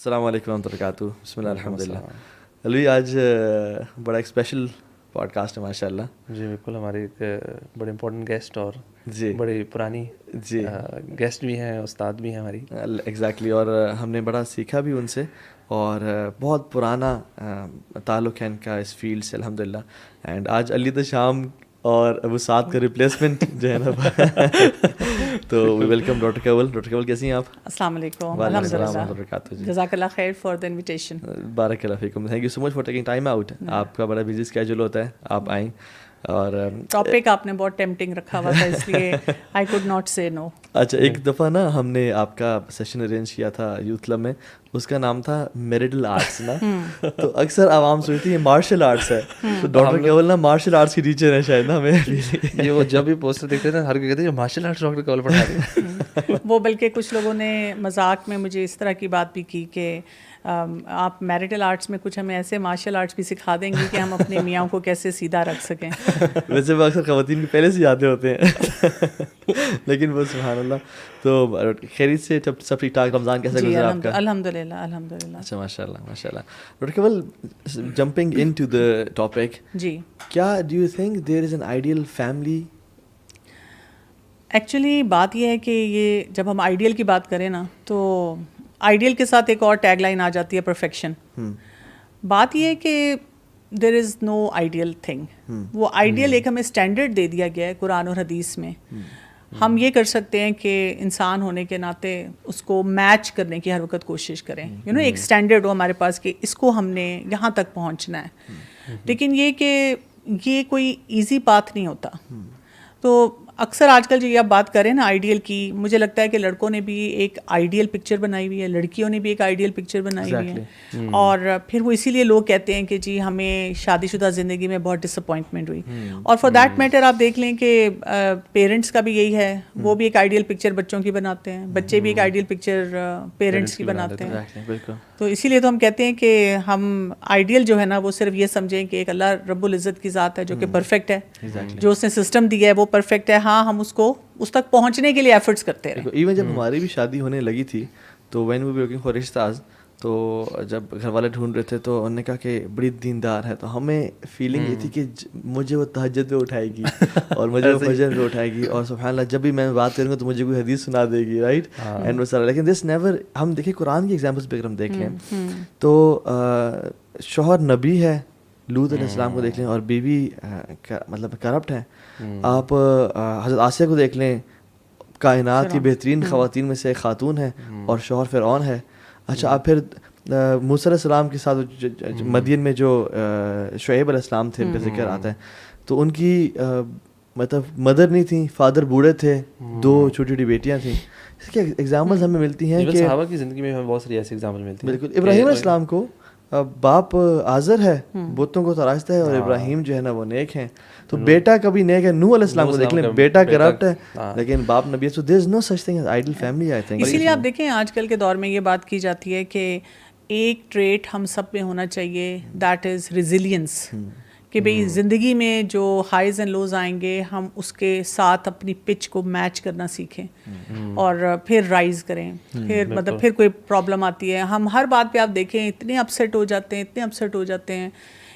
السلام علیکم ورحمۃ اللہ وبرکاتہ. بسم اللہ الحمد للہ. علوی آج بڑا ایک اسپیشل پوڈ کاسٹ ہے ماشاء اللہ. جی بالکل, ہمارے ایک بڑے امپورٹنٹ گیسٹ اور جی بڑی پرانی جی گیسٹ بھی ہیں, استاد بھی ہیں ہماری. ایگزیکٹلی, اور ہم نے بڑا سیکھا بھی ان سے, اور بہت پرانا تعلق ہے ان کا اس فیلڈ سے الحمد للہ. اینڈ آج علی شام اور ابو سعد کا ریپلیسمنٹ جو ہے نا, تو وی ویلکم ڈاکٹر کول. ڈاکٹر کول کیسی ہیں آپ؟ السلام علیکم. وعلیکم الحمد السلام ورحمۃ للہ, اللہ وبرکاتہ. جی جزاک اللہ خیر فار دا انویٹیشن. بارک اللہ فیکم. Thank you so much for taking time out. آپ کا بڑا بزی اسکیجول ہوتا ہے, آپ آئیں. اور ٹاپک آپ نے بہت ٹیمپٹنگ رکھا ہوا تھا, اس لیے آئی کوڈ ناٹ سے نو. اچھا, ایک دفعہ نا ہم نے آپ کا سیشن ارینج کیا تھا یوتھ کلب میں, اس کا نام تھا میریٹل آرٹس نا. تو اکثر عوام سوچتی ہے یہ مارشل آرٹس ہے, تو ڈاکٹر کیول نا مارشل آرٹس کی ٹیچر ہے شاید نا ہمیں. یہ وہ جب بھی پوسٹر دیکھتے تھے ہر کوئی کہتے ہیں مارشل آرٹس ڈاکٹر کول پڑھا رہے ہیں. وہ بلکہ کچھ لوگوں نے مذاق میں مجھے اس طرح کی بات بھی کی کہ آپ میریٹل آرٹس میں کچھ ہمیں ایسے مارشل آرٹس بھی سکھا دیں گے کہ ہم اپنے میاں کو کیسے سیدھا رکھ سکیں. ویسے وہ اکثر خواتین کی پہلے سے یادیں ہوتے ہیں, لیکن وہ سبحان اللہ. تو خیریت سے سب ٹھیک ٹھاک؟ رمضان کیسا گزرا آپ کا؟ الحمد للہ الحمد للہ. اچھا, ماشاء اللہ ماشاء اللہ. ڈاکٹر کیول, jumping into the topic, جی, کیا do you think there is an ideal family? Actually بات یہ ہے کہ یہ جب ہم آئیڈیل کی بات کریں نا, تو آئیڈیل کے ساتھ ایک اور ٹیگ لائن آ جاتی ہے, پرفیکشن. بات یہ ہے کہ دیر از نو آئیڈیل تھنگ. وہ آئیڈیل ایک ہمیں اسٹینڈرڈ دے دیا گیا ہے قرآن اور حدیث میں. ہم یہ کر سکتے ہیں کہ انسان ہونے کے ناطے اس کو میچ کرنے کی ہر وقت کوشش کریں, ایک اسٹینڈرڈ ہو ہمارے پاس کہ اس کو ہم نے یہاں تک پہنچنا ہے. لیکن یہ کہ یہ کوئی ایزی پاتھ نہیں ہوتا. تو اکثر آج کل جو یہ آپ بات کریں نا آئیڈیل کی, مجھے لگتا ہے کہ لڑکوں نے بھی ایک آئیڈیل پکچر بنائی ہوئی ہے, لڑکیوں نے بھی ایک آئیڈیل پکچر بنائی ہوئی ہے. اور پھر وہ اسی لیے لوگ کہتے ہیں کہ جی ہمیں شادی شدہ زندگی میں بہت ڈس اپوائنٹمنٹ ہوئی. اور فار دیٹ میٹر آپ دیکھ لیں کہ پیرنٹس کا بھی یہی ہے, وہ بھی ایک آئیڈیل پکچر بچوں کی بناتے ہیں, بچے بھی ایک آئیڈیل پکچر پیرنٹس کی بناتے ہیں. تو اسی لیے تو ہم کہتے ہیں کہ ہم آئیڈیل جو ہے نا وہ صرف یہ سمجھیں کہ ایک اللہ رب العزت کی ذات ہے جو کہ پرفیکٹ ہے, جو اس نے سسٹم دیا ہے وہ پرفیکٹ ہے. ہاں, ہم اس کو اس تک پہنچنے کے لیے ایفرٹس کرتے رہے. ایون جب ہماری بھی شادی ہونے لگی تھی تو وین وی لوکنگ فار رشتاز, تو جب گھر والے ڈھونڈ رہے تھے تو انہوں نے کہا کہ بڑی دیندار ہے, تو ہمیں فیلنگ یہ تھی کہ مجھے وہ تہجد پہ اٹھائے گی اور مجھے وہ فجر پہ اٹھائے گی, اور سبحان اللہ جب بھی میں بات کروں گا تو مجھے کوئی حدیث سنا دے گی, رائٹ. اینڈ وہ سارا, لیکن دس نیور. ہم دیکھیں قرآن کی ایگزامپلس پہ اگر ہم دیکھ لیں تو شوہر نبی ہے, لوط علیہ السلام کو دیکھ لیں, اور بیوی مطلب کرپٹ ہے. آپ حضرت آسیہ کو دیکھ لیں, کائنات کی بہترین خواتین میں سے ایک خاتون ہے, اور شوہر فرعون ہے. اچھا, آپ پھر موسیٰ علیہ السلام کے ساتھ مدین میں جو شعیب علیہ السلام تھے ان کا ذکر آتا ہے, تو ان کی مطلب مدر نہیں تھیں, فادر بوڑھے تھے, 2 چھوٹی چھوٹی بیٹیاں تھیں. اس کی ایگزامپلز ہمیں ملتی ہیں کہ صحابہ کی زندگی میں ہمیں بہت ساری ایسی ایگزامپل ملتی ہیں. بالکل. ابراہیم علیہ السلام کو باپ آزر ہے, بتوں کو تراشتا ہے, اور ابراہیم جو ہے نا وہ نیک ہیں. تو بیٹا کبھی نیک ہے. نوح علیہ السلام کو دیکھ لیں, بیٹا کرپٹ ہے لیکن باپ نبی ہے. So there is no such thing as ideal family, I think. اسی لیے آپ دیکھیں آج کل کے دور میں یہ بات کی جاتی ہے کہ ایک ٹریٹ ہم سب میں ہونا چاہیے, دیٹ از ریزیلینس. کہ بھئی زندگی میں جو ہائیز اینڈ لوز آئیں گے ہم اس کے ساتھ اپنی پچ کو میچ کرنا سیکھیں, اور پھر رائز کریں. پھر مطلب پھر کوئی پرابلم آتی ہے, ہم ہر بات پہ آپ دیکھیں اتنے اپسیٹ ہو جاتے ہیں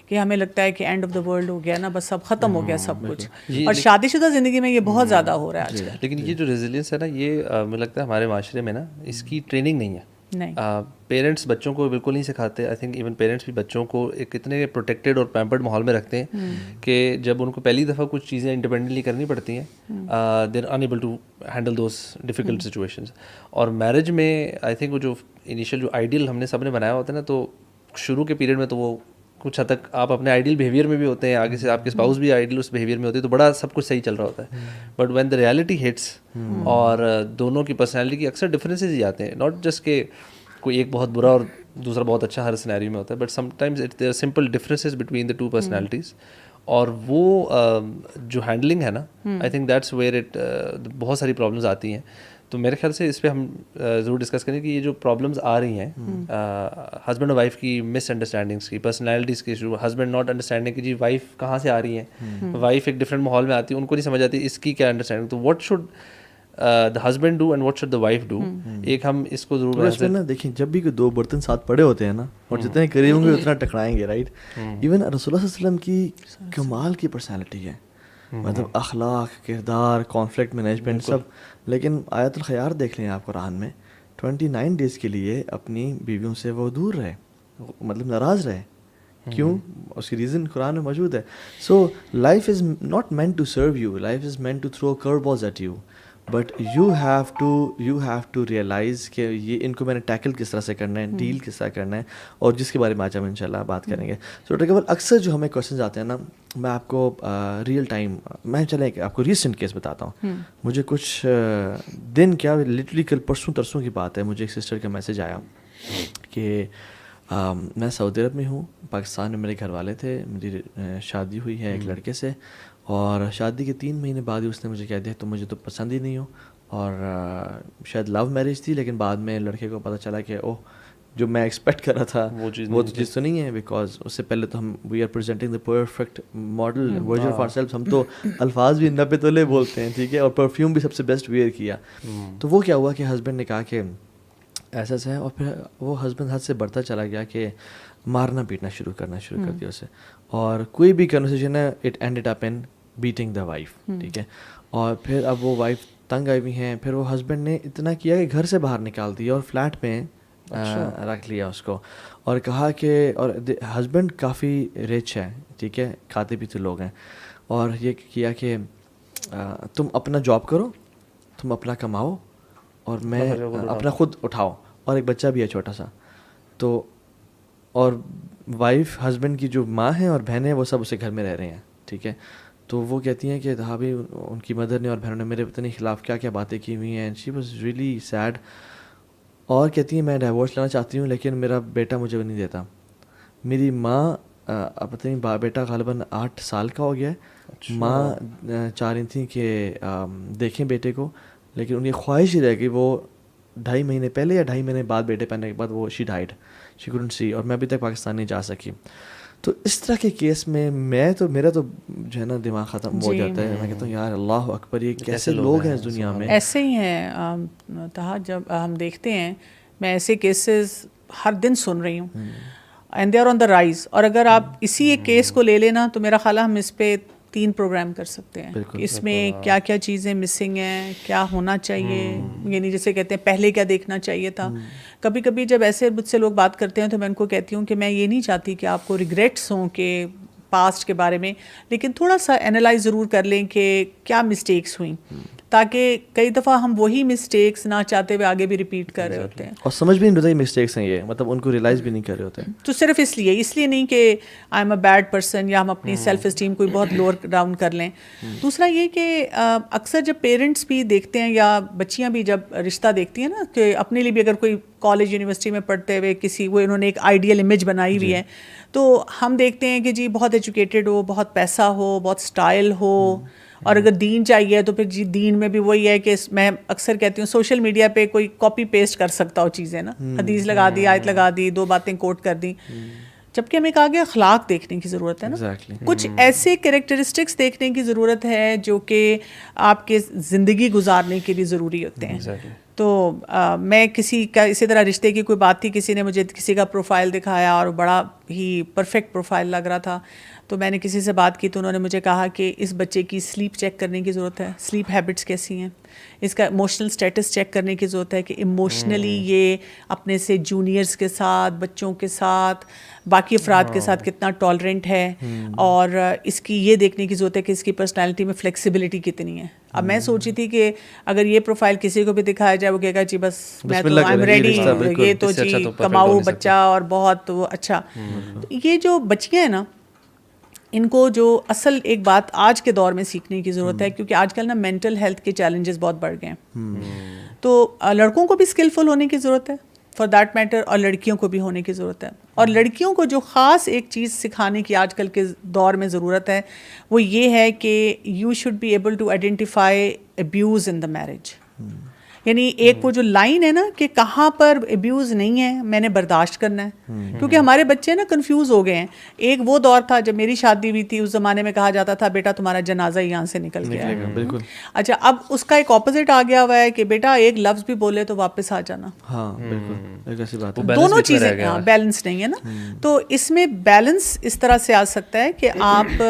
کہ ہمیں لگتا ہے کہ اینڈ آف دا ورلڈ ہو گیا نا, بس اب ختم ہو گیا سب کچھ. اور شادی شدہ زندگی میں یہ بہت زیادہ ہو رہا ہے آج کل. لیکن یہ جو ریزیلینس ہے نا, یہ مجھے لگتا ہے ہمارے معاشرے میں نا اس کی ٹریننگ نہیں ہے. پیرنٹس بچوں کو بالکل نہیں سکھاتے. آئی تھنک ایون پیرنٹس بھی بچوں کو ایک اتنے پروٹیکٹیڈ اور پیمپرڈ ماحول میں رکھتے ہیں کہ جب ان کو پہلی دفعہ کچھ چیزیں انڈیپینڈنٹلی کرنی پڑتی ہیں, they are enable to handle those difficult situations. اور میرج میں آئی تھنک وہ جو انیشیل جو آئیڈیل ہم نے سب نے بنایا ہوتا ہے نا, تو شروع کے پیریڈ میں تو وہ کچھ حد تک آپ اپنے آئیڈیل بیہیویئر میں بھی ہوتے ہیں, آگے سے آپ کے اسپاؤس بھی آئیڈیل اس بیہیویئر میں ہوتے ہیں, تو بڑا سب کچھ صحیح چل رہا ہوتا ہے. But when the reality hits, اور دونوں کی پرسنالٹی کی اکثر ڈفرینسز ہی آتے ہیں, ناٹ جسٹ کہ کوئی ایک بہت برا اور دوسرا بہت اچھا ہر سینیریو میں ہوتا ہے, but sometimes there are simple differences between the 2 personalities. اور وہ جو ہینڈلنگ ہے نا, I think that's where it بہت ساری پرابلمز آتی ہیں. تو میرے خیال سے اس پہ ہم ضرور ڈسکس کریں کہ یہ جو پرابلمز آ رہی ہیں ہسبینڈ اور وائف کی مس انڈرسٹینڈنگس کی, پرسنالٹیز کے ایشو, ہسبینڈ ناٹ انڈرسٹینڈنگ کہ جی وائف کہاں سے آ رہی ہیں, وائف ایک ڈفرینٹ ماحول میں آتی ہے, ان کو نہیں سمجھ آتی اس کی کیا انڈرسٹینڈنگ. تو what should the husband do and what should the wife do. ایک ہم اس کو ضرور اس میں نا دیکھیں جب بھی کوئی دو برتن ساتھ پڑے ہوتے ہیں نا اور جتنے قریب ہوں گے اتنا ٹکرائیں گے رائٹ. ایون رسول اللہ صلی اللہ علیہ وسلم کی کمال کی پرسنالٹی ہے, مطلب اخلاق, کردار, کانفلکٹ مینجمنٹ سب. لیکن آیت الخیار دیکھ لیں آپ قرآن میں 29 days کے لیے اپنی بیویوں سے وہ دور رہے, مطلب ناراض رہے. کیوں؟ اس کی ریزن قرآن میں موجود ہے. So life is not meant to serve you, life is meant to throw curve balls at you, but you have to realize کہ یہ ان کو میں نے ٹیکل کس طرح سے کرنا ہے, ڈیل کس طرح کرنا ہے, اور جس کے بارے میں آج ہم ان شاء اللہ بات کریں گے. سو ڈاکٹر اکبر اکثر جو ہمیں کوشچنز آتے ہیں نا, میں آپ کو ریئل ٹائم میں چلیں کہ آپ کو ریسنٹ کیس بتاتا ہوں. مجھے کچھ دن کیا لٹرلی کل پرسوں ترسوں کی بات ہے, مجھے ایک سسٹر کا میسیج آیا کہ میں سعودی عرب میں ہوں, پاکستان میں میرے گھر والے تھے, میری شادی ہوئی ہے ایک لڑکے سے, اور شادی کے 3 مہینے بعد ہی اس نے مجھے کہہ دیا تو مجھے تو پسند ہی نہیں ہو. اور شاید لو میرج تھی, لیکن بعد میں لڑکے کو پتہ چلا کہ اوہ جو میں ایکسپیکٹ کر رہا تھا وہ چیز تو نہیں ہے, بیکاز اس سے پہلے تو ہم we are presenting the perfect model version of our self. ہم تو الفاظ بھی 90 تولے بولتے ہیں, ٹھیک ہے, اور پرفیوم بھی سب سے بیسٹ ویئر کیا. تو وہ کیا ہوا کہ ہسبینڈ نے کہا کہ ایسا ہے, اور پھر وہ ہسبینڈ حد سے بڑھتا چلا گیا کہ مارنا پیٹنا شروع کر دیا اسے, اور کوئی بھی کنورسیشن ہے it ended up in batting the wife, ٹھیک ہے. اور پھر اب وہ وائف تنگ آئی ہوئی ہیں, پھر وہ ہسبینڈ نے اتنا کیا کہ گھر سے باہر نکال دیا اور فلیٹ میں رکھ لیا اس کو, اور کہا کہ, اور ہسبینڈ کافی رچ ہے, ٹھیک ہے, کھاتے پیتے لوگ ہیں, اور یہ کیا کہ تم اپنا جاب کرو, تم اپنا کماؤ, اور میں اپنا خود اٹھاؤ, اور ایک بچہ بھی ہے چھوٹا سا. تو اور وائف ہسبینڈ کی جو ماں ہیں اور بہنیں وہ سب اسے گھر میں رہ رہے ہیں, ٹھیک ہے. تو وہ کہتی ہیں کہ ہاں بھائی ان کی مدر نے اور بہنوں نے میرے پتہ خلاف کیا کیا باتیں کی ہوئی ہیں, شی واز ریئلی سیڈ. اور کہتی ہیں میں ڈائیورس لینا چاہتی ہوں لیکن میرا بیٹا مجھے نہیں دیتا. میری ماں پتہ نہیں بیٹا غالباً 8 سال کا ہو گیا ہے, ماں چاہ رہی تھیں کہ دیکھیں بیٹے کو, لیکن ان کی خواہش ہی رہ گئی. وہ 2.5 مہینے پہلے یا 2.5 مہینے بعد بیٹے پہننے کے بعد وہ she died, she couldn't see, اور میں ابھی تک پاکستان نہیں جا سکی. تو اس طرح کے کیس میں میرا تو جو ہے نا دماغ ختم ہو جاتا ہے. میں کہتا ہوں یار اللہ اکبر, یہ کیسے لوگ ہیں اس دنیا میں. ایسے ہی ہیں طاہر, جب ہم دیکھتے ہیں, میں ایسے کیسز ہر دن سن رہی ہوں, and they are on the rise. اور اگر آپ اسی ایک کیس کو لے لینا تو میرا خیال ہے ہم اس پہ 3 پروگرام کر سکتے ہیں. اس میں کیا کیا چیزیں مسنگ ہیں, کیا ہونا چاہیے, یعنی جیسے کہتے ہیں پہلے کیا دیکھنا چاہیے تھا. کبھی کبھی جب ایسے مجھ سے لوگ بات کرتے ہیں تو میں ان کو کہتی ہوں کہ میں یہ نہیں چاہتی کہ آپ کو ریگریٹس ہوں کہ پاسٹ کے بارے میں, لیکن تھوڑا سا انالائز ضرور کر لیں کہ کیا مسٹیکس ہوئیں, تاکہ کئی دفعہ ہم وہی مسٹیکس نہ چاہتے ہوئے آگے بھی ریپیٹ کر رہے ہوتے ہیں, اور سمجھ بھی نہیں رہتا یہ مسٹیکس ہیں, یہ مطلب ان کو ریئلائز بھی نہیں کر رہے ہوتے ہیں. تو صرف اس لیے نہیں کہ I M a bad person, یا ہم اپنی سیلف اسٹیم کو بہت لوور ڈاؤن کر لیں. دوسرا یہ کہ اکثر جب پیرنٹس بھی دیکھتے ہیں یا بچیاں بھی جب رشتہ دیکھتی ہیں نا, کہ اپنے لیے بھی اگر کوئی کالج یونیورسٹی میں پڑھتے ہوئے کسی وہ انہوں نے ایک آئیڈیل امیج بنائی ہوئی ہے, تو ہم دیکھتے ہیں کہ جی بہت ایجوکیٹڈ ہو, بہت پیسہ ہو, بہت اسٹائل ہو, اور اگر دین چاہیے تو پھر جی دین میں بھی وہی ہے کہ میں اکثر کہتی ہوں سوشل میڈیا پہ کوئی کاپی پیسٹ کر سکتا ہو چیزیں نا, حدیث لگا دی, آیت لگا دی, 2 باتیں کوٹ کر دی, جبکہ ہمیں کہا گیا اخلاق دیکھنے کی ضرورت ہے نا, کچھ ایسے کریکٹرسٹکس دیکھنے کی ضرورت ہے جو کہ آپ کے زندگی گزارنے کے لیے ضروری ہوتے ہیں. تو میں کسی کا اسی طرح رشتے کی کوئی بات تھی, کسی نے مجھے کسی کا پروفائل دکھایا اور بڑا ہی پرفیکٹ پروفائل لگ رہا تھا, تو میں نے کسی سے بات کی تو انہوں نے مجھے کہا کہ اس بچے کی سلیپ چیک کرنے کی ضرورت ہے, سلیپ ہیبٹس کیسی ہیں, اس کا ایموشنل اسٹیٹس چیک کرنے کی ضرورت ہے کہ ایموشنلی یہ اپنے سے جونیئرس کے ساتھ, بچوں کے ساتھ, باقی افراد کے ساتھ کتنا ٹالرنٹ ہے, اور اس کی یہ دیکھنے کی ضرورت ہے کہ اس کی پرسنالٹی میں فلیکسیبلٹی کتنی ہے. اب میں سوچی تھی کہ اگر یہ پروفائل کسی کو بھی دکھایا جائے وہ کہے گا جی بس میں تو آئی ایم ریڈی, یہ تو جی کماؤ بچہ اور بہت اچھا. یہ جو بچیاں ہیں نا, ان کو جو اصل ایک بات آج کے دور میں سیکھنے کی ضرورت ہے, کیونکہ آج کل نا مینٹل ہیلتھ کے چیلنجز بہت بڑھ گئے ہیں, تو لڑکوں کو بھی اسکلفل ہونے کی ضرورت ہے فار دیٹ میٹر, اور لڑکیوں کو بھی ہونے کی ضرورت ہے. اور لڑکیوں کو جو خاص ایک چیز سکھانے کی آج کل کے دور میں ضرورت ہے وہ یہ ہے کہ you should be able to identify abuse in the marriage. یعنی ایک وہ جو لائن ہے نا کہ کہاں پر ابیوز نہیں ہے میں نے برداشت کرنا ہے, کیونکہ ہمارے بچے نا کنفیوز ہو گئے ہیں. ایک وہ دور تھا جب میری شادی ہوئی تھی, اس زمانے میں کہا جاتا تھا بیٹا تمہارا جنازہ یہاں سے نکل گیا ہے. بالکل. اچھا اب اس کا ایک اپوزٹ آ گیا ہوا ہے کہ بیٹا ایک لفظ بھی بولے تو واپس آ جانا. ہاں بالکل ایک ایسی بات ہے. دونوں چیزیں بیلنس نہیں ہے نا. تو اس میں بیلنس اس طرح سے آ سکتا ہے کہ آپ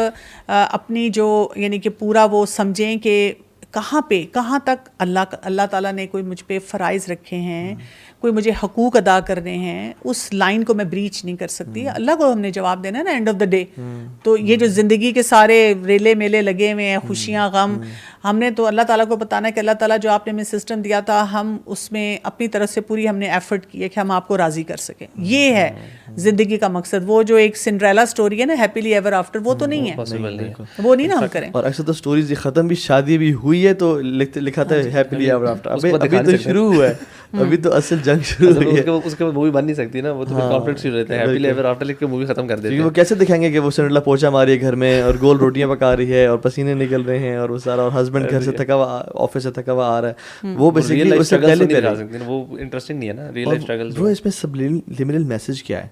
اپنی جو یعنی کہ پورا وہ سمجھیں کہ کہاں تک اللہ تعالیٰ نے کوئی مجھ پہ فرائض رکھے ہیں, کوئی مجھے حقوق ادا کرنے ہیں, اس لائن کو میں بریچ نہیں کر سکتی. اللہ کو ہم نے جواب دینا ہے نا اینڈ آف دا ڈے. تو یہ جو زندگی کے سارے ریلے میلے لگے ہوئے ہیں, خوشیاں غم, ہم نے تو اللہ تعالیٰ کو بتانا ہے کہ اللہ تعالیٰ جو آپ نے ہمیں سسٹم دیا تھا ہم اس میں اپنی طرف سے پوری ہم نے ایفرٹ کی ہے کہ ہم آپ کو راضی کر سکیں. یہ ہے زندگی کا مقصد. وہ جو ایک سنڈریلا اسٹوری ہے نا ہیپیلی ایور آفٹر, وہ تو نہیں ہے, وہ نہیں نا ہم کریں. اور اکثر تو اسٹوریز ختم بھی شادی بھی ہوئی ہے تو لکھا تھا ہیپیلی ایور آفٹر. ابھی تو شروع ہوا ہے, ابھی تو اصل جنگ شروع ہوئی ہے. اس کے بعد مووی بن نہیں سکتی نا, وہ تو کانفلکٹ شروع رہتا ہے. ہیپیلی ایور آفٹر لکھ کے مووی ختم کر دیتے ہیں. وہ کیسے دکھائیں گے کہ وہ سنڈریلا پوچھا ماری ہے گھر میں اور گول روٹیاں پکا رہی ہے اور پسینے نکل رہے ہیں اور وہ سارا, اور ہسبینڈ گھر سے تھکا ہوا آفس سے تھکا ہوا آ رہا ہے. وہ بیسیکلی اس سے پہلے پہ سکتے ہیں, وہ انٹرسٹنگ نہیں ہے نا ریئل لائف اسٹرگل. وہ اس میں سبلیمنل میسج کیا ہے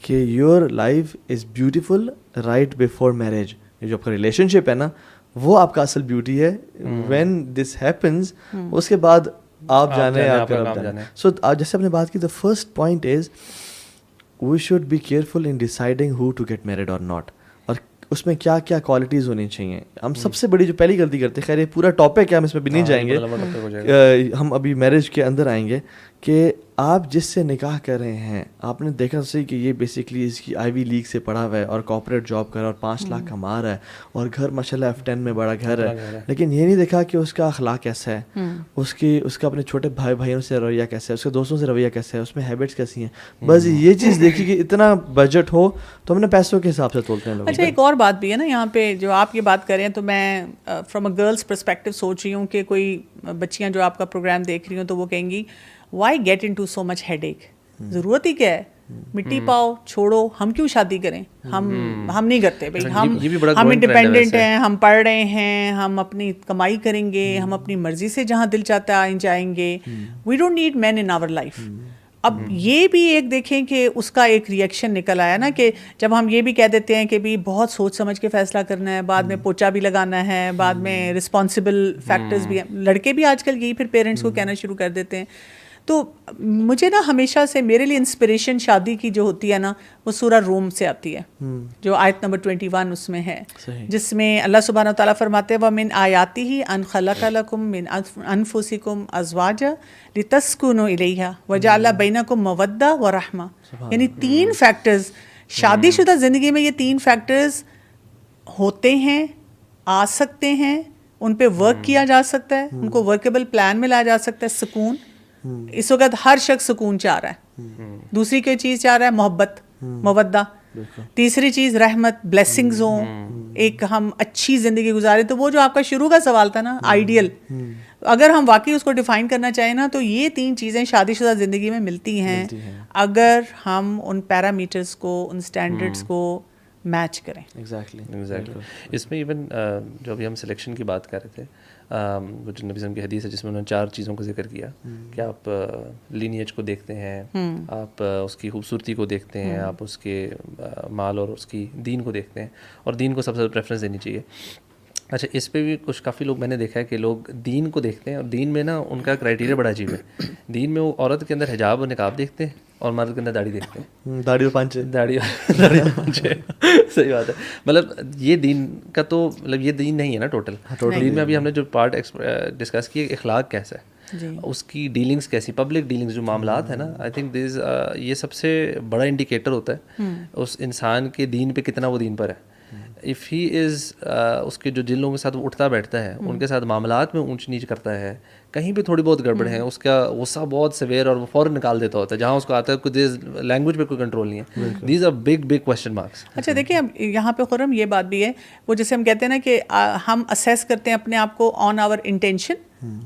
کہ your life is beautiful right before marriage. جو آپ کا ریلیشن شپ ہے نا وہ آپ کا اصل بیوٹی ہے. وین دس ہیپنز اس کے بعد آپ جانے آپ جانے. سو جیسے آپ نے بات کی, the first point is we should be careful in deciding who to get married or not, اور اس میں کیا کیا کوالٹیز ہونی چاہیے. ہم سب سے بڑی جو پہلی غلطی کرتے ہیں, خیر یہ پورا ٹاپک ہے ہم اس میں بھی نہیں جائیں گے, ہم ابھی میرج کے اندر آئیں گے, کہ آپ جس سے نکاح کر رہے ہیں آپ نے دیکھا صحیح کہ یہ بیسکلی اس کی آئی وی لیگ سے پڑھا ہوا ہے اور کارپوریٹ جاب کر رہا ہے اور 5 لاکھ کما رہا ہے اور گھر ماشاءاللہ F10 میں بڑا گھر ہے, لیکن یہ نہیں دیکھا کہ اس کا اخلاق کیسا ہے, اس کا اپنے چھوٹے بھائیوں سے رویہ کیسا ہے, اس کے دوستوں سے رویہ کیسا ہے, اس میں ہیبٹس کیسی ہیں. بس یہ چیز دیکھی کہ اتنا بجٹ ہو تو ہم نے پیسوں کے حساب سے تولتے ہیں لوگ. اچھا ایک اور بات بھی ہے نا یہاں پہ, جو آپ یہ بات کریں تو میں فرام اے گرلس پرسپیکٹو سوچ رہی ہوں کہ کوئی بچیاں جو آپ کا پروگرام دیکھ رہی ہوں تو وہ کہیں گی why get into so much مچ ہیڈ ایک, ضرورت ہی کیا ہے, مٹی پاؤ چھوڑو, ہم کیوں شادی کریں, ہم نہیں کرتے بھائی, ہم انڈیپینڈنٹ ہیں, ہم پڑھ رہے ہیں, ہم اپنی کمائی کریں گے, ہم اپنی مرضی سے جہاں دل چاہتا ہے جائیں گے, we don't need men in our life. اب یہ بھی ایک دیکھیں کہ اس کا ایک ریئیکشن نکل آیا نا, کہ جب ہم یہ بھی کہہ دیتے ہیں کہ بھی بہت سوچ سمجھ کے فیصلہ کرنا ہے, بعد میں پوچھا بھی لگانا ہے, بعد میں رسپانسبل فیکٹرز بھی ہیں, لڑکے بھی آج کل یہی پھر پیرنٹس کو کہنا شروع کر دیتے ہیں. تو مجھے نا ہمیشہ سے میرے لیے انسپریشن شادی کی جو ہوتی ہے نا وہ سورہ روم سے آتی ہے, جو آیت نمبر 21 اس میں ہے, جس میں اللہ سبحانہ و تعالیٰ فرماتے ہیں وَمِنْ آیَاتِهِ أَنْ خَلَقَ لَكُم مِّنْ أَنفُسِكُمْ أَزْوَاجًا لِتَسْكُنُوا إِلَيْهَا وَجَعَلَ بَيْنَكُم مَّوَدَّةً وَرَحْمَةً. یعنی 3 فیکٹرز شادی شدہ زندگی میں, یہ 3 فیکٹرز ہوتے ہیں, آ سکتے ہیں, ان پہ ورک کیا جا سکتا ہے, ان کو ورکیبل پلان میں لایا جا سکتا ہے. سکون, اس وقت ہر شخص سکون چاہ رہا ہے. دوسری کوئی چیز چاہ رہا ہے محبت, مودہ. تیسری چیز رحمت, بلیسنگز ہوں, ایک ہم اچھی زندگی گزارے. تو وہ جو آپ کا شروع کا سوال تھا نا آئیڈیل, اگر ہم واقعی اس کو ڈیفائن کرنا چاہیں نا تو یہ 3 چیزیں شادی شدہ زندگی میں ملتی ہیں اگر ہم ان پیرامیٹرز کو, ان سٹینڈرڈز کو میچ کریں. ایگزیکٹلی. اس میں ایون جو ابھی ہم سلیکشن کی بات کر رہے تھے, جو نبی صلی کی حدیث ہے جس میں انہوں نے 4 چیزوں کا ذکر کیا کہ آپ لینیج کو دیکھتے ہیں, آپ اس کی خوبصورتی کو دیکھتے ہیں, آپ اس کے مال اور اس کی دین کو دیکھتے ہیں, اور دین کو سب سے زیادہ پریفرنس دینی چاہیے. اچھا اس پہ بھی کافی لوگ میں نے دیکھا ہے کہ لوگ دین کو دیکھتے ہیں, اور دین میں نا ان کا کرائٹیریا بڑا عجیب ہے. دین میں وہ عورت کے اندر حجاب اور نقاب دیکھتے ہیں اور مرد کے اندر داڑھی دیکھتے ہیں, داڑھی اور پانچے. صحیح بات ہے. مطلب یہ دین کا تو مطلب یہ دین نہیں ہے نا ٹوٹل. دین میں ابھی ہم نے جو پارٹ ڈسکس کیا, اخلاق کیسا ہے, اس کی ڈیلنگس کیسی, پبلک ڈیلنگس جو معاملات ہیں نا, آئی تھنک دس یہ سب سے بڑا انڈیکیٹر ہوتا ہے اس انسان کے دین پہ کتنا وہ دین پر ہے. اف ہی از اس کے جو جن لوگوں کے ساتھ وہ اٹھتا بیٹھتا ہے ان کے ساتھ معاملات میں اونچ نیچ کرتا ہے, کہیں بھی تھوڑی بہت گڑبڑ ہے, اس کا غصہ بہت سویر اور وہ فوراً نکال دیتا ہوتا ہے, جہاں اس کو آتا ہے کوئی لینگویج پہ کوئی کنٹرول نہیں ہے. These are big question marks. اچھا دیکھیں اب یہاں پہ خرم یہ بات بھی ہے, وہ جیسے ہم کہتے ہیں نا کہ ہم اسیس کرتے ہیں اپنے آپ کو آن آور انٹینشن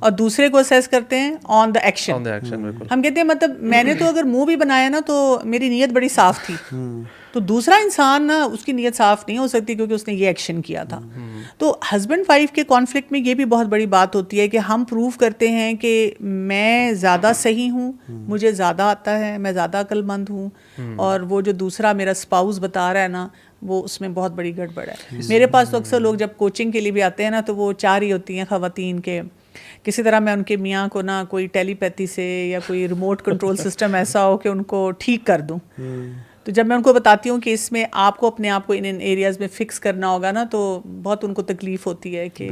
اور دوسرے کو اسیس کرتے ہیں آن دا ایکشن. ہم کہتے ہیں مطلب میں نے تو اگر منہ بھی بنایا نا تو میری نیت بڑی صاف تھی, تو دوسرا انسان نا اس کی نیت صاف نہیں ہو سکتی کیونکہ اس نے یہ ایکشن کیا تھا. تو ہسبینڈ وائف کے کانفلکٹ میں یہ بھی بہت بڑی بات ہوتی ہے کہ ہم پروو کرتے کرتے ہیں کہ میں زیادہ صحیح ہوں, مجھے زیادہ آتا ہے, میں زیادہ عقل مند ہوں, اور وہ جو دوسرا میرا اسپاؤس بتا رہا ہے نا وہ اس میں بہت بڑی گڑبڑ ہے. میرے پاس تو اکثر لوگ جب کوچنگ کے لیے بھی آتے ہیں نا تو وہ چار ہی ہوتی ہیں خواتین کے, کسی طرح میں ان کے میاں کو نا کوئی ٹیلی پیتھی سے یا کوئی ریموٹ کنٹرول سسٹم ایسا ہو کہ ان کو ٹھیک کر دوں. تو جب میں ان کو بتاتی ہوں کہ اس میں آپ کو اپنے آپ کو ان ایریاز میں فکس کرنا ہوگا نا تو بہت ان کو تکلیف ہوتی ہے کہ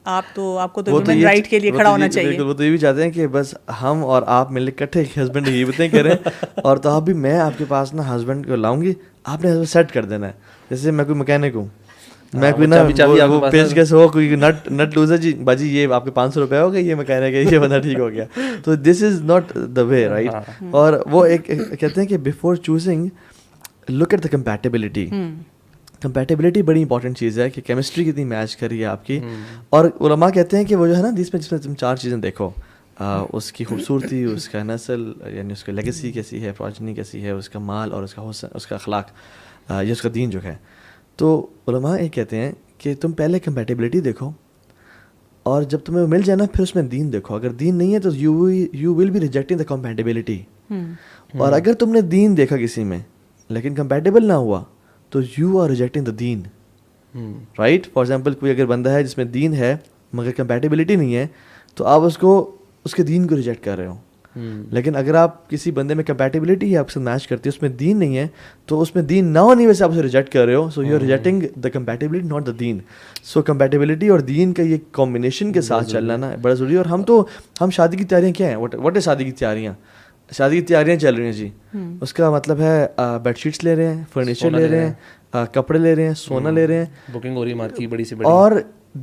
آپ کو تو ہیومن رائٹ کے لیے کھڑا ہونا چاہیے. وہ تو یہ بھی چاہتے ہیں کہ بس ہم اور آپ مل کے اکٹھے ہسبینڈ کی باتیں کریں, اور تو آپ بھی میں آپ کے پاس نا ہسبینڈ کو لاؤں گی, آپ نے سیٹ کر دینا ہے. جیسے میں کوئی مکینک ہوں, میں کوئی نا پیج کیسے ہو, کوئی نٹ لوز ہے جی باجی یہ آپ کے 500 روپے ہو گئے, یہ مکینک ہے, یہ بندہ ٹھیک ہو گیا. تو دس is not the way right. اور وہ ایک کہتے ہیں کہ before choosing look at the compatibility. Compatibility بڑی امپورٹنٹ چیز ہے کہ کیمسٹری کتنی میچ کری ہے آپ کی. اور علماء کہتے ہیں کہ وہ جو ہے نا جس میں تم 4 چیزیں دیکھو, اس کی خوبصورتی, اس کا نسل یعنی اس کی لیگیسی کیسی ہے, پروجنی کیسی ہے, اس کا مال اور اس کا حسن, اس کا اخلاق, یا اس کا دین جو ہے. تو علماء یہ کہتے ہیں کہ تم پہلے کمپیٹیبلٹی دیکھو, اور جب تمہیں مل جائے نا پھر اس میں دین دیکھو. اگر دین نہیں ہے تو you will be rejecting the compatibility. اور اگر تم نے دین دیکھا کسی میں لیکن کمپیٹیبل نہ ہوا تو یو آر ریجیکٹنگ دا دین, رائٹ. فار ایگزامپل کوئی اگر بندہ ہے جس میں دین ہے مگر کمپیٹیبلٹی نہیں ہے تو آپ اس کے دین کو ریجیکٹ کر رہے ہو. لیکن اگر آپ کسی بندے میں کمپیٹیبلٹی ہے آپ سے میچ کرتی ہے, اس میں دین نہیں ہے تو اس میں دین نہ ہونے وجہ سے آپ اسے ریجیکٹ کر رہے ہو. So you are rejecting the compatibility not the دین. سو کمپیٹیبلٹی اور دین کا یہ کمبینیشن کے ساتھ چلنا نا بڑا ضروری ہے. اور ہم شادی کی تیاریاں کیا ہیں, واٹ از شادی کی تیاریاں؟ شادی کی تیاریاں چل رہی ہیں جی. اس کا مطلب ہے بیڈ شیٹس لے رہے ہیں, فرنیچر لے رہے ہیں, کپڑے لے رہے ہیں, سونا لے رہے ہیں, بکنگ ہو رہی ہے مارکیٹ کی بڑی سے بڑی. اور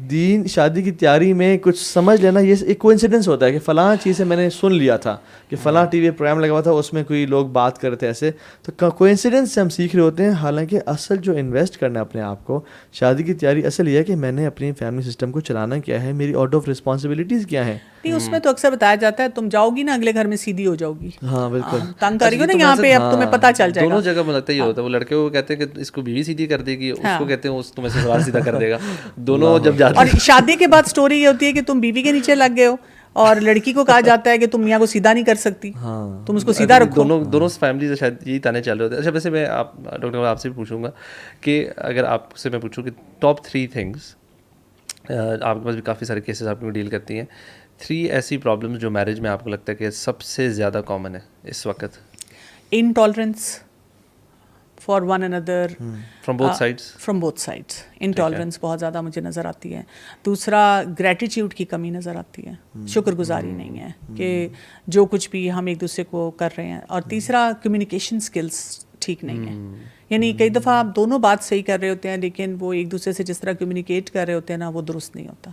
دین شادی کی تیاری میں کچھ سمجھ لینا یہ ایک کوئنسیڈنس ہوتا ہے کہ فلاں چیز سے میں نے سن لیا تھا کہ فلاں ٹی وی پروگرام لگا ہوا تھا, اس میں کوئی لوگ بات کر رہے تھے ایسے, تو کوئنسیڈنس سے ہم سیکھ رہے ہوتے ہیں. حالانکہ اصل جو انویسٹ کرنا ہے اپنے آپ کو شادی کی تیاری اصل یہ ہے کہ میں نے اپنی فیملی سسٹم کو چلانا کیا ہے, میری آؤٹ آف رسپانسبلٹیز کیا ہیں. نہیں اس میں تو اکثر بتایا جاتا ہے تم جاؤ گی نا اگلے گھر میں سیدھی ہو جاؤ گی. ہاں بالکل, تنگ کری ہو نا یہاں پہ, اب تمہیں پتہ چل جائے گا. دونوں جگہ مجھے لگتا ہے یہ ہوتا ہے, وہ لڑکے کو کہتے ہیں کہ اس کو بیوی سیدھی کر دے گی, اس کو کہتے ہیں تمہیں سسرال سیدھا کر دے گا. دونوں جب جاتے ہیں. اور شادی کے بعد سٹوری یہ ہوتی ہے کہ تم بیوی کے نیچے لگ گئے ہو, اور لڑکی کو کہا جاتا ہے کہ تم میاں کو سیدھا نہیں کر سکتی, تم اس کو سیدھا رکھو. دونوں فیملیز شاید یہی تانے چل رہے ہوتے ہیں. اچھا ویسے میں ڈاکٹر آپ سے بھی پوچھوں گا کہ اگر آپ سے میں پوچھوں کہ ٹاپ 3 تھنگس, آپ کے پاس بھی کافی سارے کیسز آپ کو ڈیل کرتی ہیں, 3 ایسی پرابلمس جو میرج میں آپ کو لگتا ہے کہ سب سے زیادہ کامن ہے اس وقت. Intolerance for one another from both sides. Intolerance بہت زیادہ مجھے نظر آتی ہے. دوسرا گریٹیٹیوڈ کی کمی نظر آتی ہے, شکر گزاری نہیں ہے کہ جو کچھ بھی ہم ایک دوسرے کو کر رہے ہیں. اور تیسرا کمیونیکیشن سکلز ٹھیک نہیں ہے. یعنی کئی دفعہ آپ دونوں بات صحیح کر رہے ہوتے ہیں لیکن وہ ایک دوسرے سے جس طرح کمیونیکیٹ کر رہے ہوتے ہیں نا وہ درست نہیں ہوتا.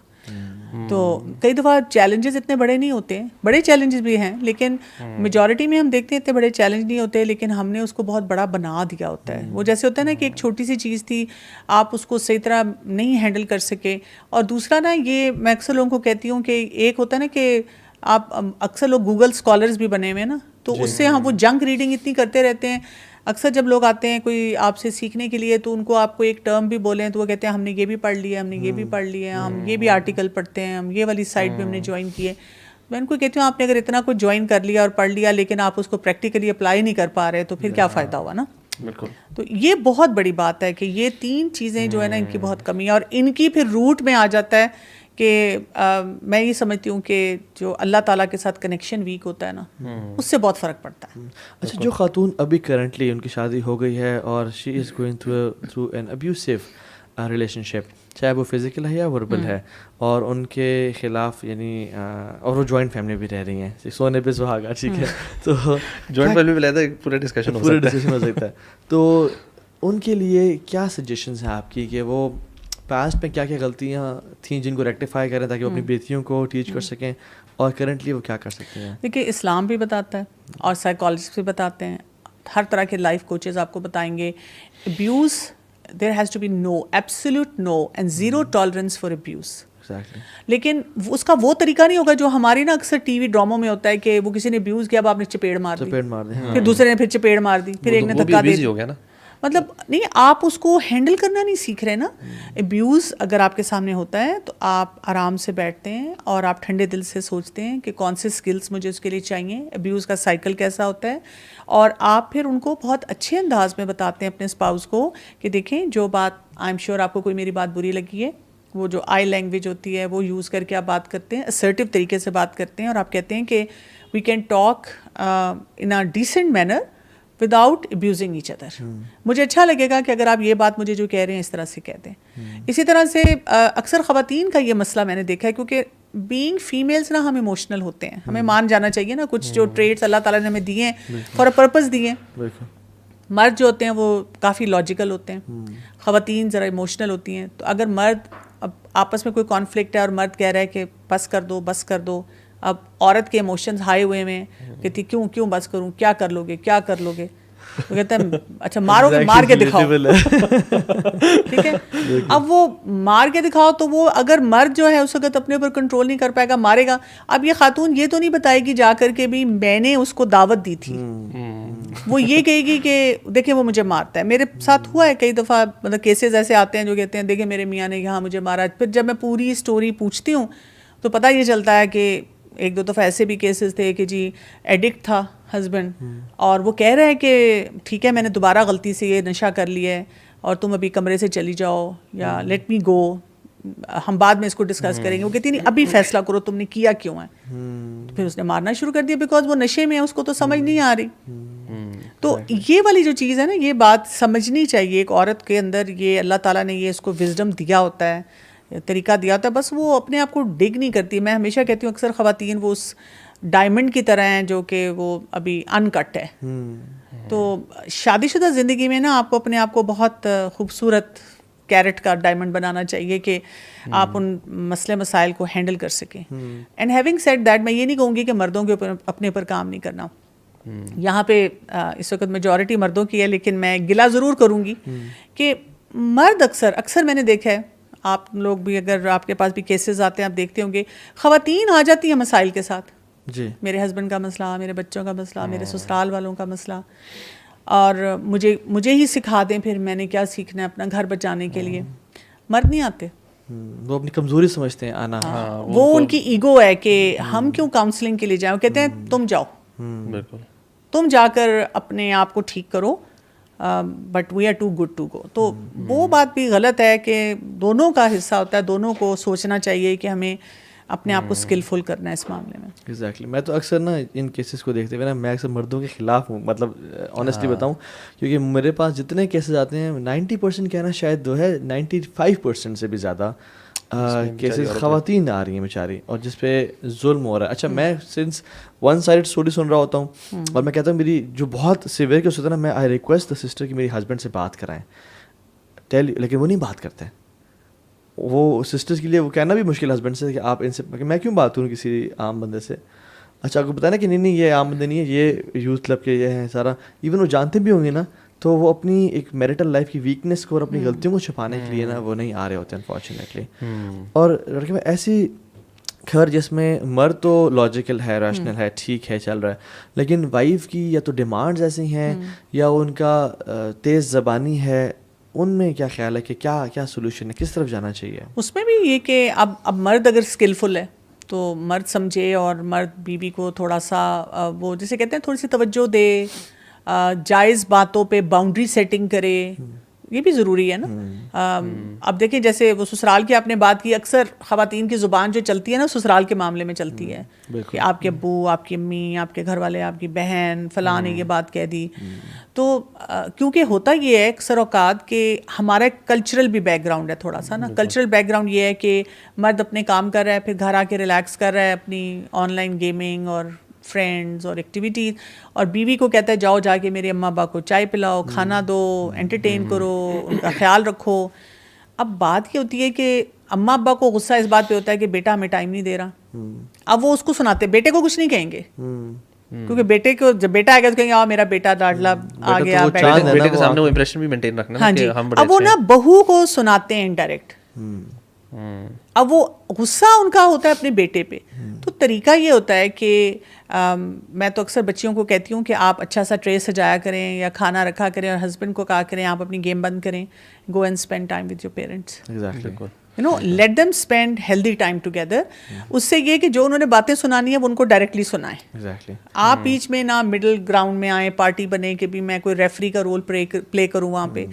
تو کئی دفعہ چیلنجز اتنے بڑے نہیں ہوتے ہیں, بڑے چیلنجز بھی ہیں لیکن میجورٹی میں ہم دیکھتے ہیں اتنے بڑے چیلنج نہیں ہوتے, لیکن ہم نے اس کو بہت بڑا بنا دیا ہوتا ہے. وہ جیسے ہوتا ہے نا کہ ایک چھوٹی سی چیز تھی, آپ اس کو صحیح طرح نہیں ہینڈل کر سکے. اور دوسرا نا یہ میں اکثر لوگوں کو کہتی ہوں کہ ایک ہوتا ہے نا کہ آپ اکثر لوگ گوگل اسکالرز بھی بنے ہوئے ہیں نا, تو اس سے ہم وہ جنک ریڈنگ اتنی کرتے رہتے ہیں. اکثر جب لوگ آتے ہیں کوئی آپ سے سیکھنے کے لیے تو ان کو آپ کو ایک ٹرم بھی بولیں تو وہ کہتے ہیں ہم نے یہ بھی پڑھ لیا, ہم نے یہ بھی پڑھ لیا, ہم یہ بھی آرٹیکل پڑھتے ہیں, ہم یہ والی سائٹ بھی ہم نے جوائن کی ہے. میں ان کو کہتی ہوں آپ نے اگر اتنا کچھ جوائن کر لیا اور پڑھ لیا لیکن آپ اس کو پریکٹیکلی اپلائی نہیں کر پا رہے تو پھر کیا فائدہ ہوا نا. بالکل. تو یہ بہت بڑی بات ہے کہ یہ 3 چیزیں جو ہے نا ان کی بہت کمی ہے, اور ان کی پھر روٹ میں آ جاتا ہے کہ میں یہ سمجھتی ہوں کہ جو اللہ تعالیٰ کے ساتھ کنیکشن ویک ہوتا ہے نا اس سے بہت فرق پڑتا ہے. اچھا جو خاتون ابھی کرنٹلی ان کی شادی ہو گئی ہے اور she is going through an abusive relationship, چاہے وہ فزیکل ہے یا وربل ہے, اور ان کے خلاف یعنی اور وہ جوائنٹ فیملی بھی رہ رہی ہیں, سونے پہ سہاگا, ٹھیک ہے, تو جوائنٹ فیملی میں لیتا ہے پورا ڈسکشن ہو سکتا ہے. تو ان کے لیے کیا سجیشنز ہیں آپ کی کہ وہ پاسٹ میں کیا کیا غلطیاں تھیں جن کو ریکٹیفائی کریں تاکہ وہ اپنی بیٹیوں کو ٹیچ کر سکیں, اور کرنٹلی وہ کیا کر سکتے ہیں؟ دیکھیے اسلام بھی بتاتا ہے اور سائیکالوجسٹ بھی بتاتے ہیں, ہر طرح کے لائف کوچز آپ کو بتائیں گے. Abuse there has to be no, absolute no and zero tolerance for abuse. لیکن اس کا وہ طریقہ نہیں ہوگا جو ہماری نا اکثر ٹی وی ڈراموں میں ہوتا ہے کہ وہ کسی نے ابیوز کیا, اب آپ نے چپیڑ مار دی, پھر دوسرے نے پھر چپیڑ مار دی, پھر ایک نے دھکا دے دیا. مطلب نہیں, آپ اس کو ہینڈل کرنا نہیں سیکھ رہے نا. ابیوز اگر آپ کے سامنے ہوتا ہے تو آپ آرام سے بیٹھتے ہیں اور آپ ٹھنڈے دل سے سوچتے ہیں کہ کون سے اسکلس مجھے اس کے لیے چاہیے, ابیوز کا سائیکل کیسا ہوتا ہے, اور آپ پھر ان کو بہت اچھے انداز میں بتاتے ہیں اپنے اسپاؤس کو کہ دیکھیں جو بات, آئی ایم شیور آپ کو کوئی میری بات بری لگی ہے, وہ جو آئی لینگویج ہوتی ہے وہ یوز کر کے آپ بات کرتے ہیں, اسرٹیو طریقے سے بات کرتے ہیں, اور آپ کہتے ہیں کہ we can talk in a decent manner without abusing each other. مجھے اچھا لگے گا کہ اگر آپ یہ بات مجھے جو کہہ رہے ہیں اس طرح سے کہہ دیں. اسی طرح سے اکثر خواتین کا یہ مسئلہ میں نے دیکھا ہے, کیونکہ بینگ فیمیلس نا ہم ایموشنل ہوتے ہیں, ہمیں مان جانا چاہیے نا کچھ جو ٹریٹس اللہ تعالیٰ نے ہمیں دیے ہیں فار اے پرپز دیے ہیں. مرد جو ہوتے ہیں وہ کافی لاجیکل ہوتے ہیں, خواتین ذرا ایموشنل ہوتی ہیں. تو اگر مرد اب آپس میں کوئی کانفلکٹ ہے اور مرد کہہ رہا ہے کہ بس کر دو بس کر دو, اب عورت کے ایموشنز ہائی ہوئے میں کہتی کیوں بس کروں, کیا کر لو گے, وہ کہتا ہے اچھا مارو گے, مار کے دکھاؤ, ٹھیک ہے. اب وہ مار کے دکھاؤ تو وہ اگر مرد جو ہے اس وقت اپنے اوپر کنٹرول نہیں کر پائے گا, مارے گا. اب یہ خاتون یہ تو نہیں بتائے گی جا کر کے بھی میں نے اس کو دعوت دی تھی, وہ یہ کہے گی کہ دیکھیں وہ مجھے مارتا ہے. میرے ساتھ ہوا ہے کئی دفعہ, مطلب کیسز ایسے آتے ہیں جو کہتے ہیں دیکھیں میرے میاں نے یہاں مجھے مارا. پھر جب میں پوری اسٹوری پوچھتی ہوں تو پتہ یہ چلتا ہے کہ ایک دو دفعہ ایسے بھی کیسز تھے کہ جی ایڈکٹ تھا ہسبینڈ, اور وہ کہہ رہے ہیں کہ ٹھیک ہے میں نے دوبارہ غلطی سے یہ نشہ کر لیا ہے اور تم ابھی کمرے سے چلی جاؤ یا لیٹ می گو, ہم بعد میں اس کو ڈسکس کریں گے. وہ کہتی نہیں ابھی فیصلہ کرو تم نے کیا کیوں ہے. پھر اس نے مارنا شروع کر دیا بیکاز وہ نشے میں ہے, اس کو تو سمجھ نہیں آ رہی. تو یہ والی جو چیز ہے نا, یہ بات سمجھنی چاہیے ایک عورت کے اندر. یہ اللہ تعالیٰ نے یہ اس کو وزڈم دیا ہوتا ہے, طریقہ دیا ہوتا ہے, بس وہ اپنے آپ کو ڈگ نہیں کرتی. میں ہمیشہ کہتی ہوں اکثر خواتین وہ اس ڈائمنڈ کی طرح ہیں جو کہ وہ ابھی ان کٹ ہے. تو شادی شدہ زندگی میں نا آپ کو اپنے آپ کو بہت خوبصورت کیرٹ کا ڈائمنڈ بنانا چاہیے کہ آپ ان مسئلے مسائل کو ہینڈل کر سکیں. اینڈ ہیونگ سیڈ دیٹ, میں یہ نہیں کہوں گی کہ مردوں کے اوپر اپنے اوپر کام نہیں کرنا. یہاں پہ اس وقت میجورٹی مردوں کی ہے, لیکن میں گلہ ضرور کروں گی کہ مرد اکثر میں نے دیکھا ہے, آپ لوگ بھی اگر آپ کے پاس بھی کیسز آتے ہیں آپ دیکھتے ہوں گے, خواتین آ جاتی ہیں مسائل کے ساتھ. جی میرے ہسبینڈ کا مسئلہ, میرے بچوں کا مسئلہ, میرے سسرال والوں کا مسئلہ, اور مجھے ہی سکھا دیں پھر میں نے کیا سیکھنا ہے اپنا گھر بچانے کے لیے. مرد نہیں آتے, وہ اپنی کمزوری سمجھتے ہیں آنا. وہ ان کی ایگو ہے کہ ہم کیوں کاؤنسلنگ کے لیے جائیں. وہ کہتے ہیں تم جاؤ, تم جا کر اپنے آپ کو ٹھیک کرو, but we are too good to go. تو وہ بات بھی غلط ہے کہ دونوں کا حصہ ہوتا ہے, دونوں کو سوچنا چاہیے کہ ہمیں اپنے آپ کو اسکلفل کرنا ہے اس معاملے میں. ایگزیکٹلی. میں تو اکثر نا ان کیسز کو دیکھتے ہوئے نا میں اکثر مردوں کے خلاف ہوں, مطلب آنیسٹلی بتاؤں, کیونکہ میرے پاس جتنے کیسز آتے ہیں 90% کہنا شاید دو ہے, 95% سے بھی زیادہ کیسز خواتین آ رہی ہیں بیچاری, اور جس پہ ظلم ہو رہا ہے. اچھا میں سنس ون سائڈ اسٹوری سن رہا ہوتا ہوں اور میں کہتا ہوں میری جو بہت سیویئر کیس ہوتا ہے نا, میں آئی ریکویسٹ دا سسٹر کہ میری ہسبینڈ سے بات کرائیں, لیکن وہ نہیں بات کرتے ہیں. وہ سسٹرس کے لیے وہ کہنا بھی مشکل ہسبینڈ سے کہ آپ ان سے, میں کیوں بات کروں کسی عام بندے سے. اچھا آپ کو بتایا نا کہ نہیں یہ عام بندے نہیں ہے, یہ یوتھ کلب کے یہ ہیں سارا. ایون وہ جانتے بھی ہوں گے نا, تو وہ اپنی ایک میرٹل لائف کی ویکنیس کو اور اپنی غلطیوں کو چھپانے کے لیے نا وہ نہیں آ رہے ہوتے انفارچونیٹلی. اور لڑکے میں ایسی خیر جس میں مرد تو لاجیکل ہے, ریشنل ہے, ٹھیک ہے, چل رہا ہے, لیکن وائف کی یا تو ڈیمانڈز ایسی ہیں یا ان کا تیز زبانی ہے, ان میں کیا خیال ہے کہ کیا سولوشن ہے, کس طرف جانا چاہیے؟ اس میں بھی یہ کہ اب مرد اگر اسکلفل ہے تو مرد سمجھے, اور مرد بیوی کو تھوڑا سا وہ جسے کہتے ہیں تھوڑی سی توجہ دے, جائز باتوں پہ باؤنڈری سیٹنگ کرے, یہ بھی ضروری ہے نا. اب دیکھیں جیسے وہ سسرال کی آپ نے بات کی, اکثر خواتین کی زبان جو چلتی ہے نا سسرال کے معاملے میں چلتی ہے کہ آپ کے ابو, آپ کی امی, آپ کے گھر والے, آپ کی بہن فلاں نے یہ بات کہہ دی. تو کیونکہ ہوتا یہ ہے اکثر اوقات کہ ہمارا ایک کلچرل بھی بیک گراؤنڈ ہے تھوڑا سا نا. کلچرل بیک گراؤنڈ یہ ہے کہ مرد اپنے کام کر رہا ہے, پھر گھر آ کے ریلیکس کر رہا ہے اپنی آن لائن گیمنگ اور فرینڈز اور ایکٹیویٹیز, اور بیوی کو کہتا ہے جاؤ جا کے میرے اماں ابا کو چائے پلاؤ, کھانا دو, انٹرٹین کرو, ان کا خیال رکھو. اب بات یہ ہوتی ہے کہ اماں ابا کو غصہ اس بات پہ ہوتا ہے کہ بیٹا ہمیں ٹائم نہیں دے رہا. اب وہ اس کو سناتے, بیٹے کو کچھ نہیں کہیں گے کیونکہ بیٹے کو جب بیٹا آئے گا تو کہیں گے میرا بیٹا ڈاڈلا آ گیا, بیٹے کے سامنے وہ امپریشن بھی مینٹین رکھنا. ہاں جی, اب وہ نا بہو کو سناتے ہیں انڈائریکٹ اب وہ غصہ ان کا ہوتا ہے اپنے بیٹے پہ. تو طریقہ یہ ہوتا ہے کہ میں تو اکثر بچیوں کو کہتی ہوں کہ آپ اچھا سا ٹرے سجایا کریں یا کھانا رکھا کریں اور ہسبینڈ کو کہا کریں آپ اپنی گیم بند کریں, go and spend time with your parents, let them spend healthy time together. اس سے یہ کہ جو انہوں نے باتیں سنانی ہے وہ ان کو ڈائریکٹلی سنائیں. آپ بیچ میں نہ مڈل گراؤنڈ میں آئیں, پارٹی بنے کہ بھی میں کوئی ریفری کا رول پلے کروں وہاں پہ.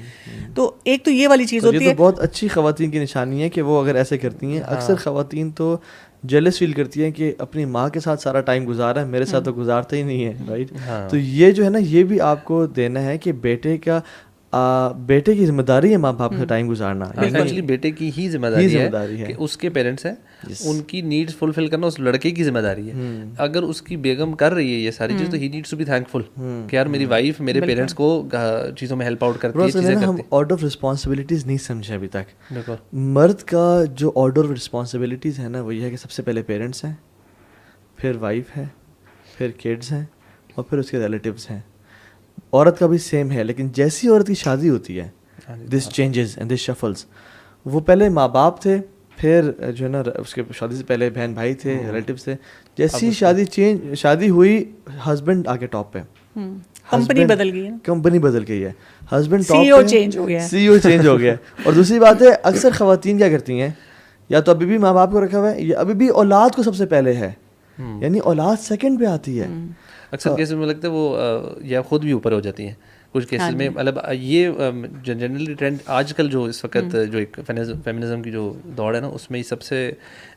تو ایک تو یہ والی چیز ہوتی ہے. یہ تو بہت اچھی خواتین کی نشانی ہے کہ وہ اگر ایسے کرتی ہیں. اکثر خواتین تو جیلس فیل کرتی ہیں کہ اپنی ماں کے ساتھ سارا ٹائم گزارا ہے, میرے ساتھ تو گزارتا ہی نہیں ہے, رائٹ. تو یہ جو ہے نا یہ بھی آپ کو دینا ہے کہ بیٹے کی ذمہ داری ہے ماں باپ کا ٹائم گزارنا. ایکچولی بیٹے کی ہی ذمہ داری ہے کہ اس کے پیرنٹس ہیں, ان کی نیڈس فلفل کرنا اس لڑکے کی ذمہ داری ہے. اگر اس کی بیگم کر رہی ہے یہ ساری چیز تو ہی needs to be thankful کہ یار میری وائف میرے پیرنٹس کو چیزوں میں ہیلپ آؤٹ کرتی ہے, چیزیں کرتی ہے. ہم آرڈر آف رسپانسبلٹیز نہیں سمجھے ابھی تک. مرد کا جو آرڈر آف رسپانسبلٹیز ہے نا وہ یہ ہے کہ سب سے پہلے پیرنٹس ہیں, پھر وائف ہے, پھر کڈس ہیں, اور پھر اس کے ریلیٹیوز ہیں. عورت کا بھی سیم ہے, لیکن جیسی عورت کی شادی ہوتی ہے دس چینجز اینڈ دس شفلز. وہ پہلے ماں باپ تھے, پھر جو ہے نا اس کے شادی سے پہلے بہن بھائی تھے, ریلیٹیوز تھے. جیسی شادی ہوئی ہسبینڈ آ کے ٹاپ پہ, کمپنی بدل گئی ہے, ہسبینڈ سی ای او چینج ہو گیا. اور دوسری بات ہے اکثر خواتین کیا کرتی ہیں, یا تو ابھی بھی ماں باپ کو رکھا ہوا ہے یا ابھی بھی اولاد کو سب سے پہلے ہے, یعنی اولاد سیکنڈ پہ آتی ہے. اکثر کیسز میں لگتا ہے وہ یا خود بھی اوپر ہو جاتی ہیں کچھ کیسز میں. مطلب یہ جنرلی ٹرینڈ آج کل جو اس وقت جو ایک فیمنزم کی جو دوڑ ہے نا اس میں سب سے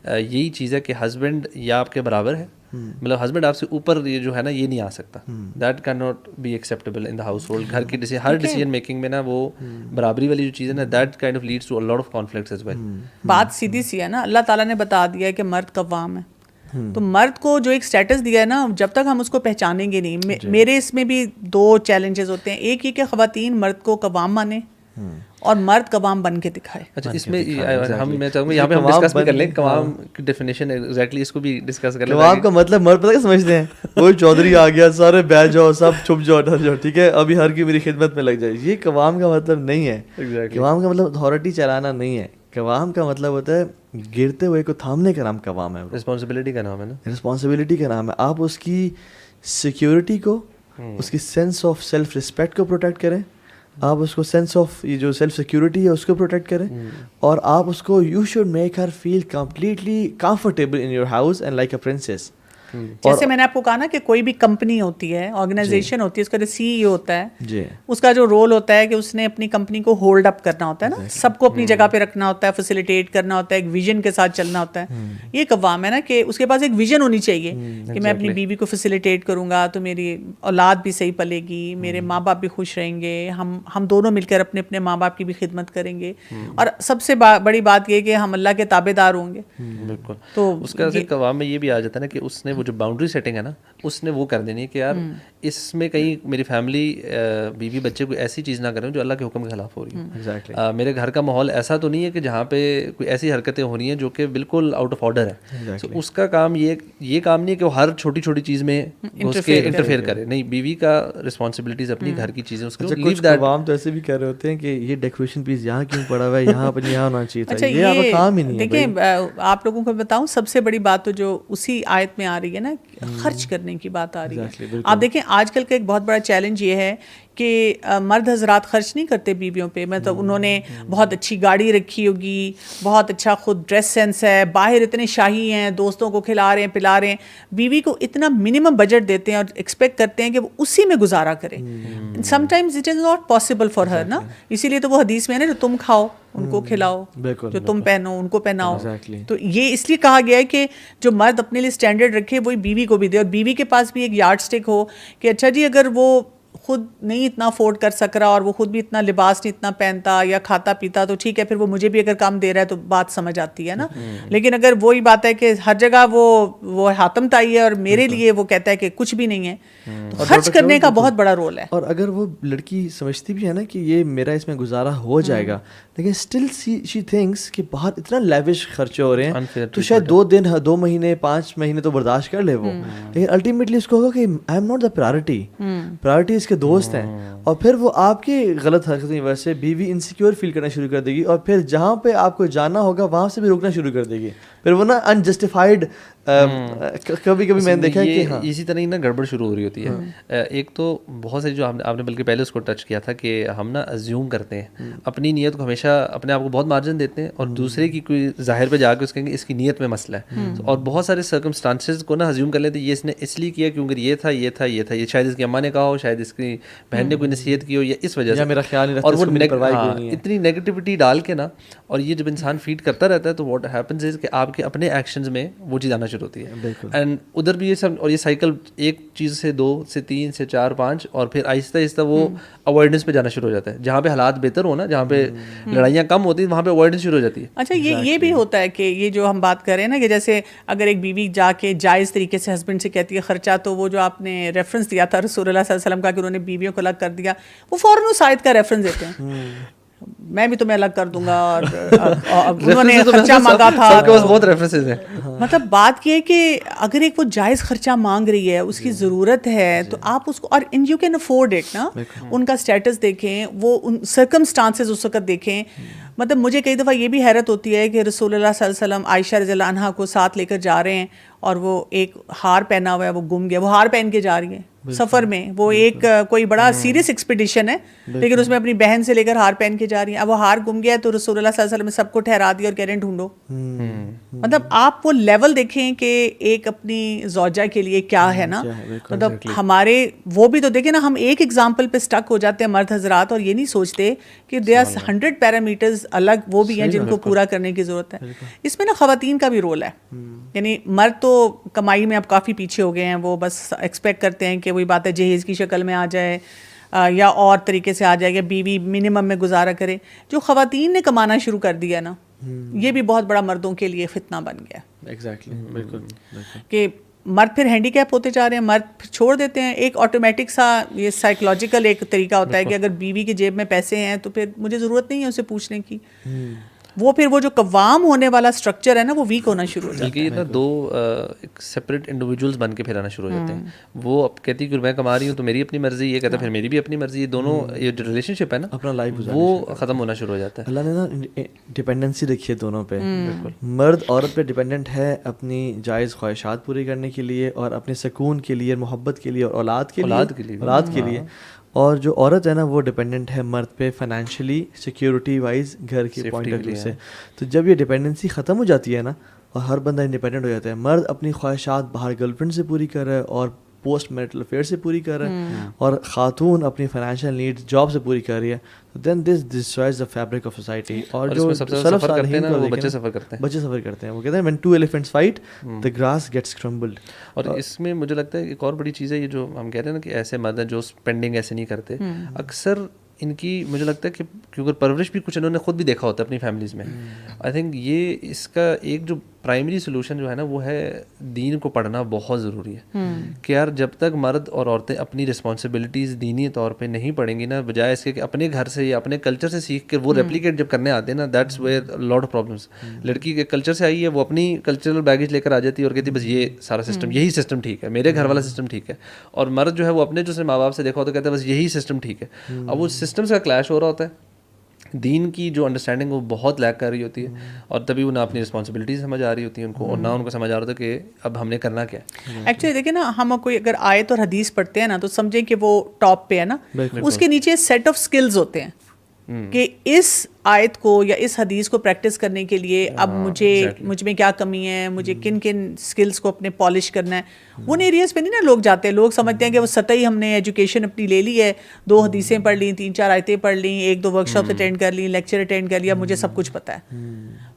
یہی چیز ہے کہ ہسبینڈ یا آپ کے برابر ہے, مطلب ہسبینڈ آپ سے اوپر یہ جو ہے نا یہ نہیں آ سکتا. That can not be acceptable in the household. گھر کی ہر ڈیسیجن میکنگ میں نا وہ برابری والی جو چیز ہے نا that kind of leads to a lot of conflicts as well. بات سیدھی سی ہے نا, اللہ تعالیٰ نے بتا دیا ہے کہ مرد قوام ہے. تو مرد کو جو ایک اسٹیٹس دیا ہے نا, جب تک ہم اس کو پہچانیں گے نہیں. میرے اس میں بھی دو چیلنجز ہوتے ہیں. ایک یہ کہ خواتین مرد کو قوام مانے اور مرد قوام بن کے دکھائے. اچھا اس میں میں چاہوں گا یہاں پہ ہم ڈسکس بھی کر لیں قوام کی ڈیفینیشن ایگزیکٹلی, اس کو بھی ڈسکس کر لیں. قوام کا مطلب مرد پتہ کیا سمجھتے ہیں, کوئی چودھری آ گیا سارے بیٹھ جاؤ سب چھپ جاؤ ڈر جاؤ, ٹھیک ہے ابھی ہر کی میری خدمت میں لگ جائے. یہ قوام کا مطلب نہیں ہے. قوام کا مطلب اتھارٹی چلانا نہیں ہے. قوام کا مطلب ہوتا ہے گرتے ہوئے کو تھامنے کا نام قوام ہے. رسپانسبلٹی کا نام ہے نا, رسپانسبلٹی کا نام ہے. آپ اس کی سیکیورٹی کو, اس کی سینس آف سیلف رسپیکٹ کو پروٹیکٹ کریں, آپ اس کو سینس آف یہ جو سیلف سیکیورٹی ہے اس کو پروٹیکٹ کریں, اور آپ اس کو you should make her feel completely comfortable in your house and like a princess. جیسے میں نے آپ کو کہا نا کہ کوئی بھی کمپنی ہوتی ہے, آرگنائزیشن ہوتی ہے, اس کا جو سی ای او ہوتا ہے, اس کا جو رول ہوتا ہے کہ اس نے اپنی کمپنی کو ہولڈ اپ کرنا ہوتا ہے نا, سب کو اپنی جگہ پہ رکھنا ہوتا ہے, فیسیلیٹیٹ کرنا ہوتا ہے, ایک ویژن کے ساتھ چلنا ہوتا ہے. یہ قوام ہے نا کہ اس کے پاس ایک ویژن ہونی چاہیے کہ میں اپنی بیوی کو فیسیلیٹیٹ کروں گا تو میری اولاد بھی صحیح پلے گی, میرے ماں باپ بھی خوش رہیں گے, ہم دونوں مل کر اپنے اپنے ماں باپ کی بھی خدمت کریں گے, اور سب سے بڑی بات یہ کہ ہم اللہ کے تابع دار ہوں گے. بالکل. تو اس کا قوام میں یہ بھی آ جاتا ہے نا کہ اس نے وہ جو باؤنڈری سیٹنگ ہے نا اس نے وہ کر دینی ہے کہ یار اس میں کہیں میری فیملی بیوی بچے کوئی ایسی چیز نہ کریں جو اللہ کے حکم کے خلاف ہو رہی ہے. میرے گھر کا ماحول ایسا تو نہیں ہے کہ جہاں پہ کوئی ایسی حرکتیں ہو رہی ہیں جو کہ بالکل آؤٹ آف آرڈر ہے. تو اس کا کام یہ کام نہیں ہے کہ وہ ہر چھوٹی چھوٹی چیز میں اس کے انٹرفیئر کرے. نہیں, بیوی کا رسپانسبلٹیز اپنی گھر کی چیزیں اس کو لیو دیٹ. عوام تو ایسے بھی کہہ رہے ہوتے ہیں کہ یہ ڈیکوریشن پیس یہاں کیوں پڑا ہوا ہے, یہاں پر یہاں ہونا چاہیے تھا. یہ آپ کا کام ہی نہیں ہے. دیکھیں آپ لوگوں کو بتاؤں سب سے بڑی بات تو جو اسی آیت میں آ رہی ہے نا, خرچ کرنے کی بات آ رہی ہے. آپ دیکھیں آج کل کا ایک بہت بڑا چیلنج یہ ہے کہ مرد حضرات خرچ نہیں کرتے بیویوں پہ. مطلب انہوں نے بہت اچھی گاڑی رکھی ہوگی, بہت اچھا خود ڈریس سینس ہے, باہر اتنے شاہی ہیں, دوستوں کو کھلا رہے ہیں پلا رہے ہیں, بیوی کو اتنا منیمم بجٹ دیتے ہیں اور ایکسپیکٹ کرتے ہیں کہ وہ اسی میں گزارا کرے. Some times it is not possible for her نا, اسی لیے تو وہ حدیث میں ہے نا جو تم کھاؤ ان کو کھلاؤ, جو تم پہنو ان کو پہناؤ. تو یہ اس لیے کہا گیا ہے کہ جو مرد اپنے لیے اسٹینڈرڈ رکھے وہی بیوی کو بھی دے, اور بیوی کے پاس بھی ایک یارڈ اسٹک ہو کہ اچھا جی اگر وہ خود نہیں اتنا افورڈ کر سک رہا اور وہ خود بھی اتنا لباس نہیں اتنا پہنتا یا کھاتا پیتا تو ٹھیک ہے, پھر وہ مجھے بھی اگر کام دے رہا ہے تو بات سمجھ آتی ہے نا. لیکن اگر وہی بات ہے کہ ہر جگہ وہ حاتم تائی ہے اور میرے لیے وہ کہتا ہے کہ کچھ بھی نہیں ہے, تو خرچ کرنے کا بہت بڑا رول ہے. اور اگر وہ لڑکی سمجھتی بھی ہے نا کہ یہ میرا اس میں گزارا ہو جائے گا, لیکن اسٹل شی تھنکس کہ باہر اتنا لیوش خرچے ہو رہے ہیں تو شاید 2 دن 2 مہینے 5 مہینے تو برداشت کر لے وہ, لیکن الٹیمیٹلی اس کو ہوگا کہ I am not the priority. Priority is اس کے دوست ہیں, اور پھر وہ آپ کی غلط حرکتوں کی وجہ سے بیوی انسیکیور فیل کرنا شروع کر دے گی, اور پھر جہاں پہ آپ کو جانا ہوگا وہاں سے بھی روکنا شروع کر دے گی. پھر وہ نا انجسٹیفائڈ کبھی کبھی میں نے دیکھا کہ ہاں اسی طرح ہی نا گڑبڑ شروع ہو رہی ہوتی ہے. ایک تو بہت ساری جو آپ نے بلکہ پہلے اس کو ٹچ کیا تھا کہ ہم نا ازیوم کرتے ہیں اپنی نیت کو, ہمیشہ اپنے آپ کو بہت مارجن دیتے ہیں, اور دوسرے کی کوئی ظاہر پہ جا کے اس کہیں گے اس کی نیت میں مسئلہ ہے, اور بہت سارے سرکمسٹانسز کو نا ازیوم کر لیتے ہیں یہ اس نے اس لیے کیا کیونکہ یہ تھا یہ تھا یہ تھا, یہ شاید اس کی اماں نے کہا ہو, شاید اس کی بہن نے کوئی نصیحت کی ہو, یا اس وجہ سے میرا خیال نہیں اور وہ رکھتا, اتنی نیگیٹیوٹی ڈال کے نا, اور یہ جب انسان فیڈ کرتا رہتا ہے تو واٹ ہیپنز از کہ آپ کے اپنے ایکشنز میں وہ چیز آنا شروع ہوتی ہے, اینڈ ادھر بھی یہ سب, اور یہ سائیکل ایک چیز سے 2 سے 3 سے 4 5, اور پھر آہستہ آہستہ وہ اوائڈنس پہ جانا شروع ہو جاتا ہے. جہاں پہ حالات بہتر ہو نا, جہاں پہ لڑائیاں کم ہوتی ہیں, وہاں پہ اوائڈنس شروع ہو جاتی ہے. اچھا یہ بھی ہوتا ہے کہ یہ جو ہم بات کر رہے ہیں نا کہ جیسے اگر ایک بیوی جا کے جائز طریقے سے ہسبینڈ سے کہتی ہے خرچہ, تو وہ جو آپ نے ریفرنس دیا تھا رسول اللہ صلی اللہ علیہ وسلم کا کہ انہوں نے بیویوں کو الگ کر دیا, وہ فوراً اس آیت کا ریفرنس دیتے ہیں, میں بھی تمہیں الگ کر دوں گا, اور انہوں نے خرچہ مانگا تھا. بہت ریفرنسز ہیں. مطلب بات یہ ہے کہ اگر ایک وہ جائز خرچہ مانگ رہی ہے, اس کی ضرورت ہے, تو آپ اس کو, اور یو کین افورڈ اٹ نا, ان کا اسٹیٹس دیکھیں, وہ سرکمسٹانسز اس وقت دیکھیں. مطلب مجھے کئی دفعہ یہ بھی حیرت ہوتی ہے کہ رسول اللہ صلی اللہ علیہ وسلم عائشہ رضی اللہ عنہا کو ساتھ لے کر جا رہے ہیں, اور وہ ایک ہار پہنا ہوا ہے, وہ گم گیا, وہ ہار پہن کے جا رہی ہیں سفر میں, وہ ایک کوئی بڑا سیریس ایکسپیڈیشن ہے, لیکن اس میں اپنی بہن سے لے کر ہار پہن کے جا رہی ہیں. اب وہ ہار گم گیا ہے تو رسول اللہ صلی اللہ علیہ وسلم نے سب کو ٹھہرا دیا اور کہہ رہے ہیں ڈھونڈو. مطلب آپ وہ لیول دیکھیں کہ ایک اپنی زوجہ کے لیے کیا ہے نا, مطلب ہمارے وہ بھی تو دیکھیں نا, ہم ایک ایگزامپل پہ اسٹک ہو جاتے ہیں مرد حضرات, اور یہ نہیں سوچتے کہ دے آر 100 پیرامیٹرز الگ وہ بھی ہیں جن کو پورا کرنے کی ضرورت ہے. اس میں نا خواتین کا بھی رول ہے, یعنی مرد تو کمائی میں اب کافی پیچھے ہو گئے ہیں, وہ بس ایکسپیکٹ کرتے ہیں کہ وہی بات ہے جہیز کی شکل میں آ جائے یا اور طریقے سے آ جائے, یا بیوی منیمم میں گزارا کرے. جو خواتین نے کمانا شروع کر دیا نا, یہ بھی بہت بڑا مردوں کے لیے فتنہ بن گیا. ایگزیکٹلی, بالکل, کہ مرد پھر ہینڈی کیپ ہوتے جا رہے ہیں, مرد پھر چھوڑ دیتے ہیں. ایک آٹومیٹک سا یہ سائیکولوجیکل ایک طریقہ ہوتا ہے کہ اگر بیوی کی جیب میں پیسے ہیں تو پھر مجھے ضرورت نہیں ہے اسے پوچھنے کی. وہ پھر وہ جو قوام ہونے والا اسٹرکچر ہے نا, وہ ویک ہونا شروع ہو جاتا ہے. بلکہ یہ نا دو ایک سپریٹ انڈیویجولس بن کے پھر آنا شروع ہو جاتے ہیں. وہ اب کہتی کہ میں کما رہی ہوں تو میری اپنی مرضی, یہ کہتا ہے پھر میری بھی اپنی مرضی. یہ دونوں یہ جو ریلیشن شپ ہے نا, اپنا لائف وہ ختم ہونا شروع ہو جاتا ہے. اللہ نے نا ڈپینڈنسی رکھی ہے دونوں پہ. مرد عورت پہ ڈپینڈنٹ ہے اپنی جائز خواہشات پوری کرنے کے لیے, اور اپنے سکون کے لیے, محبت کے لیے, اور اولاد کے لیے. اور جو عورت ہے نا وہ ڈپینڈنٹ ہے مرد پہ فائنینشلی سیکیورٹی وائز گھر کے پوائنٹ آف ویو سے. تو جب یہ ڈپینڈنسی ختم ہو جاتی ہے نا, اور ہر بندہ انڈیپینڈنٹ ہو جاتا ہے, مرد اپنی خواہشات باہر گرل فرینڈ سے پوری کر رہا ہے اور پوسٹ میرٹل افیئر سے پوری کر رہا ہے, اور خاتون اپنی فائنینشیل نیڈز جاب سے پوری کر رہی ہے, then this destroys the fabric of society. اور جو سفر کرتے ہیں نا وہ بچے سفر کرتے ہیں, وہ کہتے ہیں when two elephants fight the grass gets crumbled. اور اس میں مجھے لگتا ہے ایک اور بڑی چیز ہے یہ جو ہم کہہ رہے ہیں نا کہ ایسے مرد ہیں جو اسپینڈنگ ایسے نہیں کرتے, اکثر ان کی مجھے لگتا ہے کہ کیونکہ پرورش بھی کچھ انہوں نے خود بھی دیکھا ہوتا ہے اپنی فیملیز میں. آئی تھنک یہ اس کا ایک جو پرائمری سولوشن جو ہے نا وہ ہے دین کو پڑھنا بہت ضروری ہے. کہ یار جب تک مرد اور عورتیں اپنی رسپانسبلٹیز دینی طور پہ نہیں پڑھیں گی نا, بجائے اس کے کہ اپنے گھر سے یا اپنے کلچر سے سیکھ کے وہ ریپلیکیٹ جب کرنے آتے ہیں نا, that's where lot of problems. لڑکی کے کلچر سے آئی ہے, وہ اپنی کلچرل بیگیج لے کر آ جاتی ہے اور کہتی ہے بس یہ سارا سسٹم, یہی سسٹم ٹھیک ہے, میرے گھر والا سسٹم ٹھیک ہے. اور مرد جو ہے وہ اپنے جو اس نے ماں باپ سے دیکھا ہوتا ہے کہتا ہے بس یہی سسٹم ٹھیک ہے. اب وہ سسٹمس کا کلیش ہو رہا ہوتا ہے, دین کی جو انڈرسٹینڈنگ وہ بہت لیک کر رہی ہوتی ہے, اور تبھی وہ نہ اپنی رسپانسبلٹیز سمجھ آ رہی ہوتی ہیں ان کو, اور نہ ان کو سمجھ آ رہا تھا کہ اب ہم نے کرنا کیا ہے. ایکچولی دیکھیں نا, ہم کوئی اگر آیت اور حدیث پڑھتے ہیں نا تو سمجھیں کہ وہ ٹاپ پہ ہے نا, اس کے نیچے سیٹ آف اسکلز ہوتے ہیں کہ اس آیت کو یا اس حدیث کو پریکٹس کرنے کے لیے اب مجھ میں کیا کمی ہے, مجھے کن کن اسکلس کو اپنے پالش کرنا ہے. ان ایریاز پہ نہیں نا لوگ جاتے. لوگ سمجھتے ہیں کہ وہ سطحی ہم نے ایجوکیشن اپنی لے لی ہے, 2 حدیثیں پڑھ لیں, 3-4 آیتیں پڑھ لیں, 1-2 ورک شاپس اٹینڈ کر لیں, لیکچر اٹینڈ کر لیا, مجھے سب کچھ پتہ ہے.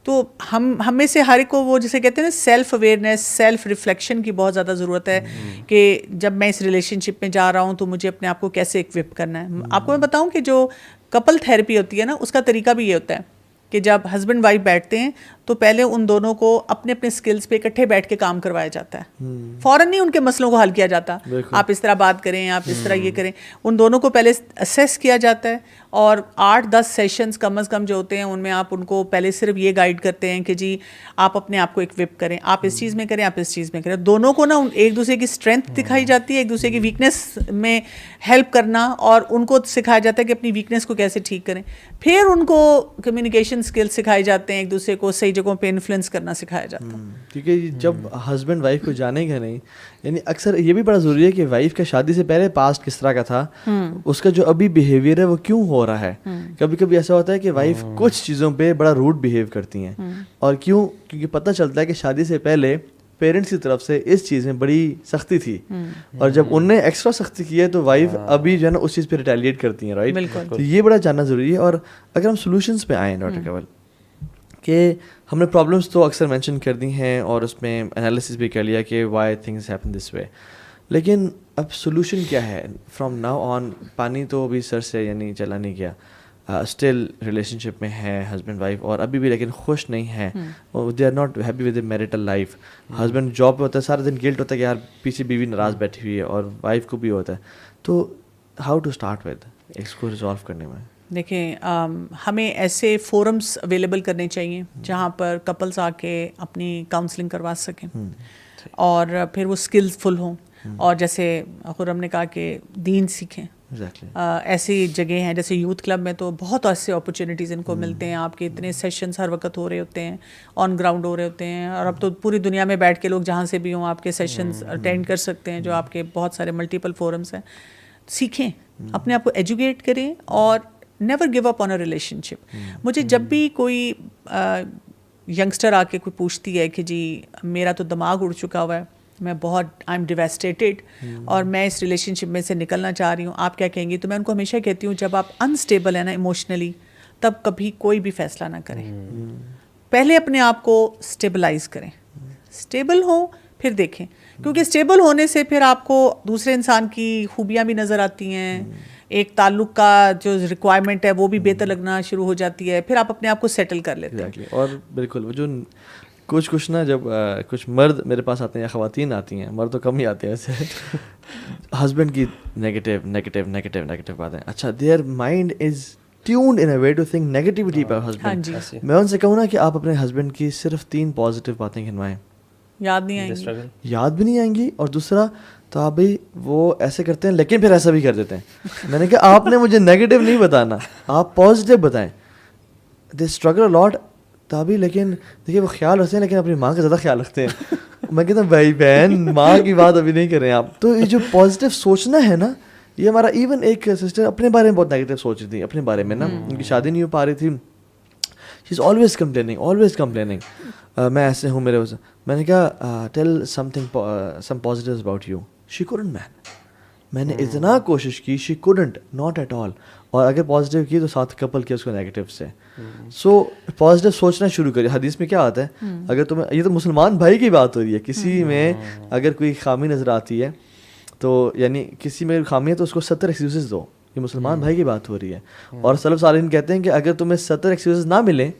تو ہم میں سے ہر ایک کو وہ جسے کہتے ہیں نا سیلف اویئرنیس, سیلف ریفلیکشن کی بہت زیادہ ضرورت ہے کہ جب میں اس ریلیشن شپ میں جا رہا ہوں تو مجھے اپنے آپ کو کیسے اکوپ کرنا ہے. آپ کو میں بتاؤں کہ جو کپل تھیراپی ہوتی ہے نا, اس کا طریقہ بھی یہ ہوتا ہے کہ جب ہسبینڈ وائف بیٹھتے ہیں تو پہلے ان دونوں کو اپنے اپنے اسکلس پہ اکٹھے بیٹھ کے کام کروایا جاتا ہے. فوراً نہیں ان کے مسئلوں کو حل کیا جاتا, آپ اس طرح بات کریں, آپ اس طرح یہ کریں. ان دونوں کو پہلے اسیس کیا جاتا ہے, اور 8-10 سیشنز کم از کم جو ہوتے ہیں ان میں آپ ان کو پہلے صرف یہ گائیڈ کرتے ہیں کہ جی آپ اپنے آپ کو ایکوپ کریں, آپ اس چیز میں کریں, آپ اس چیز میں کریں. دونوں کو نا ایک دوسرے کی اسٹرینتھ دکھائی جاتی ہے, ایک دوسرے کی ویکنیس میں ہیلپ کرنا, اور ان کو سکھایا جاتا ہے کہ اپنی ویکنیس کو کیسے ٹھیک کریں. پھر ان کو کمیونیکیشن اسکلس سکھائے جاتے ہیں, ایک دوسرے کو صحیح جگہوں پہ انفلوئنس کرنا سکھایا جاتا ہے. کیونکہ جب ہسبینڈ وائف کو جانے گا نہیں, یعنی اکثر یہ بھی بڑا ضروری ہے کہ وائف کا شادی سے پہلے پاسٹ کس طرح کا تھا, اس کا جو ابھی بیہیویئر ہے وہ کیوں ہو رہا ہے. کبھی کبھی ایسا ہوتا ہے کہ وائف کچھ چیزوں پہ بڑا روڈ بیہیو کرتی ہیں, اور کیونکہ پتہ چلتا ہے کہ شادی سے پہلے پیرنٹس کی طرف سے اس چیز میں بڑی سختی تھی, اور جب ان نے ایکسٹرا سختی کی ہے تو وائف ابھی جو ہے نا اس چیز پہ ریٹیلیٹ کرتی ہیں, رائٹ. تو یہ بڑا جاننا ضروری ہے. اور اگر ہم سولوشنس پہ آئیں ڈاکٹر کنول, کہ ہم نے پرابلمس تو اکثر مینشن کر دی ہیں اور اس میں انالیسس بھی کر لیا کہ وائی تھنگس ہیپن دس وے, لیکن اب سولوشن کیا ہے فرام ناؤ آن. پانی تو ابھی سر سے یعنی چلا نہیں گیا, اسٹل ریلیشن شپ میں ہے ہسبینڈ وائف, اور ابھی بھی لیکن خوش نہیں ہے, they are not happy with marital life. Husband job پہ ہوتا ہے, سارا دن گلٹ ہوتا ہے کہ یار پیچھے بیوی ناراض بیٹھی ہوئی ہے, اور وائف کو بھی ہوتا ہے. تو ہاؤ ٹو اسٹارٹ ود اس کو ریزالو کرنے میں؟ دیکھیں, ہمیں ایسے فورمز اویلیبل کرنے چاہیے جہاں پر کپلس آ کے اپنی کاؤنسلنگ کروا سکیں, اور پھر وہ اسکلفل ہوں, اور جیسے خرم نے کہا کہ دین سیکھیں. ایسی جگہ ہیں جیسے یوتھ کلب میں تو بہت ایسے اپرچونیٹیز ان کو ملتے ہیں, آپ کے اتنے سیشنز ہر وقت ہو رہے ہوتے ہیں, آن گراؤنڈ ہو رہے ہوتے ہیں, اور اب تو پوری دنیا میں بیٹھ کے لوگ جہاں سے بھی ہوں آپ کے سیشنز اٹینڈ کر سکتے ہیں, جو آپ کے بہت سارے ملٹیپل فورمز ہیں. سیکھیں, اپنے آپ کو ایجوکیٹ کریں, اور never give up on a relationship. مجھے جب بھی کوئی ینگسٹر آ کے کوئی پوچھتی ہے کہ جی میرا تو دماغ اڑ چکا ہوا ہے, میں بہت آئی ایم ڈیویسٹیٹیڈ, اور میں اس ریلیشن شپ میں سے نکلنا چاہ رہی ہوں, آپ کیا کہیں گی؟ تو میں ان کو ہمیشہ کہتی ہوں جب آپ انسٹیبل ہیں نا ایموشنلی, تب کبھی کوئی بھی فیصلہ نہ کریں. پہلے اپنے آپ کو اسٹیبلائز کریں, اسٹیبل ہوں پھر دیکھیں, کیونکہ اسٹیبل ہونے سے پھر آپ کو دوسرے انسان کی خوبیاں بھی نظر آتی ہیں, ایک تعلق کا جو ریکوائرمنٹ ہے وہ بھی بہتر لگنا شروع ہو جاتی ہے, پھر آپ اپنے آپ کو سیٹل کر لیتے ہیں. اور بالکل وہ جو کچھ نا, جب کچھ مرد میرے پاس آتے ہیں یا خواتین آتی ہیں, مرد تو کم ہی آتے ہیں ویسے, ہسبینڈ کی نیگیٹو باتیں, اچھا their mind is tuned in a way to think negativity پر ہسبینڈ. میں ان سے کہوں نا کہ آپ اپنے ہسبینڈ کی صرف 3 پازیٹیو باتیں گنوائیں, یاد نہیں آئیں گی, یاد بھی نہیں آئیں گی. اور دوسرا تو آپ بھائی وہ ایسے کرتے ہیں لیکن پھر ایسا بھی کر دیتے ہیں. میں نے کہا آپ نے مجھے نیگیٹو نہیں بتانا, آپ پازیٹیو بتائیں. دے اسٹرگل اے لاٹ تبھی, لیکن دیکھیے وہ خیال رکھتے ہیں لیکن اپنی ماں کا زیادہ خیال رکھتے ہیں. میں کہتا ہوں بھائی بہن ماں کی بات ابھی نہیں کریں آپ. تو یہ جو پازیٹیو سوچنا ہے نا, یہ ہمارا, ایون ایک سسٹر اپنے بارے میں بہت نیگیٹیو سوچ رہی تھی اپنے بارے میں نا, ان کی شادی نہیں ہو پا رہی تھی, شی از آلویز کمپلیننگ, میں ایسے ہوں میرے وجہ. میں نے کہا tell some positives about you. She couldn't man, میں نے اتنا کوشش کی, she couldn't, not at all. اور اگر پازیٹیو کی تو ساتھ کپل کیا اس کو نیگیٹیو سے. سو پازیٹیو سوچنا شروع کریے. حدیث میں کیا آتا ہے, اگر تمہیں, یہ تو مسلمان بھائی کی بات ہو رہی ہے, کسی میں اگر کوئی خامی نظر آتی ہے تو یعنی کسی میں خامی ہے تو اس کو 70 ایکسکیوزز دو. یہ مسلمان بھائی کی بات ہو رہی ہے. اور سلف صالحین کہتے ہیں کہ اگر تمہیں 70 ایکسکیوزز نہ ملیں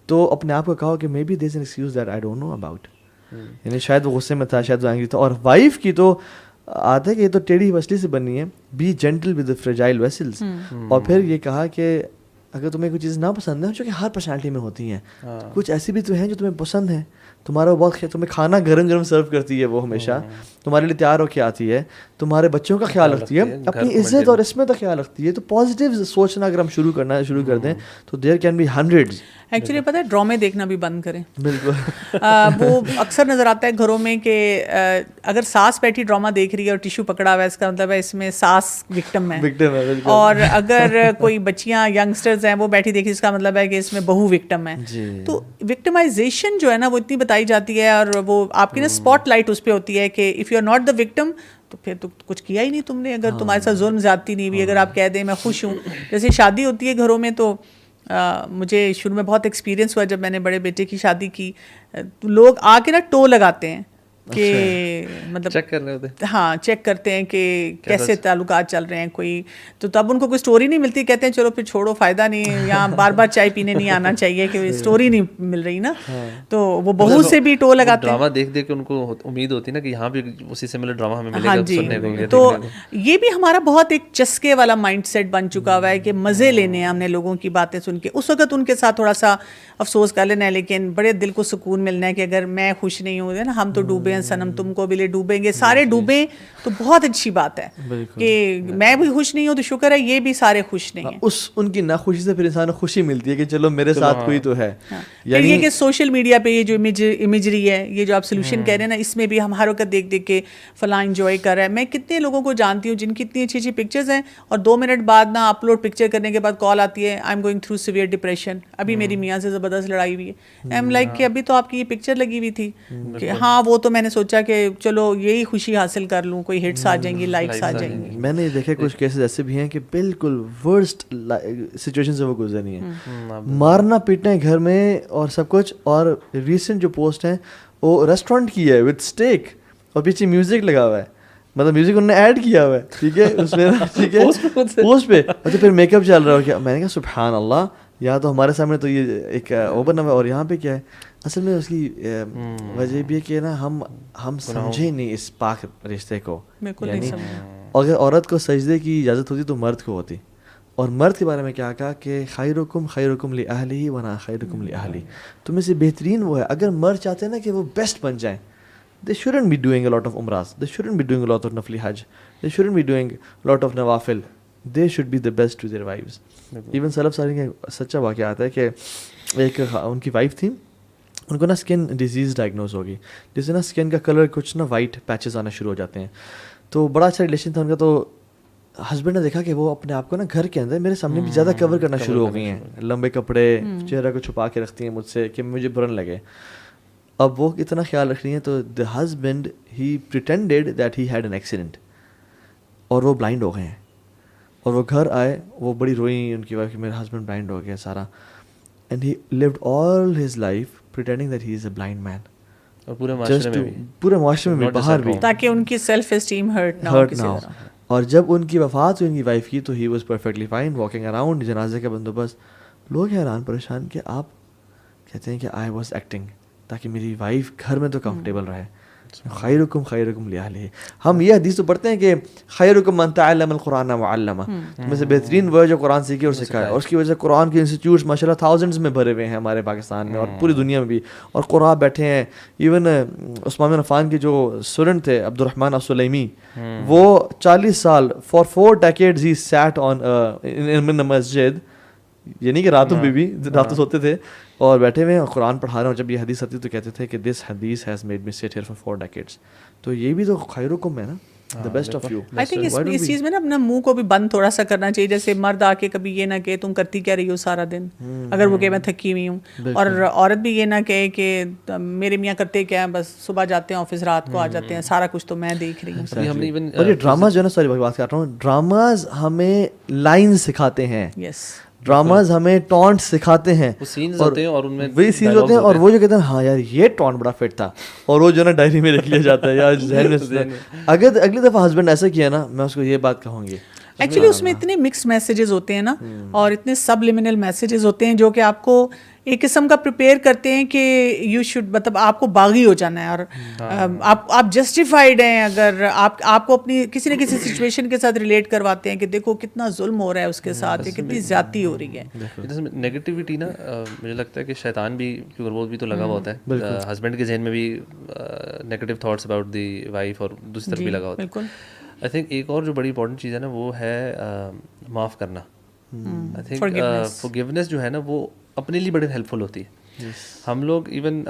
تو اپنے آپ کو کہو کہ maybe there is an excuse that I don't know about. یعنی شاید وہ غصے میں تھا, شاید وہ اینگری تھا. اور وائف کی تو آتا ہے کہ یہ تو ٹیڑھی مچھلی سے بنی ہے, be gentle with fragile vessels. اور پھر یہ کہا کہ اگر تمہیں کوئی چیز نہ پسند ہے, جو کہ ہر پرسنالٹی میں ہوتی ہیں, کچھ ایسی بھی تو ہیں جو تمہیں پسند ہیں, تمہارا بہت تمہیں کھانا گرم سرو کرتی ہے, وہ ہمیشہ تمہارے لیے تیار ہو کے آتی ہے, تمہارے بچوں کا خیال رکھتی ہے, اپنی عزت اور عصمت کا خیال رکھتی ہے. تو پازیٹیو سوچنا اگر ہم شروع کر دیں تو there can be hundreds. Actually پتہ ہے ڈرامے دیکھنا بھی بند کریں. بالکل وہ اکثر نظر آتا ہے گھروں میں کہ اگر ساس بیٹھی ڈرامہ دیکھ رہی ہے اور ٹیشو پکڑا ہوا ہے, اس کا مطلب ہے اس میں ساس وکٹم ہے. اور اگر کوئی بچیاں ینگسٹرز ہیں وہ بیٹھی دیکھی, اس کا مطلب ہے کہ اس میں بہو وکٹم ہے. تو وکٹمائزیشن جو ہے نا وہ اتنی بتائی جاتی ہے, اور وہ آپ کی نا اسپاٹ لائٹ اس پہ ہوتی ہے کہ if you are not the victim تو پھر تو کچھ کیا ہی نہیں تم نے. اگر تمہارے ساتھ ظلم زیادتی نہیں ہوئی, اگر آپ کہہ دیں میں خوش ہوں. جیسے شادی ہوتی ہے گھروں میں تو مجھے شروع میں بہت ایکسپیرینس ہوا جب میں نے بڑے بیٹے کی شادی کی, لوگ آ کے نا ٹو لگاتے ہیں کہ مطلب چیک کر رہے ہوتے ہاں چیک کرتے ہیں کہ کیسے تعلقات چل رہے ہیں کوئی, تو تب ان کو کوئی اسٹوری نہیں ملتی, کہتے ہیں چلو پھر چھوڑو فائدہ نہیں, یہاں بار بار چائے پینے نہیں آنا چاہیے کہ اسٹوری نہیں مل رہی نا, تو وہ بہو سے بھی ٹو لگاتے ہیں. ڈرامہ دیکھ دیکھ کے ان کو امید ہوتی ہے نا کہ یہاں بھی اسی سملر ڈرامہ ہمیں ملے ہاں گا جی, سننے کو. تو یہ بھی ہمارا بہت ایک چسکے والا مائنڈ سیٹ بن چکا ہوا ہے کہ مزے لینے ہیں ہم نے لوگوں کی باتیں سن کے, اس وقت ان کے ساتھ تھوڑا سا افسوس کر لینا ہے, لیکن بڑے دل کو سکون ملنا ہے کہ اگر میں خوش نہیں ہوں نا, ہم تو ڈوبے ہیں صنم تم کو بھی لے ڈوبیں گے, سارے ڈوبیں تو بہت اچھی بات ہے کہ میں بھی خوش نہیں ہوں تو شکر ہے یہ بھی سارے خوش نہیں ہیں. اس ان کی ناخوشی سے پھر انسان کو خوشی ملتی ہے کہ چلو میرے ساتھ کوئی تو ہے. پھر یہ کہ سوشل میڈیا پہ یہ جو امیجری ہے, یہ جو آپ سولوشن کہہ رہے ہیں نا, اس میں بھی ہم ہر وقت دیکھ دیکھ کے فلاں انجوائے کر رہا ہے. میں کتنے لوگوں کو جانتی ہوں جن کی اتنی اچھی اچھی پکچرز ہیں اور 2 منٹ بعد نا اپلوڈ پکچر کرنے کے بعد کال آتی ہے, I am going through severe depression, ابھی میری میاں سے زبردست لڑائی ہوئی ہے. آئی ایم لائک کہ ابھی تو آپ کی یہ پکچر لگی ہوئی تھی کہ ہاں وہ تو میں نے سوچا کہ چلو یہی خوشی حاصل کر لوں, کوئی ہٹس آ جائیں گی, لائکس آ جائیں گی. میں نے دیکھے کچھ کیسز ایسے بھی ہیں کہ بالکل ورسٹ سچویشن سے وہ گزرنی ہے, مارنا پیٹنا ہے گھر میں اور سب کچھ. اور ریسنٹ جو پوسٹ ہیں وہ ریسٹورینٹ کی ہے وتھ اسٹیک اور پیچھے میوزک لگا ہوا ہے, مطلب میوزک انہوں نے ایڈ کیا ہوا ہے, ٹھیک ہے اس میں, ٹھیک ہے پوسٹ پہ, اور پھر میک اپ چل رہا ہے. میں نے کہا سبحان اللہ, یا تو ہمارے سامنے تو یہ ایک اوپن ہوا ہے اور یہاں پہ کیا ہے. اصل میں اس کی وجہ بھی ہے کہ نا ہم سمجھے نہیں اس پاک رشتے کو, یعنی اگر عورت کو سجدے کی اجازت ہوتی تو مرد کو ہوتی. اور مرد کے بارے میں کیا کہا کہ خیرکم لأہلہ وانا خیرکم لأہلی, تم میں سے بہترین وہ ہے. اگر مرد چاہتے ہیں نا کہ وہ بیسٹ بن جائیں, they shouldn't be doing a lot of umrahs, they shouldn't be doing a lot of nafli hajj, they shouldn't be doing a lot of nawafil, they should be the best to their wives. Even سلف صالحین کا سچا واقعہ آتا ہے کہ ایک ان کی وائف تھی, ان کو نا اسکن ڈیزیز ڈائگنوز ہوگی, جس سے نا اسکن کا کلر کچھ نا وائٹ پیچز آنا شروع ہو جاتے ہیں. تو بڑا اچھا ریلیشن تھا ان کا, تو ہسبینڈ نے دیکھا کہ وہ اپنے آپ کو نا گھر کے اندر میرے سامنے بھی زیادہ کور کرنا شروع ہو گئی ہیں, لمبے کپڑے, چہرہ کو چھپا کے رکھتی ہیں مجھ سے کہ مجھے برا نہ لگے. اب وہ اتنا خیال رکھ رہی ہیں, تو the husband he pretended that he had an accident, اور وہ بلائنڈ ہو گئے ہیں. اور وہ گھر آئے, وہ بڑی روئیں ان کی وائف کہ میرا ہسبینڈ بلائنڈ ہو گیا سارا, and he lived all his life pretending that he is a blind man. اور پورے معاشرے میں باہر بھی, تاکہ ان کی سیلف اسٹیم ہرٹ نہ ہو. اور جب ان کی وفات ہوئی ان کی وائف کی, تو he was perfectly fine walking around, جنازے کا بندوبست. لوگ حیران پریشان کہ آپ کہتے ہیں کہ آئی واز ایکٹنگ تاکہ میری وائف گھر میں تو کمفرٹیبل رہے. خیرکم لأہلہ. ہم یہ حدیث تو پڑھتے ہیں کہ خیرکم من تعلم القرآن وعلمہ, میں سے بہترین وہ جو قرآن سیکھے اور سکھائے. اور اس کی وجہ سے قرآن کے انسٹیٹیوٹس ماشاء اللہ تھاؤزنڈز میں بھرے ہوئے ہیں ہمارے پاکستان میں اور پوری دنیا میں بھی, اور قراء بیٹھے ہیں. ایون عثمان بن عفان کے جو اسٹوڈنٹ تھے عبد الرحمن السلیمی, وہ 40 سال فار 4 decades ہی سیٹ آن ان مسجد, یہ نہیں کہ راتوں میں بھی راتوں سوتے تھے اور بیٹھے ہوئے ہیں قرآن پڑھا رہے ہیں. اور جب یہ حدیث آتی تو کہتے تھے کہ دس حدیث ہیز میڈ می سٹ ہیئر فار 4 decades. تو یہ بھی تو خیرکم ہے نا, the best of you. I think اس چیز میں نا اپنا منہ کو بھی بند تھوڑا سا کرنا چاہیے. جیسے مرد آ کے کبھی یہ نہ کہے تم کرتی کیا رہی ہو سارا دن, اگر وہ کہ میں تھکی ہوئی ہوں, اور عورت بھی یہ نہ کہے کہ میرے میاں کرتے کیا ہیں, بس صبح جاتے ہیں آفس رات کو آ جاتے ہیں, سارا کچھ تو میں دیکھ رہی ہوں. اور یہ ڈراماز جو ہے نا, سوری بات کر رہا ہوں, ڈراماز ہمیں لائن سکھاتے ہیں. یس, ڈراماز ہمیں ٹونٹ سکھاتے ہیں, وہ سینز ہوتے ہیں اور ان میں وہی سینز ہوتے ہیں, اور وہ جو کہتے ہیں ہاں یار یہ ٹونٹ بڑا فٹ تھا, اور وہ جو نا ڈائری میں لکھ لیا جاتا ہے یا ذہن میں. اگر اگلی دفعہ ہسبینڈ ایسا کیا نا, میں اس کو یہ بات کہوں گی. ایکچولی اس میں اتنے مکس میسیجز ہوتے ہیں نا, اور اتنے سب لمنل میسیجز ہوتے ہیں جو کہ آپ کو ایک قسم کا پریپیئر کرتے ہیں کہ یو شوڈ, مطلب آپ کو باغی ہو جانا ہے, اور آپ جسٹیفائڈ ہیں اگر آپ کو اپنی کسی نہ کسی سچویشن کے ساتھ ریلیٹ کرواتے ہیں کہ دیکھو کتنا ظلم ہو رہا ہے اس کے ساتھ, کتنی زیادتی ہو رہی ہے. نیگیٹیوٹی نا, مجھے لگتا ہے کہ شیطان بھی, کیونکہ وہ بھی تو لگا ہوا ہوتا ہے, ہسبینڈ کے ذہن میں بھی negative thoughts about the wife, اور دوسری طرف بھی لگا ہوتا ہے. بالکل. آئی تھنک ایک اور جو بڑی امپورٹنٹ چیز ہے نا, وہ ہے معاف کرنا. آئی تھنک فورگیونیس جو ہے نا, وہ اپنے لیے بڑی ہیلپ فل ہوتی ہے. ہم لوگ ایون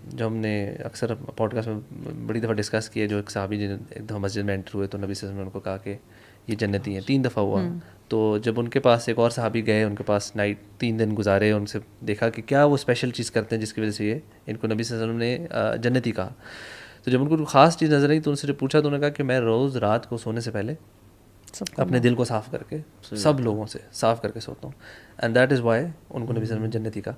جو ہم نے اکثر پوڈ کاسٹ میں بڑی دفعہ ڈسکس کیا, جو ایک صحابی ایک دفعہ مسجد میں انٹر ہوئے تو نبی صلی اللہ علیہ وسلم نے ان کو کہا کہ یہ جنتی ہیں, 3 دفعہ ہوا. تو جب ان کے پاس ایک اور صحابی گئے, ان کے پاس نائٹ 3 دن گزارے, ان سے دیکھا کہ کیا وہ اسپیشل چیز کرتے ہیں جس کی وجہ سے یہ ان کو نبی صلی اللہ علیہ وسلم نے جنتی کہا. تو جب ان کو خاص چیز نظر آئی تو ان سے جو پوچھا تو انہوں نے کہا کہ میں روز رات کو سونے سے پہلے اپنے دل کو صاف کر کے, سب لوگوں سے صاف کر کے سوتا ہوں. اینڈ دیٹ از وائی ان کو نبی صلی اللہ علیہ وسلم جنتی کہا.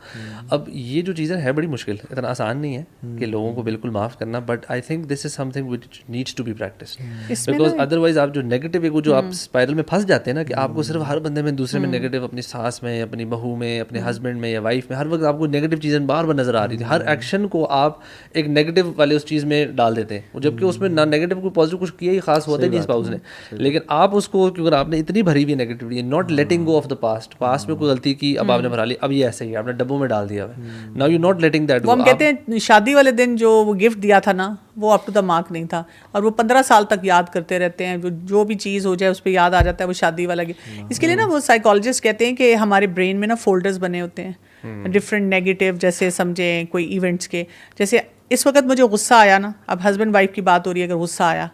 اب یہ جو چیزیں ہے بڑی مشکل, اتنا آسان نہیں ہے کہ لوگوں کو بالکل معاف کرنا, but I think this is something which needs to be practised, because otherwise آپ جو نیگیٹو ایک جو آپ اسپائرل میں پھنس جاتے ہیں نا, کہ آپ کو صرف ہر بندے میں دوسرے میں نیگیٹو, اپنی ساس میں, اپنی بہو میں, اپنے ہسبینڈ میں یا وائف میں, ہر وقت آپ کو نیگیٹو چیزیں بار بار نظر آ رہی تھی. ہر ایکشن کو آپ ایک نیگیٹو والے اس چیز میں ڈال دیتے ہیں, جبکہ اس میں نہ نیگیٹو کوئی پازیٹیو کچھ کیا ہی خاص ہوتا ہی نہیں اسپاؤس نے, لیکن آپ اس کو کیونکہ آپ نے اتنی بھری ہوئی negativity, not letting go of the past, past میں کوئی غلطی کی, اب آپ نے بھرا لی, اب یہ ایسے ہی آپ نے ڈبوں میں ڈال دیا ہے, now you not letting that. وہ ہم کہتے ہیں شادی والے دن جو وہ گفٹ دیا تھا نا, وہ اپ ٹو دا مارک نہیں تھا, اور وہ 15 سال تک یاد کرتے رہتے ہیں, جو بھی چیز ہو جائے اس پہ یاد آ جاتا ہے وہ شادی والا گفٹ. اس کے لیے نا وہ سائیکالوجسٹ کہتے ہیں کہ ہمارے برین میں نا فولڈرز بنے ہوتے ہیں ڈفرینٹ نیگیٹو, جیسے سمجھیں کوئی ایونٹس کے, جیسے اس وقت مجھے غصہ آیا نا, اب ہسبینڈ وائف کی بات ہو رہی ہے, اگر غصہ آیا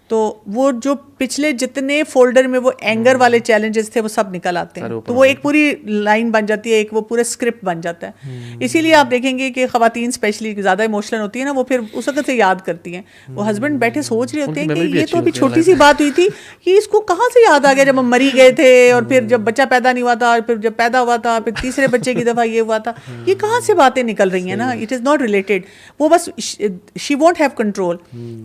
تو وہ جو پچھلے جتنے فولڈر میں وہ اینگر والے چیلنجز تھے وہ سب نکل آتے ہیں, تو وہ ایک پوری لائن بن جاتی ہے, ایک وہ پورا اسکرپٹ بن جاتا ہے. اسی لیے آپ دیکھیں گے کہ خواتین اسپیشلی زیادہ ایموشنل ہوتی ہیں نا, وہ پھر اس وقت سے یاد کرتی ہیں. وہ ہسبینڈ بیٹھے سوچ رہے ہوتے ہیں کہ یہ تو ابھی چھوٹی سی بات ہوئی تھی, کہ اس کو کہاں سے یاد آ گیا جب ہم مری گئے تھے, اور پھر جب بچہ پیدا نہیں ہوا تھا, اور پھر جب پیدا ہوا تھا, پھر تیسرے بچے کی دفعہ یہ ہوا تھا, یہ کہاں سے باتیں نکل رہی ہیں نا, اٹ از ناٹ ریلیٹڈ. وہ بس شی وونٹ ہیو کنٹرول.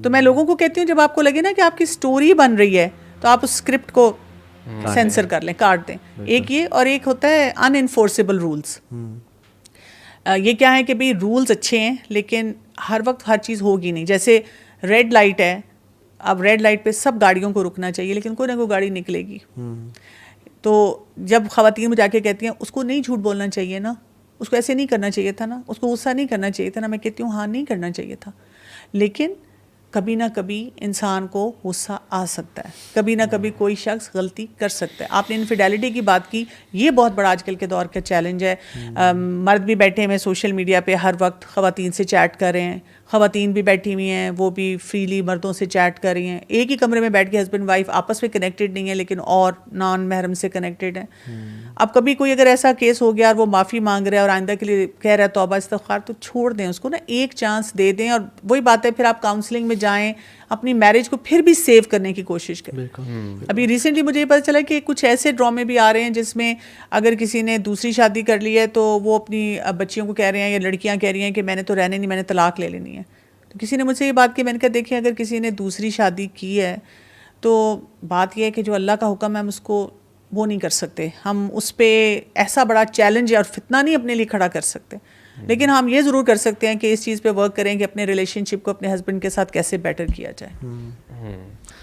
تو میں لوگوں کو کہتی ہوں جب آپ کو لگے نا کہ آپ کی اسٹوری بن رہی ہے, تو آپ اس اسکرپٹ کو سینسر کر لیں, کاٹ دیں. ایک یہ, اور ایک ہوتا ہے ان انفورسیبل رولس. یہ کیا ہے کہ بھئی رولز اچھے ہیں لیکن ہر وقت ہر چیز ہوگی نہیں. جیسے ریڈ لائٹ ہے, اب ریڈ لائٹ پہ سب گاڑیوں کو رکنا چاہیے, لیکن کوئی نہ کوئی گاڑی نکلے گی. تو جب خواتین میں جا کے کہتی ہیں اس کو نہیں جھوٹ بولنا چاہیے نا, اس کو ایسے نہیں کرنا چاہیے تھا نا, اس کو غصہ نہیں کرنا چاہیے تھا نا, میں کہتی ہوں ہاں نہیں کرنا چاہیے تھا, لیکن کبھی نہ کبھی انسان کو غصہ آ سکتا ہے, کبھی نہ کبھی کوئی شخص غلطی کر سکتا ہے. آپ نے انفیڈیلٹی کی بات کی, یہ بہت بڑا آج کل کے دور کا چیلنج ہے. مرد بھی بیٹھے ہوئے سوشل میڈیا پہ ہر وقت خواتین سے چیٹ کر رہے ہیں, خواتین بھی بیٹھی ہوئی ہیں وہ بھی فریلی مردوں سے چیٹ کر رہی ہیں. ایک ہی کمرے میں بیٹھ کے ہسبینڈ وائف آپس میں کنیکٹڈ نہیں ہے, لیکن اور نان محرم سے کنیکٹڈ ہیں. اب کبھی کوئی اگر ایسا کیس ہو گیا اور وہ معافی مانگ رہا ہے اور آئندہ کے لیے کہہ رہا ہے توبہ استغفار, تو چھوڑ دیں اس کو نا, ایک چانس دے دیں. اور وہی بات ہے, پھر آپ کاؤنسلنگ میں جائیں, اپنی میرج کو پھر بھی سیو کرنے کی کوشش کریں. ابھی ریسنٹلی مجھے یہ پتہ چلا کہ کچھ ایسے ڈرامے بھی آ رہے ہیں جس میں اگر کسی نے دوسری شادی کر لی ہے تو وہ اپنی بچیوں کو کہہ رہے ہیں یا لڑکیاں کہہ رہی ہیں کہ میں نے تو رہنے نہیں, میں نے طلاق لے لینی ہے. تو کسی نے مجھ سے یہ بات کی, میں نے کہا دیکھیں اگر کسی نے دوسری شادی کی ہے تو بات یہ ہے کہ جو اللہ کا حکم ہے ہم اس کو وہ نہیں کر سکتے, ہم اس پہ ایسا بڑا چیلنج اور فتنہ نہیں اپنے لیے کھڑا کر سکتے, لیکن ہم یہ ضرور کر سکتے ہیں کہ اس چیز پہ ورک کریں کہ اپنے ریلیشن شپ کو اپنے ہسبینڈ کے ساتھ کیسے بیٹر کیا جائے.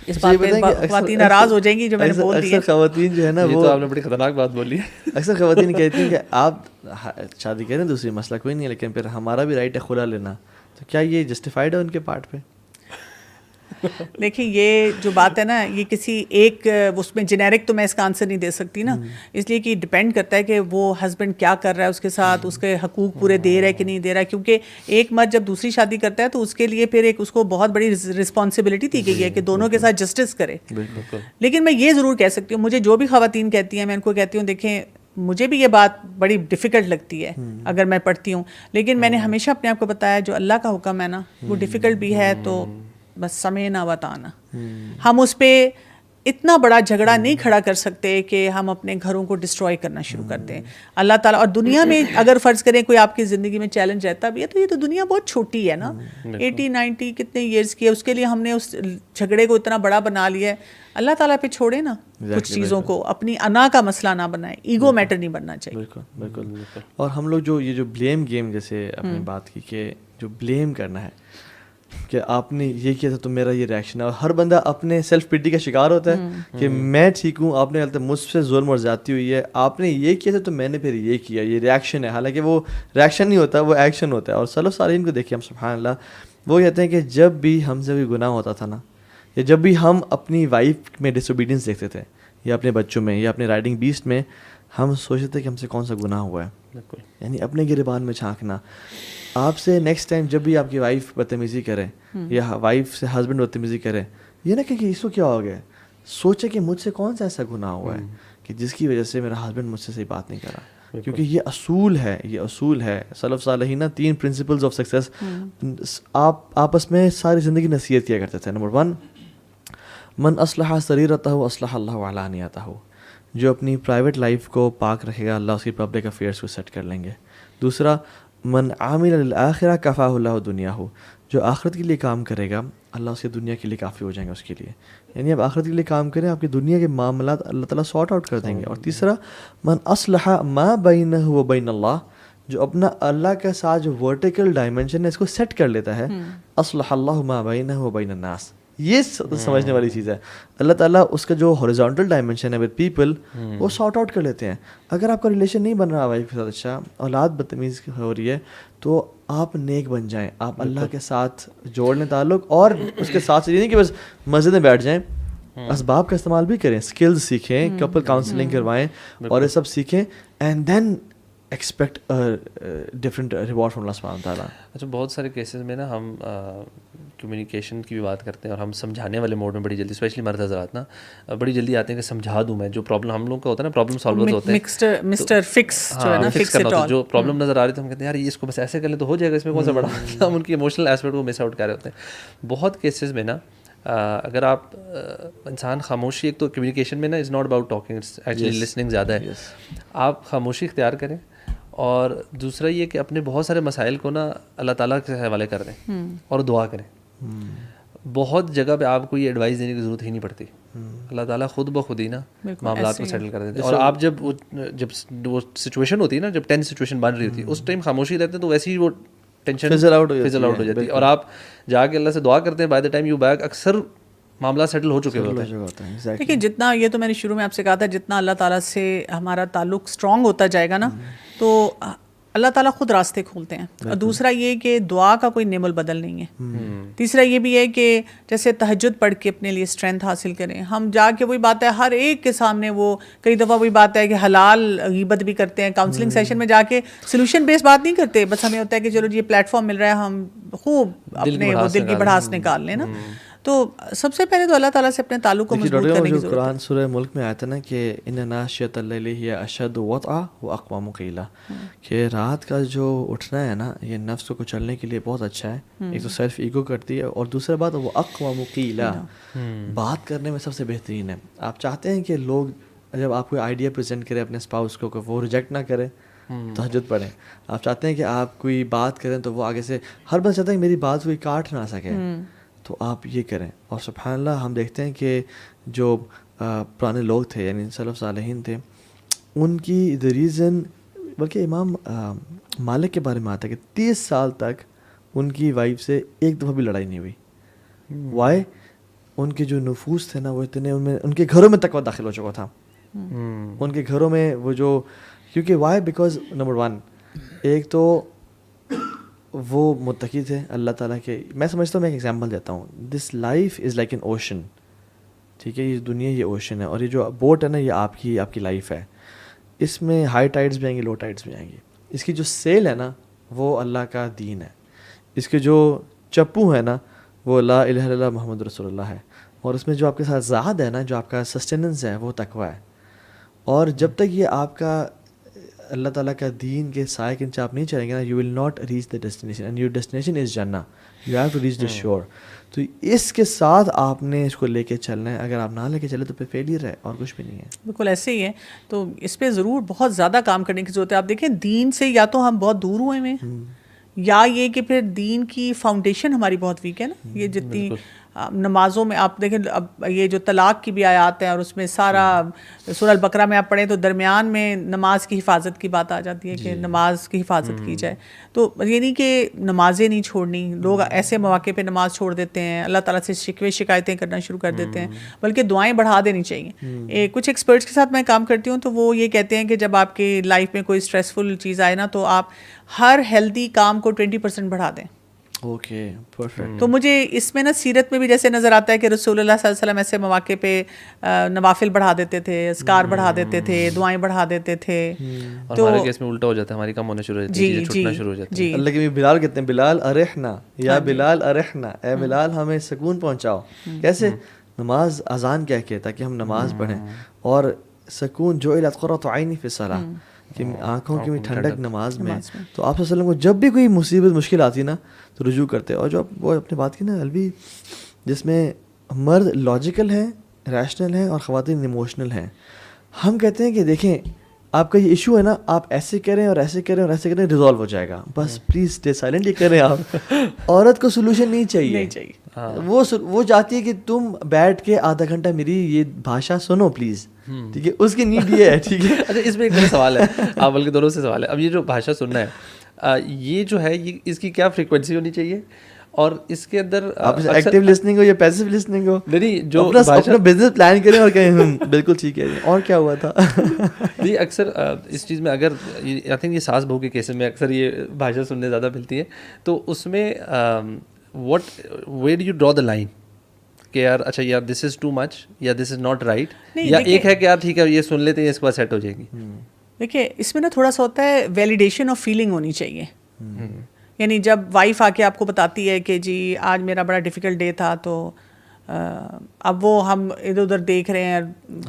اس بات پہ خواتین ناراض ہو جائیں گی جو میں نے بول دی ہے. خواتین جو ہے نا, وہ آپ نے بڑی خطرناک بات بولی ہے. اکثر خواتین کہتی ہیں کہ آپ شادی کریں دوسری مسئلہ کوئی نہیں ہے, لیکن پھر ہمارا بھی رائٹ ہے خلا لینا, تو کیا یہ جسٹیفائڈ ہے ان کے پارٹ پہ؟ دیکھیں یہ جو بات ہے نا, یہ کسی ایک اس میں جنیرک تو میں اس کا آنسر نہیں دے سکتی نا, اس لیے کہ ڈپینڈ کرتا ہے کہ وہ ہسبینڈ کیا کر رہا ہے اس کے ساتھ, اس کے حقوق پورے دے رہا ہے کہ نہیں دے رہا ہے. کیونکہ ایک مرد جب دوسری شادی کرتا ہے تو اس کے لیے پھر ایک اس کو بہت بڑی رسپانسبلٹی دی گئی ہے کہ دونوں کے ساتھ جسٹس کرے. لیکن میں یہ ضرور کہہ سکتی ہوں, مجھے جو بھی خواتین کہتی ہیں میں ان کو کہتی ہوں دیکھیں مجھے بھی یہ بات بڑی ڈیفیکلٹ لگتی ہے اگر میں پڑھتی ہوں, لیکن میں نے ہمیشہ اپنے آپ کو بتایا جو اللہ کا حکم ہے نا وہ ڈیفیکلٹ بھی ہے, تو بس سمعنا وطاعنا. ہم اس پہ اتنا بڑا جھگڑا نہیں کھڑا کر سکتے کہ ہم اپنے گھروں کو ڈسٹروائے کرنا شروع کر دیں. اللہ تعالیٰ, اور دنیا میں اگر فرض کریں کوئی آپ کی زندگی میں چیلنج رہتا بھی ہے تو یہ تو دنیا بہت چھوٹی ہے نا, 80-90 کتنے ایئرس کی ہے, اس کے لیے ہم نے اس جھگڑے کو اتنا بڑا بنا لیا ہے. اللہ تعالیٰ پہ چھوڑے نا کچھ چیزوں کو, اپنی انا کا مسئلہ نہ بنائے, ایگو میٹر نہیں بننا چاہیے. بالکل. اور ہم لوگ جو یہ جو بلیم گیم جیسے آپ نے بات کی کہ جو بلیم کرنا ہے کہ آپ نے یہ کیا تھا تو میرا یہ ریئیکشن ہے, اور ہر بندہ اپنے سیلف پیٹی کا شکار ہوتا ہے کہ میں ٹھیک ہوں, آپ نے غلط مجھ سے ظلم اور زیادتی ہوئی ہے, آپ نے یہ کیا تھا تو میں نے پھر یہ کیا, یہ ریئیکشن ہے. حالانکہ وہ ریئیکشن نہیں ہوتا, وہ ایکشن ہوتا ہے. اور سلف صالحین کو دیکھیے ہم, سبحان اللہ, وہ کہتے ہیں کہ جب بھی ہم سے کوئی گناہ ہوتا تھا نا, یا جب بھی ہم اپنی وائف میں ڈس اوبیڈینس دیکھتے تھے, یا اپنے بچوں میں, یا اپنے رائڈنگ بیسٹ میں, ہم سوچتے تھے کہ ہم سے کون سا گناہ ہوا ہے. یعنی اپنے گریبان میں جھانکنا. آپ سے نیکسٹ ٹائم جب بھی آپ کی وائف بدتمیزی کرے یا وائف سے ہسبینڈ بدتمیزی کرے, یہ نہ کہ اس کو کیا ہو گیا, سوچے کہ مجھ سے کون سا ایسا گناہ ہوا ہے کہ جس کی وجہ سے میرا ہسبینڈ مجھ سے صحیح بات نہیں کرا. کیونکہ یہ اصول ہے, یہ اصول ہے. سلف صالحین 3 پرنسپلز آف سکسیس آپ آپس میں ساری زندگی نصیحت کیا کرتے تھے. نمبر 1, من اصلح سریرتہ اصلح اللہ علانیتہ، جو اپنی پرائیویٹ لائف کو پاک رکھے گا اللہ اس کی پبلک افیئرس کو سیٹ کر لیں گے. دوسرا من عامل للآخرہ کفاہ اللہ دنیاہ، جو آخرت کے لیے کام کرے گا اللہ اس کی دنیا کے لیے کافی ہو جائیں گے اس کے لیے. یعنی آپ آخرت کے لیے کام کریں آپ کی دنیا کے معاملات اللہ تعالیٰ سارٹ آؤٹ کر دیں گے. اور تیسرا من اصلح ما بینہ و بین اللہ، جو اپنا اللہ کے ساتھ جو ورٹیکل ڈائمنشن ہے اس کو سیٹ کر لیتا ہے، اصلح اللہ ما بینہ و بین الناس. یہ سمجھنے والی چیز ہے. اللہ تعالیٰ اس کا جو ہاریزونٹل ڈائمنشن ہے ود پیپل وہ سارٹ آؤٹ کر لیتے ہیں. اگر آپ کا ریلیشن نہیں بن رہا وائف کے ساتھ اچھا، اولاد بدتمیز ہو رہی ہے، تو آپ نیک بن جائیں، آپ اللہ کے ساتھ جوڑ لیں تعلق. اور اس کے ساتھ یہ نہیں کہ بس مسجد میں بیٹھ جائیں، اسباب کا استعمال بھی کریں، اسکلز سیکھیں، کپل کاؤنسلنگ کروائیں اور یہ سب سیکھیں، and then expect different reward from Allah سبحانہ تعالیٰ. اچھا، بہت سارے کیسز میں نا ہم کمیونیکیشن کی بھی بات کرتے ہیں اور ہم سمجھانے والے موڈ میں بڑی جلدی، اسپیشلی مرد حضرات نا بڑی جلدی آتے ہیں کہ سمجھا دوں میں. جو پرابلم ہم لوگ کا ہوتا ہے نا، پرابلم سالورز ہوتے ہیں، مسٹر فکس جو ہے نا، فکس اٹ آل. جو پرابلم نظر آ رہی تھی ہم کہتے ہیں یار اس کو بس ایسے کر لیں تو ہو جائے گا، اس میں کون سا بڑا. ہم ان کی ایموشنل ایسپیکٹ کو مس آؤٹ کر رہے ہوتے ہیں. بہت کیسز میں نا اگر آپ انسان خاموشی، ایک تو کمیونیکیشن میں نا is not about talking, it's actually listening زیادہ ہے. آپ خاموشی اختیار کریں، اور دوسرا یہ کہ اپنے بہت سارے مسائل کو نا اللہ تعالیٰ کے حوالے کر دیں اور دعا کریں. بہت جگہ پہ آپ کو یہ ایڈوائس دینے کی ضرورت ہی نہیں پڑتی، اللہ تعالیٰ خود بخود ہی نا معاملات کو سیٹل کر دیتے ہیں. اور آپ جب وہ سچویشن ہوتی ہے نا، جب ٹینس سچویشن بن رہی ہوتی ہے، اس ٹائم خاموشی رہتے ہیں تو ویسے ہی وہ ٹینشن فزل آؤٹ ہو جاتی ہے. اور آپ جا کے اللہ سے دعا کرتے ہیں، by the time you back اکثر معاملہ سیٹل ہو چکے ہوتے ہیں. دیکھیے جتنا، یہ تو میں نے شروع میں آپ سے کہا تھا، جتنا اللہ تعالیٰ سے ہمارا تعلق اسٹرانگ ہوتا جائے گا نا، تو اللہ تعالیٰ خود راستے کھولتے ہیں. اور دوسرا یہ کہ دعا کا کوئی نعم البدل نہیں ہے. تیسرا یہ بھی ہے کہ جیسے تہجد پڑھ کے اپنے لیے اسٹرینتھ حاصل کریں. ہم جا کے وہی بات ہے ہر ایک کے سامنے، وہ کئی دفعہ وہی بات ہے کہ حلال غیبت بھی کرتے ہیں. کاؤنسلنگ سیشن میں جا کے سولوشن بیس بات نہیں کرتے، بس ہمیں ہوتا ہے کہ چلو جی یہ پلیٹ فارم مل رہا ہے، ہم خوب اپنے وہ دل کی بڑھاس نکال لیں نا. تو سب سے پہلے تو اللہ تعالیٰ سے اپنے تعلق کو مضبوط کرنے کی ضرورت ہے. قرآن سورہ ملک میں آتا ہے نا کہ ان ناشیۃ اللیل ہی اشد وطئا واقوم قیلا، کہ رات کا جو اٹھنا ہے نا یہ نفس کو کچلنے کے لیے بہت اچھا ہے. ایک تو سیلف ایگو کرتی ہے، اور دوسرا بات وہ اقوام قیلا، بات کرنے میں سب سے بہترین ہے. آپ چاہتے ہیں کہ لوگ جب آپ کوئی آئیڈیا پریزنٹ کریں اپنے اسپاؤس کو کہ وہ ریجیکٹ نہ کرے، تہجد پڑھیں. آپ چاہتے ہیں کہ آپ کوئی بات کریں تو وہ آگے سے ہر بندہ چاہتا ہے کہ میری بات کوئی کاٹ نہ سکے، تو آپ یہ کریں. اور سبحان اللہ ہم دیکھتے ہیں کہ جو پرانے لوگ تھے، یعنی سلف صالحین تھے، ان کی دا ریزن، بلکہ امام مالک کے بارے میں آتا ہے کہ 30 سال تک ان کی وائف سے ایک دفعہ بھی لڑائی نہیں ہوئی. وائی؟ ان کے جو نفوس تھے نا وہ اتنے، ان کے گھروں میں تقویٰ داخل ہو چکا تھا. ان کے گھروں میں وہ جو، کیونکہ وائی؟ بیکاز نمبر 1 ایک تو وہ متقی تھے اللہ تعالیٰ کے. میں سمجھتا ہوں، میں ایک ایگزامپل دیتا ہوں. This life is like an ocean, ٹھیک ہے؟ یہ دنیا یہ اوشن ہے، اور یہ جو بوٹ ہے نا یہ آپ کی لائف ہے. اس میں ہائی ٹائڈس بھی آئیں گے، لو ٹائڈس بھی آئیں گے. اس کی جو سیل ہے نا وہ اللہ کا دین ہے. اس کے جو چپو ہے نا وہ لا الہ الا اللہ محمد رسول اللہ ہے. اور اس میں جو آپ کے ساتھ زاد ہے نا، جو آپ کا سسٹیننس ہے، وہ تقویٰ ہے. اور جب تک یہ آپ کا اللہ تعالیٰ کا دین کے سائے کے نیچے آپ نہیں چلیں گے نا، you will not reach the destination, and your destination is جنہ. You have to reach the shore. تو اس کے ساتھ آپ نے اس کو لے کے چلنا ہے. اگر آپ نہ لے کے چلے تو پھر فیلئر ہے اور کچھ بھی نہیں ہے. بالکل ایسے ہی ہے. تو اس پہ ضرور بہت زیادہ کام کرنے کی ضرورت ہے. آپ دیکھیں دین سے یا تو ہم بہت دور ہوئے ہیں، یا یہ کہ پھر دین کی فاؤنڈیشن ہماری بہت ویک ہے نا. یہ جتنی نمازوں میں آپ دیکھیں، اب یہ جو طلاق کی بھی آیات ہیں، اور اس میں سارا سورہ البقرہ میں آپ پڑھیں تو درمیان میں نماز کی حفاظت کی بات آ جاتی ہے کہ نماز کی حفاظت کی جائے. تو یہ نہیں کہ نمازیں نہیں چھوڑنی، لوگ ایسے مواقع پہ نماز چھوڑ دیتے ہیں، اللہ تعالیٰ سے شکوے شکایتیں کرنا شروع کر دیتے ہیں، بلکہ دعائیں بڑھا دینی چاہیے. کچھ ایکسپرٹس کے ساتھ میں کام کرتی ہوں تو وہ یہ کہتے ہیں کہ جب آپ کی لائف میں کوئی اسٹریسفل چیز آئے نا تو آپ ہر ہیلدی کام کو 20% بڑھا دیں. Okay perfect. تو مجھے اس میں نا سیرت میں بھی جیسے نظر آتا ہے کہ رسول اللہ صلی اللہ علیہ وسلم ایسے مواقع پہ نوافل بڑھا دیتے تھے، اذکار بڑھا دیتے تھے، دعائیں بڑھا دیتے تھے. تو ہمارے کیس میں الٹا ہو جاتا ہے، ہماری کم ہونے شروع ہو جاتی ہے، چھوٹنا شروع ہو جاتی ہے. اللہ کے بلال کہتے ہیں بلال ارحنا یا بلال ارحنا، اے بلال ہمیں سکون پہنچاؤ. کیسے؟ نماز اذان کہہ کے، تاکہ ہم نماز پڑھیں. اور سکون جو قرۃ عینی فی الصلاۃ، کہ آنکھوں کی بھی ٹھنڈک نماز میں. تو آپ صلی اللہ علیہ وسلم کو جب بھی کوئی مصیبت مشکل آتی نا تو رجوع کرتے. اور جو وہ اپنے بات کی نا الوی، جس میں مرد لاجیکل ہیں, ریشنل ہیں, اور خواتین ایموشنل ہیں. ہم کہتے ہیں کہ دیکھیں آپ کا یہ ایشو ہے نا, آپ ایسے کریں اور ایسے کریں اور ایسے کریں, ریزالو ہو جائے گا, بس پلیز اسٹے سائلنٹ. یہ کریں آپ. عورت کو سولوشن نہیں چاہیے. وہ چاہتی ہے کہ تم بیٹھ کے آدھا گھنٹہ میری یہ بھاشا سنو پلیز, ٹھیک ہے, اس کی نیڈ یہ ہے, ٹھیک ہے. اچھا اس میں ایک سوال ہے, آپ بلکہ دونوں سے سوال ہے. اب یہ جو بھاشا سننا ہے, یہ جو ہے یہ اس کی کیا فریکوینسی ہونی چاہیے, اور اس کے اندر ایکٹیو لسننگ ہو یا پیسو لسننگ ہو, نہیں جو اپنا بزنس پلان کریں اور کہیں بالکل ٹھیک ہے اور کیا ہوا تھا. نہیں اکثر اس چیز میں اگر آئی تھنک یہ ساس بہو کے کیسز میں اکثر یہ بھاشا سننے زیادہ ملتی ہے, تو اس میں where do you draw the line کہ یار اچھا یار دس از ٹو مچ یا دس از ناٹ رائٹ, یا ایک ہے کہ یار ٹھیک ہے یہ سن لیتے ہیں اس کے بعد سیٹ ہو جائے گی. دیکھیے اس میں نا تھوڑا سا ہوتا ہے ویلیڈیشن آف فیلنگ ہونی چاہیے. یعنی جب وائف آ کے آپ کو بتاتی ہے کہ جی آج میرا بڑا ڈیفیکلٹ ڈے تھا, تو اب وہ ہم ادھر ادھر دیکھ رہے ہیں,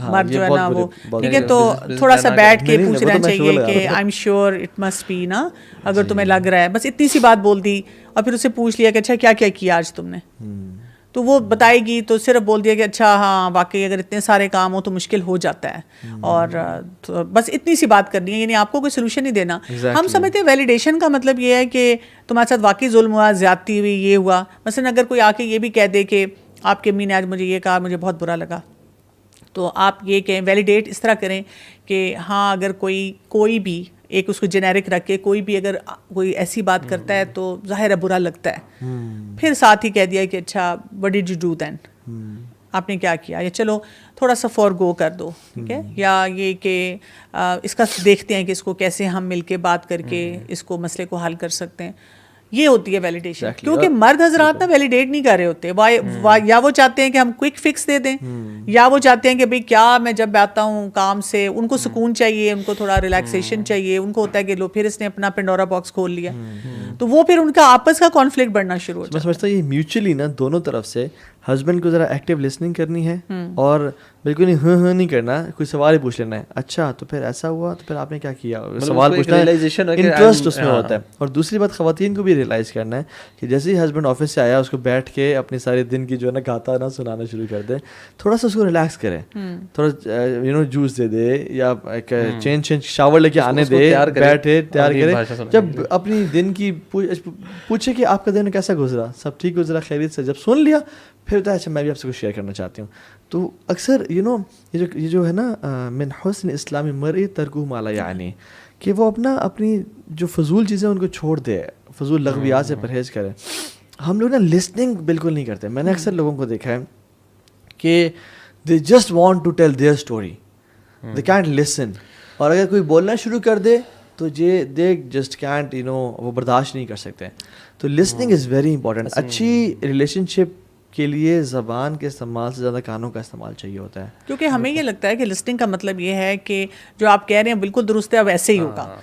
مرد جو ہے نا وہ ٹھیک ہے, تو تھوڑا سا بیٹھ کے پوچھنا چاہیے کہ I am sure it must be نا, اگر تمہیں لگ رہا ہے, بس اتنی سی بات بول دی اور پھر اسے پوچھ لیا کہ اچھا کیا کیا کیا آج تم نے, تو وہ بتائے گی, تو صرف بول دیا کہ اچھا ہاں واقعی اگر اتنے سارے کام ہو تو مشکل ہو جاتا ہے, اور بس اتنی سی بات کرنی ہے. یعنی آپ کو کوئی سولوشن نہیں دینا. ہم سمجھتے ہیں ویلیڈیشن کا مطلب یہ ہے کہ تمہارے ساتھ واقعی ظلم ہوا, زیادتی ہوئی, یہ ہوا. مثلاً اگر کوئی آ کے یہ بھی کہہ دے کہ آپ کی امی نے آج مجھے یہ کہا, مجھے بہت برا لگا, تو آپ یہ کہیں ویلیڈیٹ اس طرح کریں کہ ہاں اگر کوئی بھی ایک اس کو جنیرک رکھ کے کوئی بھی اگر کوئی ایسی بات کرتا ہے تو ظاہر ہے برا لگتا ہے, پھر ساتھ ہی کہہ دیا کہ اچھا what did you do then, آپ نے کیا کیا, یا چلو تھوڑا سا فور گو کر دو, ٹھیک ہے, یا یہ کہ اس کا دیکھتے ہیں کہ اس کو کیسے ہم مل کے بات کر کے اس کو مسئلے کو حل کر سکتے ہیں. یہ ہوتی ہے ویلیڈیشن. کیونکہ مرد حضرات نا ویلیڈیٹ نہیں کر رہے ہوتے, یا وہ چاہتے ہیں کہ ہم کوئک فکس دے دیں, یا وہ چاہتے ہیں کہ بھئی کیا میں جب آتا ہوں کام سے ان کو سکون چاہیے, ان کو تھوڑا ریلیکسیشن چاہیے, ان کو ہوتا ہے کہ لو پھر اس نے اپنا پنڈورا باکس کھول لیا, تو وہ پھر ان کا آپس کا کانفلکٹ بڑھنا شروع ہو جاتا ہے. میں سمجھتا ہوں یہ میوچلی نا دونوں طرف سے ہسبینڈ کو ذرا ایکٹیو لسننگ کرنی ہے, اور بالکل نہیں ہاں نہیں کرنا, کوئی سوال ہی پوچھ لینا ہے, اچھا تو پھر ایسا ہوا تو پھر آپ نے کیا کیا, سوال پوچھنا ہے, انٹرسٹ اس میں ہوتا ہے. اور دوسری بات خواتین کو بھی ریئلائز کرنا ہے کہ جیسے ہی ہسبینڈ آفس سے آیا اس کو بیٹھ کے اپنے سارے دن کی جو ہے نا گاتا نا سنانا شروع کر دے, تھوڑا سا اس کو ریلیکس کرے, تھوڑا جوس دے دے یا چینج شاور لے کے آنے دے, بیٹھے تیار کرے, جب اپنی دن کی پوچھے کہ آپ کا دن کیسا گزرا, سب ٹھیک گزرا خیریت سے, جب سن لیا پھر ہوتا ہے اچھا میں بھی آپ سے کچھ شیئر کرنا چاہتی ہوں. تو اکثر یہ جو ہے نا من حسن اسلام مرء ترکہ ما لا یعنی, کہ وہ اپنی جو فضول چیزیں ان کو چھوڑ دے, فضول لغویات سے پرہیز کرے. ہم لوگ نا لسننگ بالکل نہیں کرتے. میں نے اکثر لوگوں کو دیکھا ہے کہ they just want to tell their story, they can't listen, اور اگر کوئی بولنا شروع کر دے تو دے جسٹ کینٹ وہ برداشت نہیں کر سکتے. تو لسننگ از ویری امپورٹنٹ. اچھی ریلیشن شپ کے لیے زبان کے استعمال سے زیادہ کانوں کا استعمال چاہیے ہوتا ہے, کیونکہ ہمیں یہ لگتا ہے کہ لسننگ کا مطلب یہ ہے کہ جو آپ کہہ رہے ہیں بالکل درست ہے, اب ایسے ہی ہوگا.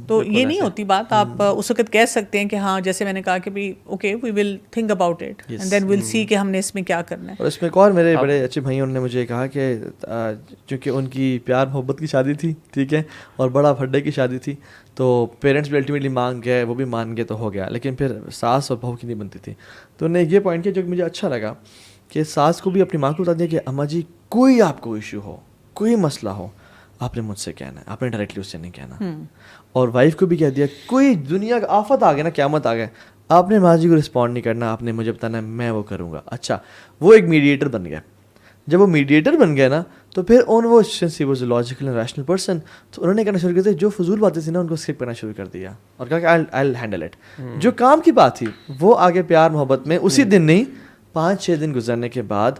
تو یہ نہیں ہوتی بات. آپ اس وقت کہہ سکتے ہیں کہ ہاں جیسے میں نے کہا کہ بھی okay we will think about it and then we'll see کہ ہم نے اس میں کیا کرنا ہے. اور اس میں ایک اور میرے بڑے اچھے بھائی انہوں نے مجھے کہا کہ چونکہ ان کی پیار محبت کی شادی تھی, ٹھیک ہے, اور بڑا پھڈے کی شادی تھی, تو پیرنٹس بھی الٹیمیٹلی مان گئے, وہ بھی مان گئے تو ہو گیا, لیکن پھر ساس اور بہو کی نہیں بنتی تھی. تو انہوں نے یہ پوائنٹ کیا جو مجھے اچھا لگا کہ ساس کو بھی اپنی ماں کو بتا دیا کہ اماں جی کوئی آپ کو ایشو ہو, کوئی مسئلہ ہو, آپ نے مجھ سے کہنا ہے, آپ نے ڈائریکٹلی اس سے نہیں کہنا. اور وائف کو بھی کہہ دیا کوئی دنیا کا آفت آ گیا نا, قیامت آ گئے, آپ نے ماں جی کو رسپونڈ نہیں کرنا, آپ نے مجھے بتانا ہے, میں وہ کروں گا. اچھا وہ ایک میڈیٹر بن گیا. جب وہ میڈیٹر بن گیا نا تو پھر وہ since he was a logical and rational person, تو انہوں نے کہنا شروع کر دیا جو فضول باتیں تھیں نا ان کو اسکپ کرنا شروع کر دیا, اور کہا کہ آئی ول ہینڈل اٹ. جو کام کی بات تھی وہ آگے پیار محبت میں اسی دن نہیں 5-6 دن گزرنے کے بعد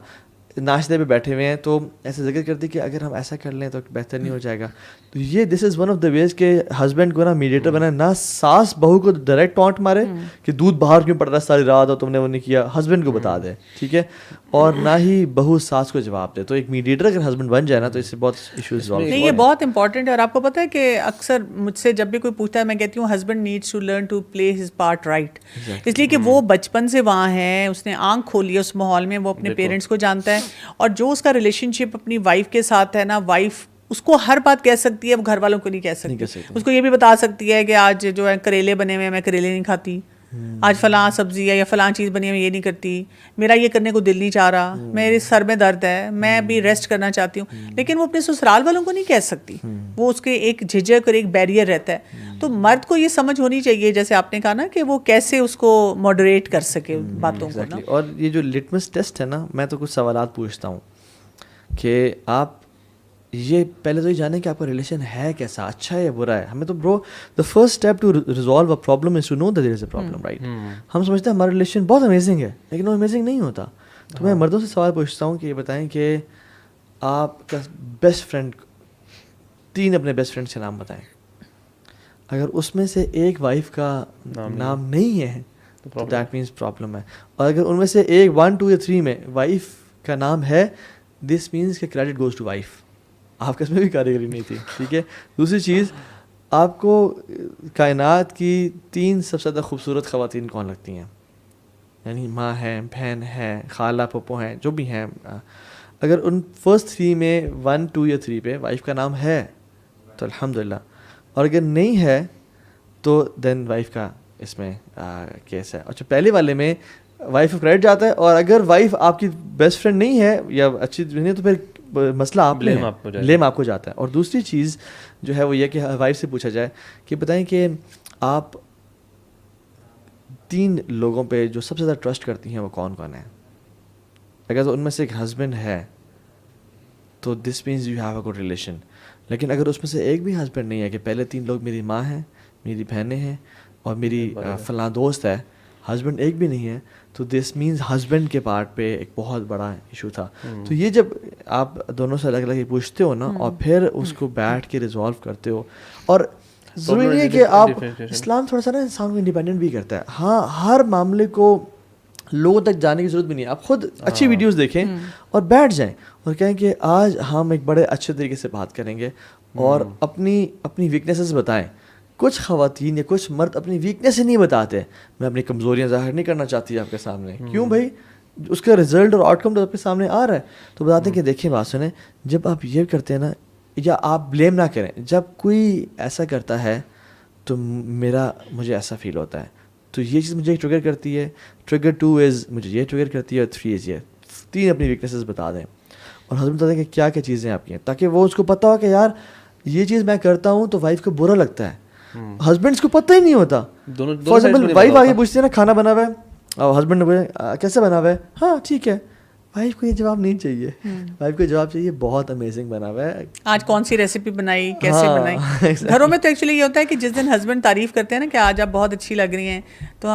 ناشتے پہ بیٹھے ہوئے ہیں تو ایسے ذکر کرتی کہ اگر ہم ایسا کر لیں تو بہتر نہیں ہو جائے گا. تو یہ دس از ون آف دا ویز کہ ہسبینڈ کو نا میڈیٹر بنا, نہ ساس بہو کو ڈائریکٹ ٹونٹ مارے کہ دودھ باہر کیوں پڑ رہا ہے ساری رات اور تم نے وہ نہیں کیا, ہسبینڈ کو بتا دے, ٹھیک ہے, اور نہ ہی بہو ساس کو جواب دے. تو ایک میڈیٹر اگر ہسبینڈ بن جائے نا تو اس سے بہت ایشوز سالو. نہیں, یہ بہت امپورٹنٹ ہے. اور آپ کو پتہ ہے کہ اکثر مجھ سے جب بھی کوئی پوچھتا ہے میں کہتی ہوں husband needs to learn to play his part right, اس لیے کہ وہ بچپن سے وہاں ہے, اس نے آنکھ کھولی ہے اس ماحول میں, وہ اپنے پیرنٹس کو جانتا ہے, اور جو اس کا ریلیشن شپ اپنی وائف کے ساتھ ہے نا, وائف اس کو ہر بات کہہ سکتی ہے, وہ گھر والوں کو نہیں کہہ سکتی. اس کو یہ بھی بتا سکتی ہے کہ آج جو ہے کریلے بنے ہوئے ہیں, میں کریلے نہیں کھاتی, آج فلاں سبزی ہے یا فلاں چیز بنی ہے میں یہ نہیں کرتی, میرا یہ کرنے کو دل نہیں چاہ رہا, میرے سر میں درد ہے, میں ابھی ریسٹ کرنا چاہتی ہوں. لیکن وہ اپنے سسرال والوں کو نہیں کہہ سکتی, وہ اس کے ایک جھجک اور ایک بیریئر رہتا ہے. تو مرد کو یہ سمجھ ہونی چاہیے, جیسے آپ نے کہا نا, کہ وہ کیسے اس کو ماڈریٹ کر سکے باتوں کو نا. اور یہ جو لٹمس ٹیسٹ ہے نا, میں تو کچھ سوالات پوچھتا ہوں کہ آپ یہ پہلے تو یہ جانیں کہ آپ کا ریلیشن ہے کیسا, اچھا ہے یا برا ہے. ہمیں تو bro the first step to resolve a problem is to know that there is a problem, right. ہم سمجھتے ہیں ہمارا ریلیشن بہت امیزنگ ہے, لیکن وہ امیزنگ نہیں ہوتا. تو میں مردوں سے سوال پوچھتا ہوں کہ یہ بتائیں کہ آپ کا بیسٹ فرینڈ, 3 اپنے بیسٹ فرینڈس کے نام بتائیں. اگر اس میں سے ایک وائف کا نام نہیں ہے تو دیٹ مینس پرابلم ہے. اور اگر ان میں سے ایک 1 2 یا 3 میں وائف کا نام ہے, دس مینس کہ کریڈٹ گوز ٹو وائف, آپ کا اس میں بھی کاریگری نہیں تھی, ٹھیک ہے. دوسری چیز, آپ کو کائنات کی 3 سب سے زیادہ خوبصورت خواتین کون لگتی ہیں؟ یعنی ماں ہے, بہن ہے, خالہ پھپھو ہیں, جو بھی ہیں. اگر ان فرسٹ 3 میں 1 2 یا 3 پہ وائف کا نام ہے تو الحمدللہ, اور اگر نہیں ہے تو دین وائف کا اس میں کیس ہے. اچھا, پہلے والے میں وائف کا کریڈٹ جاتا ہے, اور اگر وائف آپ کی بیسٹ فرینڈ نہیں ہے یا اچھی نہیں ہے تو پھر مسئلہ آپ بلیم آپ کو جاتا ہے. اور دوسری چیز جو ہے وہ یہ کہ وائف سے پوچھا جائے کہ بتائیں کہ آپ 3 لوگوں پہ جو سب سے زیادہ ٹرسٹ کرتی ہیں وہ کون کون ہیں. اگر ان میں سے ایک ہسبینڈ ہے تو this means you have a good relation. لیکن اگر اس میں سے ایک بھی ہسبینڈ نہیں ہے, کہ پہلے 3 لوگ میری ماں ہیں, میری بہنیں ہیں اور میری فلاں دوست ہے, ہسبینڈ ایک بھی نہیں ہے, تو دس مینس ہسبینڈ کے پارٹ پہ ایک بہت بڑا ایشو تھا. تو یہ جب آپ دونوں سے الگ الگ پوچھتے ہو نا, اور پھر اس کو بیٹھ کے ریزالو کرتے ہو, اور ضروری نہیں ہے کہ آپ, اسلام تھوڑا سا نا انسان کو انڈیپینڈنٹ بھی کرتا ہے. ہاں, ہر معاملے کو لوگوں تک جانے کی ضرورت بھی نہیں ہے. آپ خود اچھی ویڈیوز دیکھیں اور بیٹھ جائیں اور کہیں کہ آج ہم ایک بڑے اچھے طریقے سے بات کریں گے, اور اپنی ویکنیسز بتائیں. کچھ خواتین یا کچھ مرد اپنی ویکنیس ہی نہیں بتاتے. میں اپنی کمزوریاں ظاہر نہیں کرنا چاہتی آپ کے سامنے. کیوں بھائی؟ اس کا رزلٹ اور آؤٹ کم تو آپ کے سامنے آ رہا ہے. تو بتاتے ہیں کہ دیکھیں, بات سنیں, جب آپ یہ کرتے ہیں نا, یا آپ بلیم نہ کریں, جب کوئی ایسا کرتا ہے تو مجھے ایسا فیل ہوتا ہے, تو یہ چیز مجھے ٹریگر کرتی ہے. ٹریگر 2 از مجھے یہ ٹریگر کرتی ہے, اور 3 از یہ. 3 اپنی ویکنیسز بتا دیں, اور ہسبینڈ بتا دیں کہ کیا کیا چیزیں آپ کی ہیں, تاکہ وہ اس کو پتہ ہو کہ یار یہ چیز میں کرتا ہوں تو وائف کو برا لگتا ہے. ہسبینڈس کو پتہ ہی نہیں ہوتا. فار ایگزامپل وائف آگے پوچھتی ہے نا کھانا بنا ہوا ہے, اور ہسبینڈ نے بولے کیسے بنا ہوا ہے, ہاں ٹھیک ہے. وائف کو یہ جواب نہیں چاہیے, وائف کو جواب چاہیے بہت امیزنگ بنا ہوا ہے, آج کون سی ریسیپی بنائی, کیسے بنائی. گھروں میں تو ایکچولی یہ ہوتا ہے کہ جس دن ہسبینڈ تعریف کرتے ہیں نا کہ آج آپ بہت اچھی لگ رہی ہیں, تو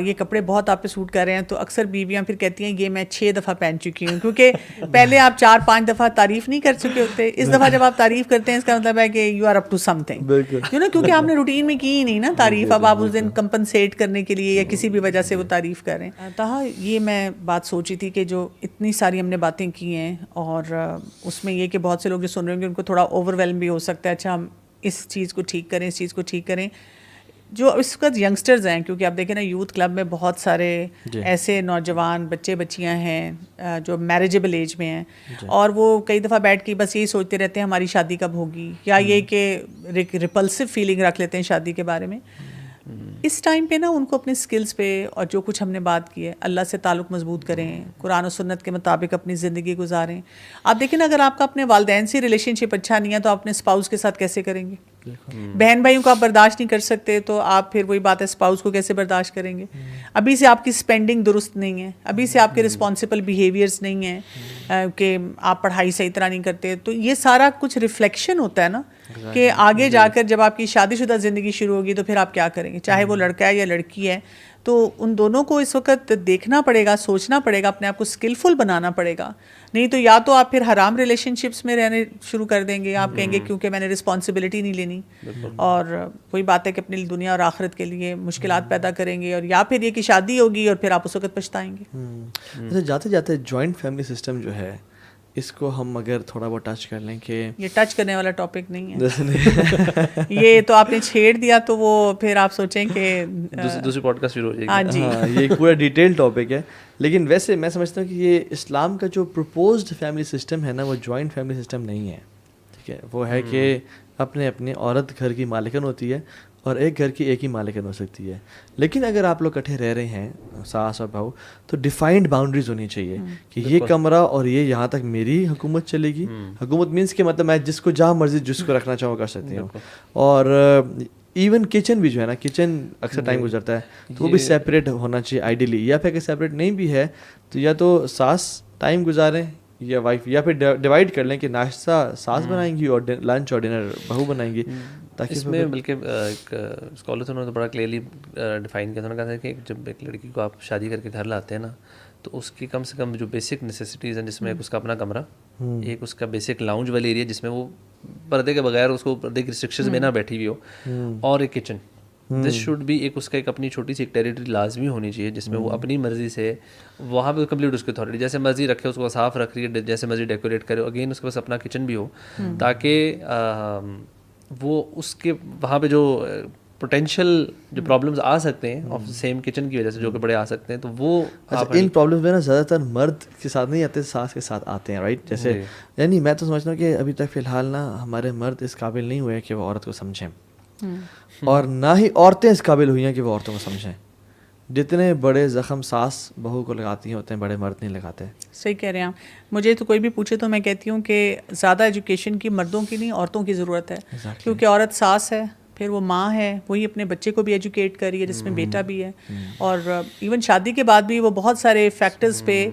یہ کپڑے بہت آپ پہ سوٹ کر رہے ہیں, تو اکثر بیویاں پھر کہتی ہیں یہ میں 6 دفعہ پہن چکی ہوں, کیونکہ پہلے آپ 4-5 دفعہ تعریف نہیں کر چکے ہوتے. اس دفعہ جب آپ تعریف کرتے ہیں اس کا مطلب ہے کہ you are up to something, کیونکہ آپ نے روٹین میں کی ہی نہیں نا تعریف. اب آپ اس دن کمپنسیٹ کرنے کے لیے یا کسی بھی وجہ سے وہ تعریف کر رہے ہیں. تاہا یہ میں بات سوچی تھی کہ جو اتنی ساری ہم نے باتیں کی ہیں, اور اس میں یہ کہ بہت سے لوگ جو سن رہے ہوں گے ان کو تھوڑا اوور ویلم بھی ہو سکتا ہے. اچھا, ہم اس چیز کو ٹھیک کریں, اس چیز کو ٹھیک کریں. جو اس وقت ینگسٹرز ہیں, کیونکہ آپ دیکھیں نا یوتھ کلب میں بہت سارے ایسے نوجوان بچے بچیاں ہیں جو میریجبل ایج میں ہیں, اور وہ کئی دفعہ بیٹھ کے بس یہی سوچتے رہتے ہیں ہماری شادی کب ہوگی, یا یہ کہ ریپلسو فیلنگ رکھ لیتے ہیں شادی کے بارے میں. اس ٹائم پہ نا ان کو اپنے سکلز پہ, اور جو کچھ ہم نے بات کی ہے, اللہ سے تعلق مضبوط کریں, قرآن و سنت کے مطابق اپنی زندگی گزاریں. آپ دیکھیں نا, اگر آپ کا اپنے والدین سے ریلیشن شپ اچھا نہیں ہے تو آپ اپنے اسپاؤس کے ساتھ کیسے کریں گے؟ بہن بھائیوں کو آپ برداشت نہیں کر سکتے تو آپ پھر وہی بات ہے, اسپاؤس کو کیسے برداشت کریں گے؟ ابھی سے آپ کی اسپینڈنگ درست نہیں ہے, ابھی سے آپ کے رسپانسبل بیہیویئرس نہیں ہیں, کہ آپ پڑھائی صحیح طرح نہیں کرتے. تو یہ سارا کچھ ریفلیکشن ہوتا ہے نا, کہ آگے جا کر جب آپ کی شادی شدہ زندگی شروع ہوگی تو پھر آپ کیا کریں گے, چاہے وہ لڑکا ہے یا لڑکی ہے. تو ان دونوں کو اس وقت دیکھنا پڑے گا, سوچنا پڑے گا, اپنے آپ کو اسکلفل بنانا پڑے گا. نہیں تو یا تو آپ پھر حرام ریلیشن شپس میں رہنے شروع کر دیں گے, آپ کہیں گے کیونکہ میں نے رسپانسبلٹی نہیں لینی, اور وہی بات ہے کہ اپنی دنیا اور آخرت کے لیے مشکلات پیدا کریں گے, اور یا پھر یہ کہ شادی ہوگی اور پھر آپ اس وقت پچھتائیں گے. جاتے جاتے جوائنٹ فیملی سسٹم جو ہے, اس کو ہم اگر تھوڑا بہت ٹچ کر لیں, کہ یہ ٹچ کرنے والا ٹاپک نہیں ہے, یہ تو آپ نے چھیڑ دیا تو وہ پھر آپ سوچیں کہ دوسری پوڈ کاسٹ شروع ہو جائے گی. ہاں جی, یہ ایک پورا ڈیٹیل ٹاپک ہے. لیکن ویسے میں سمجھتا ہوں کہ یہ اسلام کا جو پرپوزڈ فیملی سسٹم ہے نا, وہ جوائنٹ فیملی سسٹم نہیں ہے. ٹھیک ہے, وہ ہے کہ اپنے اپنے عورت گھر کی مالکن ہوتی ہے اور ایک گھر کی ایک ہی مالکن ہو سکتی ہے. لیکن اگر آپ لوگ اکٹھے رہ رہے ہیں ساس اور بہو تو ڈیفائنڈ باؤنڈریز ہونی چاہیے کہ یہ کمرہ اور یہ یہاں تک میری حکومت چلے گی. حکومت مینس کہ مطلب میں جس کو جہاں مرضی جس کو رکھنا چاہوں کر سکتی ہوں. اور ایون کچن بھی جو ہے نا, کچن اکثر ٹائم گزرتا ہے تو وہ بھی سیپریٹ ہونا چاہیے آئیڈیلی. یا پھر اگر سیپریٹ نہیں بھی ہے تو یا تو ساس ٹائم گزاریں یا وائف, یا پھر ڈیوائڈ کر لیں کہ ناشتہ ساس بنائیں گی اور لنچ اور ڈنر بہو بنائیں گی. تاکہ اس میں بلکہ ایک اسکالر انہوں نے بڑا کلیئرلی ڈیفائن کیا. انہوں نے کہا تھا کہ جب ایک لڑکی کو آپ شادی کر کے گھر لاتے ہیں نا تو اس کی کم سے کم جو بیسک نیسیسٹیز ہیں, جس میں ایک اس کا اپنا کمرہ, ایک اس کا بیسک لاؤنج والی ایریا جس میں وہ پردے کے بغیر اس کو پردے کی ریسٹرکشنز میں نہ بیٹھی ہوئی ہو, اور ایک کچن. دس شوڈ بی ایک اس کا ایک اپنی چھوٹی سی ایک ٹیریٹری لازمی ہونی چاہیے جس میں وہ اپنی مرضی سے وہاں پہ کمپلیٹ اس کی اتھارٹی جیسے مرضی رکھے, اس کو صاف رکھ رہی ہے, جیسے مرضی ڈیکوریٹ کرے. اگین اس کے پاس اپنا کچن بھی ہو تاکہ وہ اس کے وہاں پہ جو پوٹینشیل جو پرابلمز آ سکتے ہیں آف سیم کچن کی وجہ سے جو کہ بڑے آ سکتے ہیں, تو وہ ان پرابلمز میں نا زیادہ تر مرد کے ساتھ نہیں آتے, ساس کے ساتھ آتے ہیں, رائٹ. جیسے یعنی میں تو سمجھتا ہوں کہ ابھی تک فی الحال نا ہمارے مرد اس قابل نہیں ہوئے کہ وہ عورت کو سمجھیں, اور نہ ہی عورتیں اس قابل ہوئی ہیں کہ وہ عورتوں کو سمجھیں. جتنے بڑے زخم ساس بہو کو لگاتی ہیں ہوتے ہیں بڑے مرد نہیں لگاتے. صحیح کہہ رہے ہیں آپ. مجھے تو کوئی بھی پوچھے تو میں کہتی ہوں کہ زیادہ ایجوکیشن کی مردوں کی نہیں عورتوں کی ضرورت ہے, کیونکہ عورت ساس ہے, پھر وہ ماں ہے, وہی اپنے بچے کو بھی ایجوکیٹ کر رہی ہے جس میں بیٹا بھی ہے, اور ایون شادی کے بعد بھی وہ بہت سارے فیکٹرز پہ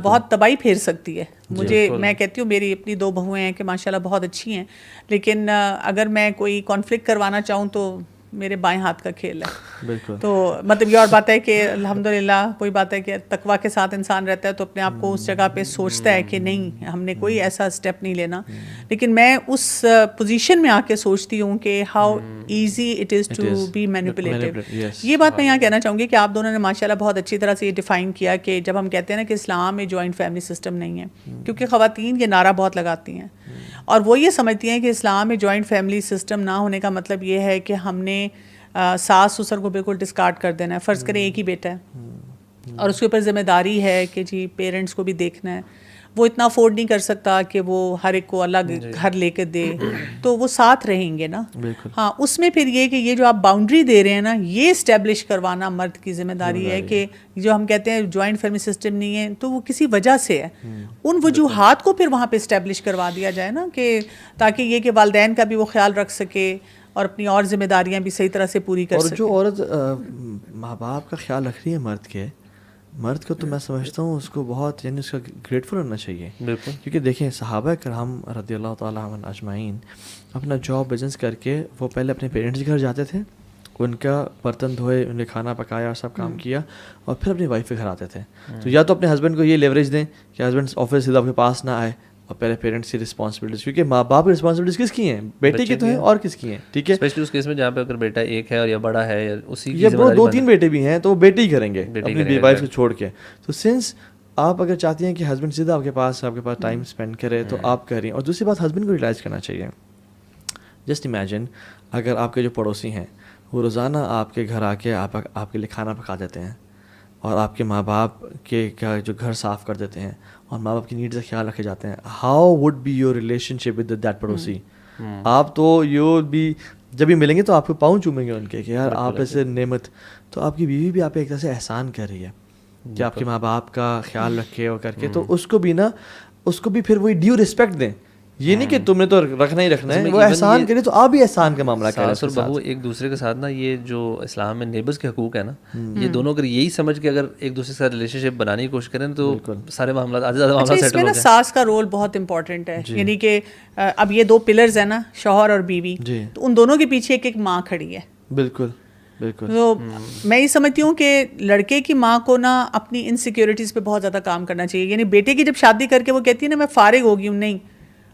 بہت تباہی پھیر سکتی ہے. مجھے میں کہتی ہوں میری اپنی 2 بہویں ہیں کہ ماشاءاللہ بہت اچھی ہیں, لیکن اگر میں کوئی کانفلکٹ کروانا چاہوں تو میرے بائیں ہاتھ کا کھیل ہے. بالکل. تو مطلب یہ اور بات ہے کہ الحمدللہ کوئی بات ہے کہ تقویٰ کے ساتھ انسان رہتا ہے تو اپنے آپ کو اس جگہ پہ سوچتا ہے کہ نہیں ہم نے کوئی ایسا اسٹیپ نہیں لینا. لیکن میں اس پوزیشن میں آ کے سوچتی ہوں کہ how easy it is to be manipulative. یہ بات میں یہاں کہنا چاہوں گی کہ آپ دونوں نے ماشاءاللہ بہت اچھی طرح سے یہ ڈیفائن کیا کہ جب ہم کہتے ہیں نا کہ اسلام میں جوائنٹ فیملی سسٹم نہیں ہے, کیونکہ خواتین یہ نعرہ بہت لگاتی ہیں اور وہ یہ سمجھتی ہیں کہ اسلام میں جوائنٹ فیملی سسٹم نہ ہونے کا مطلب یہ ہے کہ ہم نے ساس سسر کو بالکل ڈسکارڈ کر دینا ہے. فرض کریں ایک ہی بیٹا ہے اور اس کے اوپر ذمہ داری ہے کہ جی پیرنٹس کو بھی دیکھنا ہے, وہ اتنا افورڈ نہیں کر سکتا کہ وہ ہر ایک کو الگ گھر لے کے دے, تو وہ ساتھ رہیں گے نا. ہاں, اس میں پھر یہ کہ یہ جو آپ باؤنڈری دے رہے ہیں نا, یہ اسٹیبلش کروانا مرد کی ذمہ داری ہے کہ جو ہم کہتے ہیں جوائنٹ فیملی سسٹم نہیں ہے تو وہ کسی وجہ سے ہے. ان وجوہات کو پھر وہاں پہ اسٹیبلش کروا دیا جائے نا, کہ تاکہ یہ کہ والدین کا بھی وہ خیال رکھ سکے اور اپنی اور ذمہ داریاں بھی صحیح طرح سے پوری کر سکے. اور جو عورت ماں باپ کا خیال رکھ رہی ہے مرد کو تو میں سمجھتا ہوں اس کو بہت یعنی اس کا گریٹفل ہونا چاہیے. بالکل. کیونکہ دیکھیں صحابہ کرام رضی اللہ تعالیٰ عنہم اجمعین اپنا جاب بزنس کر کے وہ پہلے اپنے پیرنٹس کے گھر جاتے تھے, ان کا برتن دھوئے, انہیں کھانا پکایا اور سب کام کیا, اور پھر اپنی وائف کے گھر آتے تھے. تو یا تو اپنے ہسبینڈ کو یہ لیوریج دیں کہ ہسبینڈ آفس سے آپ کے پاس نہ آئے, اور پہلے پیرنٹس کی رسپانسبلٹیز, کیونکہ ماں باپ کی رسپانسبلٹیز کس کی ہیں, بیٹے کی تو ہیں اور کس کی ہیں. ٹھیک ہے, اسپیشلی اس کیس میں جہاں پہ اگر بیٹا ایک ہے اور یا بڑا ہے یا اسی یا 2-3 بیٹے بھی ہیں تو وہ بیٹے ہی کریں گے اپنی وائف کو چھوڑ کے. تو سنس آپ اگر چاہتی ہیں کہ ہسبینڈ سیدھا آپ کے پاس ٹائم اسپینڈ کرے تو آپ کر رہی ہیں. اور دوسری بات ہسبینڈ کو ریلائز کرنا چاہیے. جسٹ امیجن اگر آپ کے جو پڑوسی ہیں وہ روزانہ آپ کے گھر آ کے آپ کے لیے کھانا پکا دیتے ہیں اور آپ کے ماں باپ کے جو گھر صاف کر دیتے ہیں اور ماں باپ کی نیڈز کا خیال رکھے جاتے ہیں, how would be your relationship with that پڑوسی. آپ تو یو بھی جب بھی ملیں گے تو آپ کو پاؤں چومیں گے ان کے کہ یار آپ ایسے نعمت. تو آپ کی بیوی بھی آپ ایک طرح سے احسان کر رہی ہے کہ آپ کے ماں باپ کا خیال رکھے اور کر کے, تو اس کو بھی نا اس کو بھی پھر وہی ڈیو رسپیکٹ دیں. یہ نہیں کہ تم نے تو رکھنا ہی رکھنا ہے, وہ احسان کرے تو آپ بھی احسان کا معاملہ کریں. ساس اور بہو ایک دوسرے کے ساتھ نا, یہ جو اسلام میں نیبرز کے حقوق ہے نا, یہ دونوں اگر یہی سمجھ کے اگر ایک دوسرے کے ساتھ ریلیشن شپ بنانے کی کوشش کریں تو سارے معاملات آج زیادہ معاملات سیٹل ہو جائیں. ساس کا رول بہت امپورٹنٹ ہے, یعنی کہ اب یہ 2 پلرز ہیں نا, شوہر اور بیوی, تو ان دونوں کے پیچھے ایک ماں کھڑی ہے. بالکل بالکل. تو میں یہ سمجھتی ہوں کہ لڑکے کی ماں کو نا اپنی انسیکیورٹیز پہ بہت زیادہ کام کرنا چاہیے. یعنی بیٹے کی جب شادی کر کے وہ کہتی ہے نا میں فارغ ہو گئی ہوں, نہیں,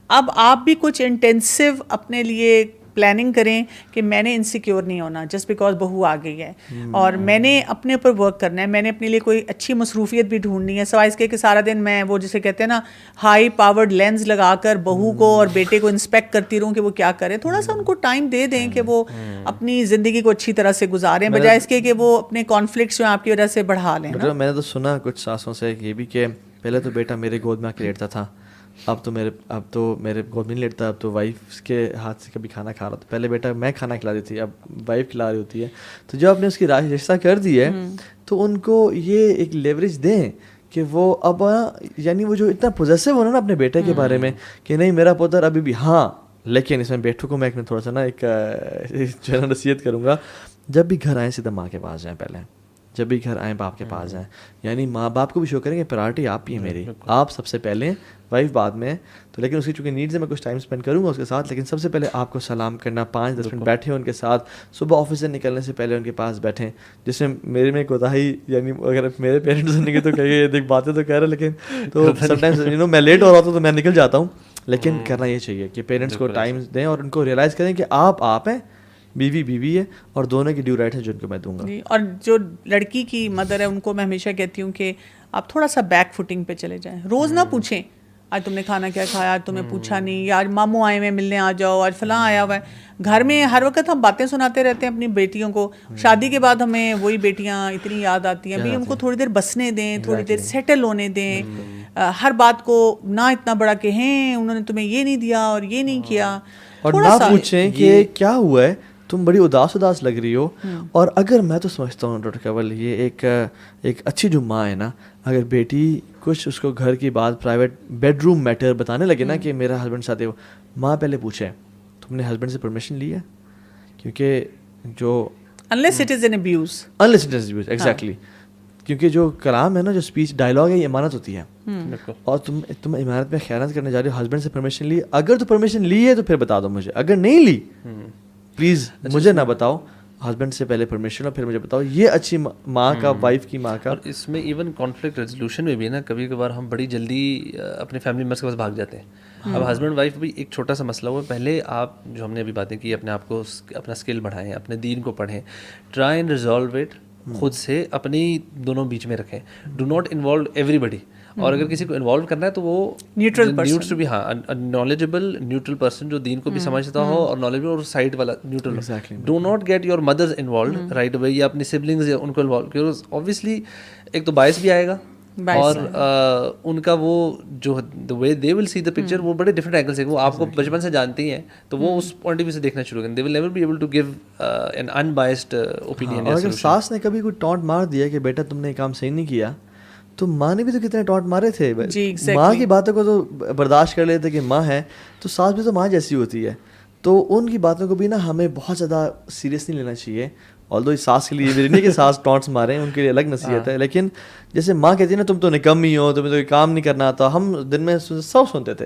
اب آپ بھی کچھ انٹینسو اپنے لیے پلاننگ کریں کہ میں نے انسیکیور نہیں ہونا جسٹ بیکاز بہو آ گئی ہے, اور میں نے اپنے اوپر ورک کرنا ہے, میں نے اپنے لیے کوئی اچھی مصروفیت بھی ڈھونڈنی ہے, سوائے اس کے کہ سارا دن میں وہ جسے کہتے ہیں نا ہائی پاورڈ لینز لگا کر بہو کو اور بیٹے کو انسپیکٹ کرتی رہوں کہ وہ کیا کریں. تھوڑا سا ان کو ٹائم دے دیں کہ وہ اپنی زندگی کو اچھی طرح سے گزاریں, بجائے اس کے کہ وہ اپنے کانفلکٹس جو آپ کی وجہ سے بڑھا لیں. میں نے تو سنا کچھ ساسوں سے یہ بھی کہ پہلے تو بیٹا میرے گود میں آ کے لیٹتا تھا, اب تو میرے گود میں نہیں لیٹتا, اب تو وائف کے ہاتھ سے کبھی کھانا کھا رہا تھا. پہلے بیٹا میں کھانا کھلا دیتی تھی, اب وائف کھلا رہی ہوتی ہے. تو جب آپ نے اس کی رشتہ کر دی ہے تو ان کو یہ ایک لیوریج دیں کہ وہ اب یعنی وہ جو اتنا پوزیسو ہونا نا اپنے بیٹے کے بارے میں کہ نہیں میرا پوتر ابھی بھی, ہاں لیکن اس میں بیٹوں کو میں ایک تھوڑا سا نا ایک جو ہے نا نصیحت کروں گا, جب بھی گھر آئیں سیدھا ماں کے پاس جائیں, پہلے جب بھی گھر آئیں باپ کے پاس جائیں. یعنی ماں باپ کو بھی شو کریں کہ پرائرٹی آپ ہی ہے میری, آپ سب سے پہلے, وائف بعد میں. تو لیکن اس کی چونکہ نیڈز ہے, میں کچھ ٹائم اسپینڈ کروں گا اس کے ساتھ, لیکن سب سے پہلے آپ کو سلام کرنا, 5-10 منٹ بیٹھیں ان کے ساتھ, صبح آفس سے نکلنے سے پہلے ان کے پاس بیٹھیں. جس میں میرے میں کوتاہی, یعنی اگر میرے پیرنٹس سنیں گے تو کہیں یہ دیکھ باتیں تو کہہ رہے, لیکن تو سم ٹائمز میں لیٹ ہو رہا ہوں تو میں نکل جاتا ہوں. لیکن کرنا یہ چاہیے کہ پیرنٹس کو ٹائم دیں اور ان کو ریئلائز کریں کہ آپ ہیں, بیوی ہے, اور دونوں کی ڈیو رائٹ ہیں جو ان کو میں دوں گا. اور جو لڑکی کی مدر ہے ان کو میں ہمیشہ کہتی ہوں کہ آپ تھوڑا سا بیک فوٹنگ پہ چلے جائیں. روز نہ پوچھیں آج تم نے کھانا کیا کھایا, آج تمہیں پوچھا نہیں, یا آج ماموں آئے ہوئے ملنے آ جاؤ, آج فلاں آیا ہوا ہے. گھر میں ہر وقت ہم باتیں سناتے رہتے ہیں اپنی بیٹیوں کو, شادی کے بعد ہمیں وہی بیٹیاں اتنی یاد آتی ہیں. بھائی ان کو تھوڑی دیر بسنے دیں, تھوڑی دیر سیٹل ہونے دیں. ہر بات کو نہ اتنا بڑا کہیں انہوں نے تمہیں یہ نہیں دیا اور یہ نہیں کیا, اور نہ پوچھیں کہ کیا ہوا ہے, تم بڑی اداس لگ رہی ہو. اور اگر میں تو سمجھتا ہوں ڈاکٹر کنول, یہ ایک اچھی جو ماں ہے نا, اگر بیٹی کچھ اس کو گھر کی بات, پرائیویٹ بیڈ روم میٹر بتانے لگے نا کہ میرا ہسبینڈ ساتھ ہے, ماں پہلے پوچھے تم نے ہسبینڈ سے پرمیشن لی ہے, کیونکہ جو unless it is an abuse, exactly, کیونکہ جو کلام ہے نا, جو اسپیچ ڈائلاگ ہے, یہ امانت ہوتی ہے. اور تم امانت میں خیانت کرنے جا رہے ہو, ہسبینڈ سے پرمیشن لی, اگر تو پرمیشن لی ہے تو پھر بتا دو مجھے, اگر نہیں لی پلیز مجھے نہ بتاؤ, ہسبینڈ سے پہلے پرمیشن اور پھر مجھے بتاؤ. یہ اچھی ماں کا, وائف کی ماں کا. اور اس میں ایون کانفلکٹ ریزولوشن میں بھی نا, کبھی کبھار ہم بڑی جلدی اپنے فیملی ممبرس کے پاس بھاگ جاتے ہیں. اب ہسبینڈ وائف بھی ایک چھوٹا سا مسئلہ ہوا, پہلے آپ جو ہم نے ابھی باتیں کی, اپنے آپ کو اپنا اسکل بڑھائیں, اپنے دین کو پڑھیں, ٹرائی اینڈ ریزالو اٹ خود سے, اپنی دونوں بیچ میں رکھیں. ڈو ناٹ انوالو ایوری بڈی, اور اگر کسی کو انوالو کرنا ہے تو وہ نیوٹرل بھی, ہاں نالجبل نیوٹرل پرسن جو دین کو بھی سمجھتا ہو اور نالجبل, اور سائڈ والا neutral. Do not get your mothers involved right away, یا اپنی سبلنگز ان کو انوالو, کیونکہ اوبویسلی ایک تو باعث بھی آئے گا, اور ان کا وہ جو دا وے دے ول سی دا پکچر وہ بڑے ڈفرنٹ اینگل سے, وہ آپ کو بچپن سے جانتی ہیں تو وہ اس پوائنٹ آف ویو سے دیکھنا شروع کریں. They will never be able to give an unbiased opinion. اور اگر ساس نے کبھی کوئی ٹانٹ مار دیا کہ بیٹا تم نے کام صحیح نہیں کیا, تو ماں نے بھی تو کتنے ٹانٹ مارے تھے. ماں کی باتوں کو تو برداشت کر لیتے کہ ماں ہے, تو ساس بھی تو ماں جیسی ہوتی ہے, تو ان کی باتوں کو بھی نا ہمیں بہت زیادہ سیریس نہیں لینا چاہیے. آلدو ساس کے لیے بھی نہیں کہ ساس ٹانٹس ماریں, ان کے لیے الگ نصیحت ہے, لیکن جیسے ماں کہتی ہے نا تم تو نکمی ہو, تمہیں تو کام نہیں کرنا آتا, ہم دن میں سب سنتے تھے.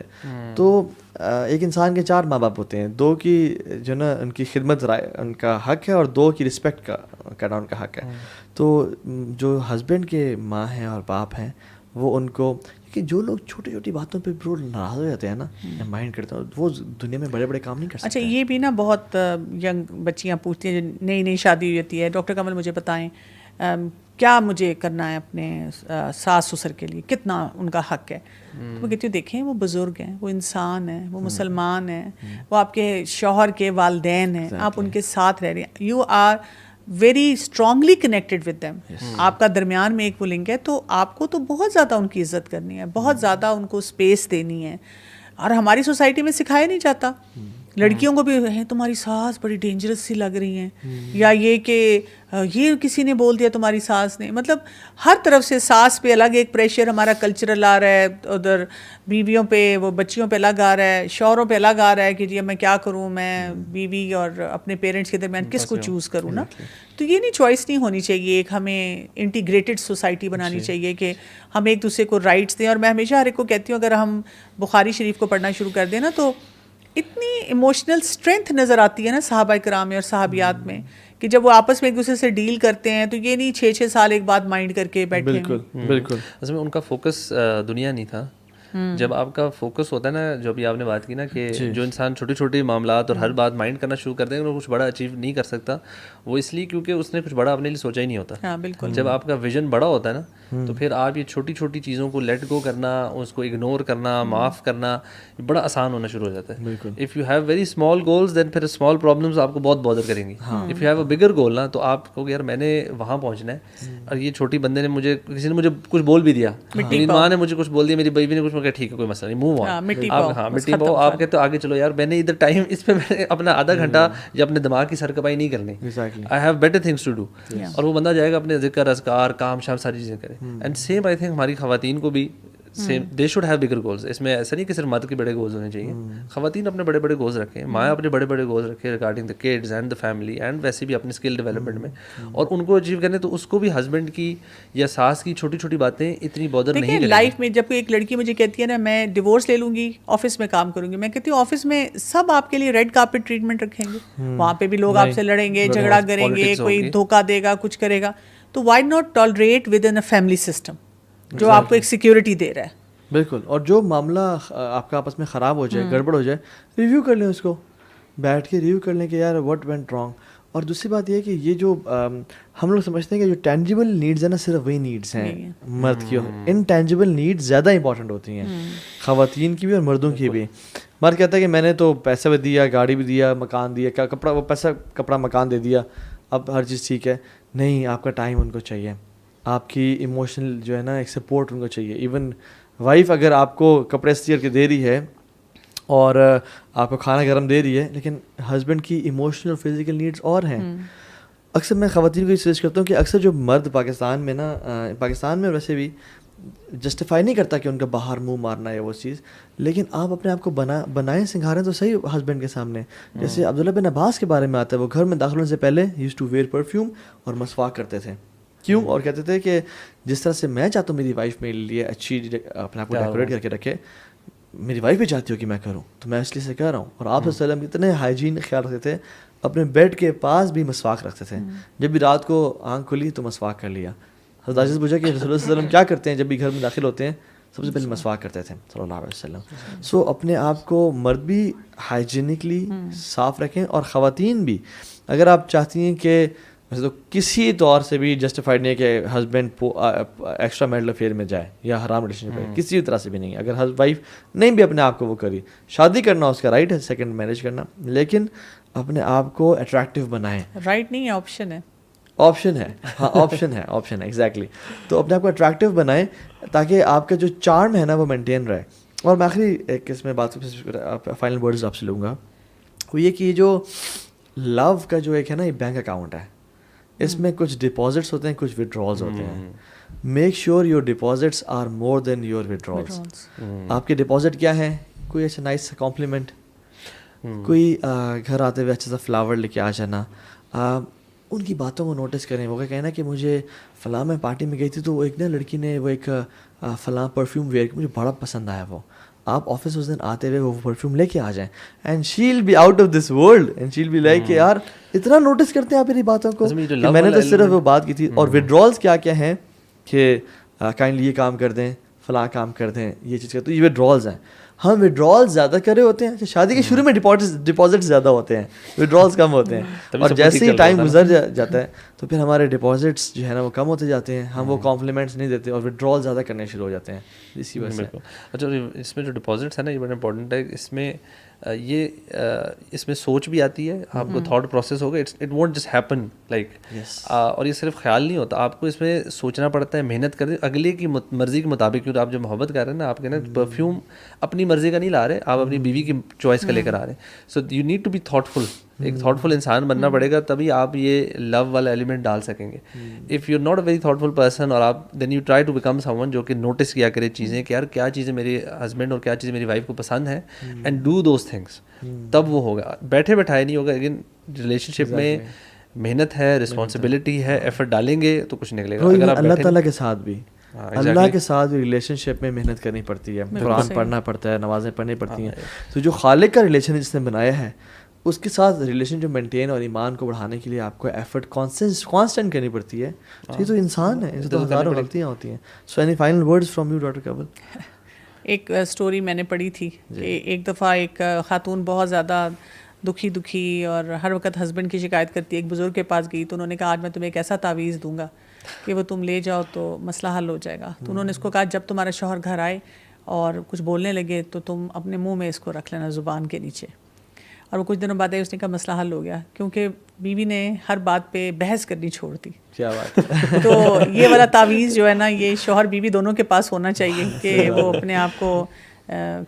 تو ایک انسان کے 4 ماں باپ ہوتے ہیں, 2 کی جو نا ان کی خدمت ان کا حق ہے, اور 2 کی رسپیکٹ کرنا ان کا حق ہے. تو جو ہسبینڈ کے ماں ہیں اور باپ ہیں, وہ ان کو, کہ جو لوگ چھوٹی چھوٹی باتوں پہ برو ناراض ہو جاتے ہیں نا, یا مائنڈ کرتے ہیں, وہ دنیا میں بڑے بڑے کام نہیں کر سکتے. اچھا یہ بھی نا بہت ینگ بچیاں پوچھتی ہیں, جو نئی شادی ہوئی ہوتی ہے, ڈاکٹر کنول مجھے بتائیں کیا مجھے کرنا ہے اپنے ساس سسر کے لیے, کتنا ان کا حق ہے. تو میں کہتی ہوں دیکھیں وہ بزرگ ہیں, وہ انسان ہیں, وہ مسلمان ہیں, وہ آپ کے شوہر کے والدین ہیں, آپ ان کے ساتھ رہ رہے ہیں, you are very strongly connected with them. آپ کا درمیان میں ایک وہ لنک ہے, تو آپ کو تو بہت زیادہ ان کی عزت کرنی ہے, بہت زیادہ ان کو اسپیس دینی ہے. اور ہماری سوسائٹی میں سکھایا نہیں جاتا. لڑکیوں کو بھی ہیں تمہاری ساس بڑی ڈینجرس سی لگ رہی ہیں, یا یہ کہ یہ کسی نے بول دیا تمہاری ساس نے, مطلب ہر طرف سے ساس پہ الگ ایک پریشر ہمارا کلچرل آ رہا ہے, ادھر بیویوں پہ وہ بچیوں پہ الگ آ رہا ہے, شوہروں پہ الگ آ رہا ہے کہ جی میں کیا کروں, میں بیوی اور اپنے پیرنٹس کے درمیان کس کو چوز کروں نا. تو یہ نہیں چوائس نہیں ہونی چاہیے, ایک ہمیں انٹیگریٹڈ سوسائٹی بنانی چاہیے کہ ہم ایک دوسرے کو رائٹس دیں. اور میں ہمیشہ ہر ایک کو کہتی ہوں اگر ہم بخاری شریف کو پڑھنا شروع کر دیں نا, تو اتنی ایموشنل اسٹرینتھ نظر آتی ہے نا صحابہ کرام میں اور صحابیات میں, کہ جب وہ آپس میں ایک دوسرے سے ڈیل کرتے ہیں تو یہ نہیں 6 سال ایک بات مائنڈ کر کے بیٹھے. بالکل اصل میں ان کا فوکس دنیا نہیں تھا. جب آپ کا فوکس ہوتا ہے نا, جو ابھی آپ نے بات کی نا کہ جو انسان چھوٹے چھوٹے معاملات اور ہر بات مائنڈ کرنا شروع کر دیں, وہ کچھ بڑا اچیو نہیں کر سکتا. وہ اس لیے کیونکہ اس نے کچھ بڑا اپنے لیے سوچا ہی نہیں ہوتا. بالکل. جب آپ کا ویژن بڑا ہوتا ہے نا, تو پھر آپ یہ چھوٹی چھوٹی چیزوں کو لیٹ گو کرنا, اس کو اگنور کرنا, معاف کرنا, بڑا آسان ہونا شروع ہو جاتا ہے. If you have very small goals then پھر اسمال پرابلمس آپ کو بہت بادر کریں گی. If you have a bigger goal نا, تو آپ کو یار میں نے وہاں پہنچنا ہے, اور یہ چھوٹی بندے نے مجھے, کسی نے مجھے کچھ بول بھی دیا, میری ماں نے مجھے کچھ بول دیا, میری بیوی نے کچھ, میں کہا ٹھیک ہے کوئی مسئلہ نہیں, موو آن. ہاں مٹی پاؤ, آپ کہتے ہو آگے چلو یار, میں نے ادھر ٹائم اس پہ میں نے اپنا آدھا گھنٹہ یا اپنے دماغ کی سرکپائی نہیں کرنی. I have better things to do. اور وہ بندہ جائے گا اپنے ذکر اذکار کام شام ساری چیزیں کرے. اینڈ سیم آئی تھنک ہماری خواتین کو بھی same, they should have bigger goals. اس میں ایسا نہیں کہ صرف مرد کے بڑے گولز ہونے چاہیے, خواتین اپنے بڑے بڑے گولز رکھیں, ماں اپنے بڑے بڑے گولز رکھے regarding the kids and the family, and ویسے بھی اپنے اسکل ڈیولپمنٹ میں, اور ان کو اچیو کرنے. تو اس کو بھی ہسبینڈ کی یا ساس کی چھوٹی چھوٹی باتیں اتنی بادر نہیں کریں. لائف میں جب ایک لڑکی مجھے کہتی ہے نا میں ڈیورس لے لوں گی, آفس میں کام کروں گی, میں کہتی ہوں آفس میں سب آپ کے لیے ریڈ کارپیٹ ٹریٹمنٹ رکھیں گے, وہاں پہ بھی لوگ آپ سے لڑیں گے, جھگڑا کریں گے, کوئی دھوکہ دے گا, کچھ کرے گا. تو why not tolerate with in a family system جو آپ کو ایک سیکورٹی دے رہا ہے. بالکل. اور جو معاملہ آپ کا آپس میں خراب ہو جائے, گڑبڑ ہو جائے, ریویو کر لیں, اس کو بیٹھ کے ریویو کر لیں کہ یار واٹ وینٹ رانگ. اور دوسری بات یہ ہے کہ یہ جو ہم لوگ سمجھتے ہیں کہ جو ٹینجیبل نیڈز ہیں نا, صرف وہی نیڈز ہیں مرد کی, انٹینجیبل نیڈز زیادہ امپورٹنٹ ہوتی ہیں, خواتین کی بھی اور مردوں کی بھی. مرد کہتا ہے کہ میں نے تو پیسہ بھی دیا, گاڑی بھی دیا, مکان دیا, کپڑا, وہ پیسہ کپڑا مکان دے دیا, اب ہر چیز ٹھیک ہے. نہیں, آپ کا ٹائم ان کو چاہیے, آپ کی ایموشنل جو ہے نا ایک سپورٹ ان کو چاہیے. ایون وائف اگر آپ کو کپڑے استری کر کے دے رہی ہے اور آپ کو کھانا گرم دے رہی ہے, لیکن ہسبینڈ کی ایموشنل اور فزیکل نیڈس اور ہیں. اکثر میں خواتین کو یہ سجیسٹ کرتا ہوں کہ اکثر جو مرد پاکستان میں نا, پاکستان میں ویسے بھی جسٹیفائی نہیں کرتا کہ ان کا باہر منہ مارنا ہے وہ چیز, لیکن آپ اپنے آپ کو بنائیں سنگھاریں تو صحیح ہسبینڈ کے سامنے. جیسے عبداللہ بن عباس کے بارے میں آتا ہے, وہ گھر میں داخل ہونے سے پہلے یوز ٹو ویئر پرفیوم اور مسواک کرتے تھے. کیوں؟ اور کہتے تھے کہ جس طرح سے میں چاہتا ہوں میری وائف میرے لیے اچھی اپنے آپ کو ڈیکوریٹ کر کے رکھے, میری وائف بھی چاہتی ہو کہ میں کروں, تو میں اس لیے سے کہہ رہا ہوں. اور آپ صلی اللہ علیہ وسلم اتنے ہائیجین خیال رکھتے تھے, اپنے بیڈ کے پاس بھی مسواک رکھتے تھے. جب بھی رات کو آنکھ کھلی تو مسواک کر لیا. حضرت عائشہ سے پوچھا کہ رسول اللہ صلی اللہ علیہ وسلم کیا کرتے ہیں جب بھی گھر میں داخل ہوتے ہیں؟ سب سے پہلے مسواک کرتے تھے صلی اللہ علیہ وسلم. سو اپنے آپ کو مرد بھی ہائیجینکلی صاف رکھیں, اور خواتین بھی. اگر آپ چاہتی ہیں کہ ویسے تو کسی طور سے بھی جسٹیفائڈ نہیں ہے کہ ہسبینڈ ایکسٹرا میرٹل افیئر میں جائے یا حرام ریلیشن شپ ہے, کسی بھی طرح سے بھی نہیں. اگر وائف نہیں بھی اپنے آپ کو وہ کری, شادی کرنا اس کا رائٹ ہے, سیکنڈ میرج کرنا, لیکن اپنے آپ کو اٹریکٹیو بنائیں. رائٹ نہیں ہے, آپشن ہے. آپشن ہے, ہاں آپشن ہے, آپشن ہے ایگزیکٹلی. تو اپنے آپ کو اٹریکٹیو بنائیں تاکہ آپ کا جو چارم ہے نا وہ مینٹین رہے. اور میں آخری ایک اس میں بات فائنل ورڈز آپ سے لوں گا, وہ یہ کہ یہ جو لو کا جو ایک ہے نا, یہ بینک اکاؤنٹ ہے, اس میں کچھ ڈپازٹس ہوتے ہیں, کچھ ودرالز ہوتے ہیں. Make sure your deposits are more than your withdrawals. آپ کے ڈپازٹ کیا ہیں؟ کوئی ایسا نائس کمپلیمنٹ, کوئی گھر آتے ہوئے اچھا سا فلاور لے کے آ جانا, ان کی باتوں کو نوٹس کریں. وہ کہنا کہ مجھے فلاں میں پارٹی میں گئی تھی تو ایک نا لڑکی نے وہ ایک فلاں پرفیوم ویئر کی, مجھے بڑا پسند آیا وہ. آپ آفس اس دن آتے ہوئے وہ پرفیوم لے کے آ جائیں, and she will be out of this world, and she will be like کہ یار اتنا نوٹس کرتے ہیں آپ میری باتوں کو, میں نے تو صرف وہ بات کی تھی. اور ودرالز کیا کیا ہیں کہ کائنڈلی یہ کام کر دیں, فلاں کام کر دیں, یہ چیز کر, تو یہ ودرالز ہیں. ہم ودرالز زیادہ کرے ہوتے ہیں, شادی کے شروع میں ڈپازٹ زیادہ ہوتے ہیں, ودرالز کم ہوتے ہیں. اور جیسے ہی ٹائم گزر جاتا ہے تو پھر ہمارے ڈپازٹس جو ہے نا وہ کم ہوتے جاتے ہیں, ہم وہ کمپلیمنٹس نہیں دیتے اور ودرال زیادہ کرنے شروع ہو جاتے ہیں اسی وجہ سے. اچھا, اس میں جو ڈپازٹس ہیں نا یہ بڑا امپورٹنٹ ہے. اس میں یہ اس میں سوچ بھی آتی ہے, آپ کو تھاٹ پروسیس ہوگا, it won't just happen like. اور یہ صرف خیال نہیں ہوتا, آپ کو اس میں سوچنا پڑتا ہے, محنت کرتے اگلے کی مرضی کے مطابق. کیونکہ آپ جو محبت کر رہے ہیں نا, آپ کے نا پرفیوم اپنی مرضی کا نہیں لا رہے, آپ اپنی بیوی کی چوائس کا لے کر آ رہے ہیں. So you need to be thoughtful, ایک تھاٹ فل انسان بننا پڑے گا, تبھی آپ یہ لو والا ایلیمنٹ ڈال سکیں گے. If you not a very thoughtful person, اور آپ دین you try to become someone جو کہ نوٹس کیا کرے چیزیں, کہ یار کیا چیزیں میرے ہسبینڈ اور کیا چیزیں میری وائف کو پسند ہیں, اینڈ ڈو دوز تھنگس, تب وہ ہوگا. بیٹھے بیٹھائے نہیں ہوگا. لیکن ریلیشن شپ میں محنت ہے, رسپانسبلٹی ہے, ایفرٹ ڈالیں گے تو کچھ نکلے گا. اگر آپ اللہ تعالیٰ کے ساتھ بھی, اللہ کے ساتھ بھی ریلیشن شپ میں محنت کرنی پڑتی ہے, قرآن پڑھنا پڑتا ہے, نمازیں پڑھنی پڑتی ہیں. تو جو خالق کا ریلیشن جس نے بنایا ہے, اس کے ساتھ ریلیشن جو مینٹین اور ایمان کو بڑھانے کے لیے آپ کو ایفرٹ کانسٹنٹ کرنی پڑتی ہے. یہ تو انسان ہے, ان سے تو ہزاروں غلطیاں ہوتی ہیں. So any final words from you doctor Kanwal? ایک اسٹوری میں نے پڑھی تھی کہ ایک دفعہ ایک خاتون بہت زیادہ دکھی اور ہر وقت ہسبینڈ کی شکایت کرتی ہے, ایک بزرگ کے پاس گئی تو انہوں نے کہا آج میں تمہیں ایک ایسا تعویذ دوں گا کہ وہ تم لے جاؤ تو مسئلہ حل ہو جائے گا. تو انہوں نے اس کو کہا جب تمہارا شوہر گھر آئے اور کچھ بولنے لگے تو تم اپنے منہ میں اس کو رکھ لینا زبان کے نیچے. اور وہ کچھ دنوں بعد اس نے کہا مسئلہ حل ہو گیا, کیونکہ بیوی نے ہر بات پہ بحث کرنی چھوڑ دی. کیا بات ہے. تو یہ والا تعویذ جو ہے نا, یہ شوہر بیوی دونوں کے پاس ہونا چاہیے کہ وہ اپنے آپ کو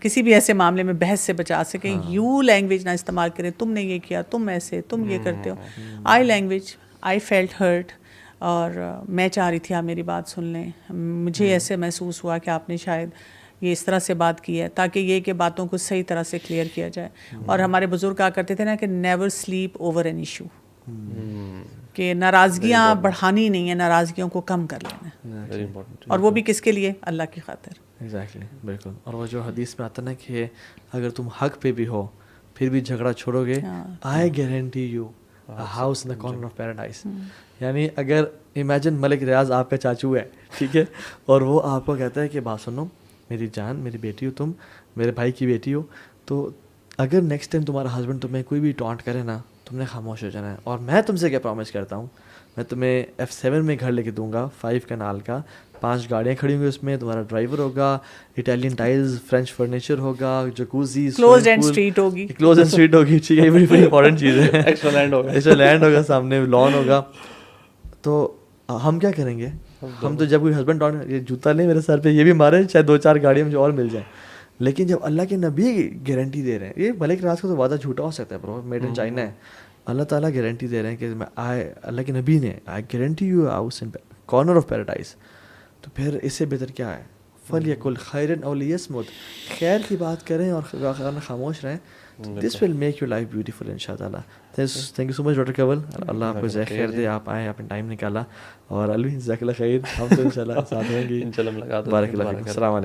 کسی بھی ایسے معاملے میں بحث سے بچا سکیں. یو لینگویج نہ استعمال کریں, تم نے یہ کیا, تم ایسے, تم یہ کرتے ہو. آئی لینگویج, آئی فیلٹ ہرٹ, اور میں چاہ رہی تھی آپ میری بات سن لیں, مجھے ایسے محسوس ہوا کہ آپ نے شاید یہ اس طرح سے بات کی ہے, تاکہ یہ کہ باتوں کو صحیح طرح سے کلیئر کیا جائے. اور ہمارے بزرگ کہا کرتے تھے نا کہ never slip over an issue, کہ ناراضگیاں بڑھانی نہیں ہیں, ناراضگیوں کو کم کر لینا ہے, اور وہ بھی کس کے لیے, اللہ کی خاطر. ایگزیکٹلی, بالکل. اور وہ جو حدیث میں آتا نا کہ اگر تم حق پہ بھی ہو پھر بھی جھگڑا چھوڑو گے, I guarantee you house in the corner of paradise. یعنی اگر امیجن ملک ریاض آپ کا چاچو ہے, ٹھیک ہے, اور وہ آپ کو کہتا ہے کہ بات سنو میری جان, میری بیٹی ہو تم, میرے بھائی کی بیٹی ہو, تو اگر نیکسٹ ٹائم تمہارا ہسبینڈ تمہیں کوئی بھی ٹانٹ کرے نا, تم نے خاموش ہو جانا ہے. اور میں تم سے کیا پرومس کرتا ہوں, میں تمہیں F7 میں گھر لے کے دوں گا, 5 کنال کا, 5 گاڑیاں کھڑی ہوں گی اس میں, تمہارا ڈرائیور ہوگا, اٹیلین ٹائلز, فرینچ فرنیچر ہوگا, جکوزی, کلوزڈ اینڈ اسٹریٹ ہوگی, کلوز اینڈ اسٹریٹ ہوگی, ٹھیک ہے, یہ بڑی امپورٹنٹ چیز ہے. ایکسٹرا لینڈ ہوگا, ایکسٹرا لینڈ ہوگا, سامنے لان ہوگا. تو ہم کیا کریں گے, ہم تو جب کوئی ہسبینڈ ٹانٹ, یہ جوتا لیں میرے سر پہ, یہ بھی مارے, چاہے 2-4 گاڑیاں مجھے اور مل جائیں. لیکن جب اللہ کے نبی گارنٹی دے رہے ہیں, یہ ملک راز کا تو وعدہ جھوٹا ہو سکتا ہے برو, میڈ ان چائنا ہے, اللہ تعالیٰ گارنٹی دے رہے ہیں کہ اللہ کے نبی نے, I guarantee you house in corner of paradise. تو پھر اس سے بہتر کیا ہے, فلیکل خیرن او لیصمت, خیر کی بات کریں اور خاموش رہیں. This will make your life beautiful ان شاء اللہ. Thank you so much doctor Kanwal, اللہ آپ کو جزائے خیر دے, آپ آئے, آپ نے ٹائم نکالا. اور الوی جزاک اللہ خیر, ہم تو ان شاء اللہ ساتھ ہوں گے, ان شاء اللہ ملاقات. بارک اللہ فیکم. السلام علیکم.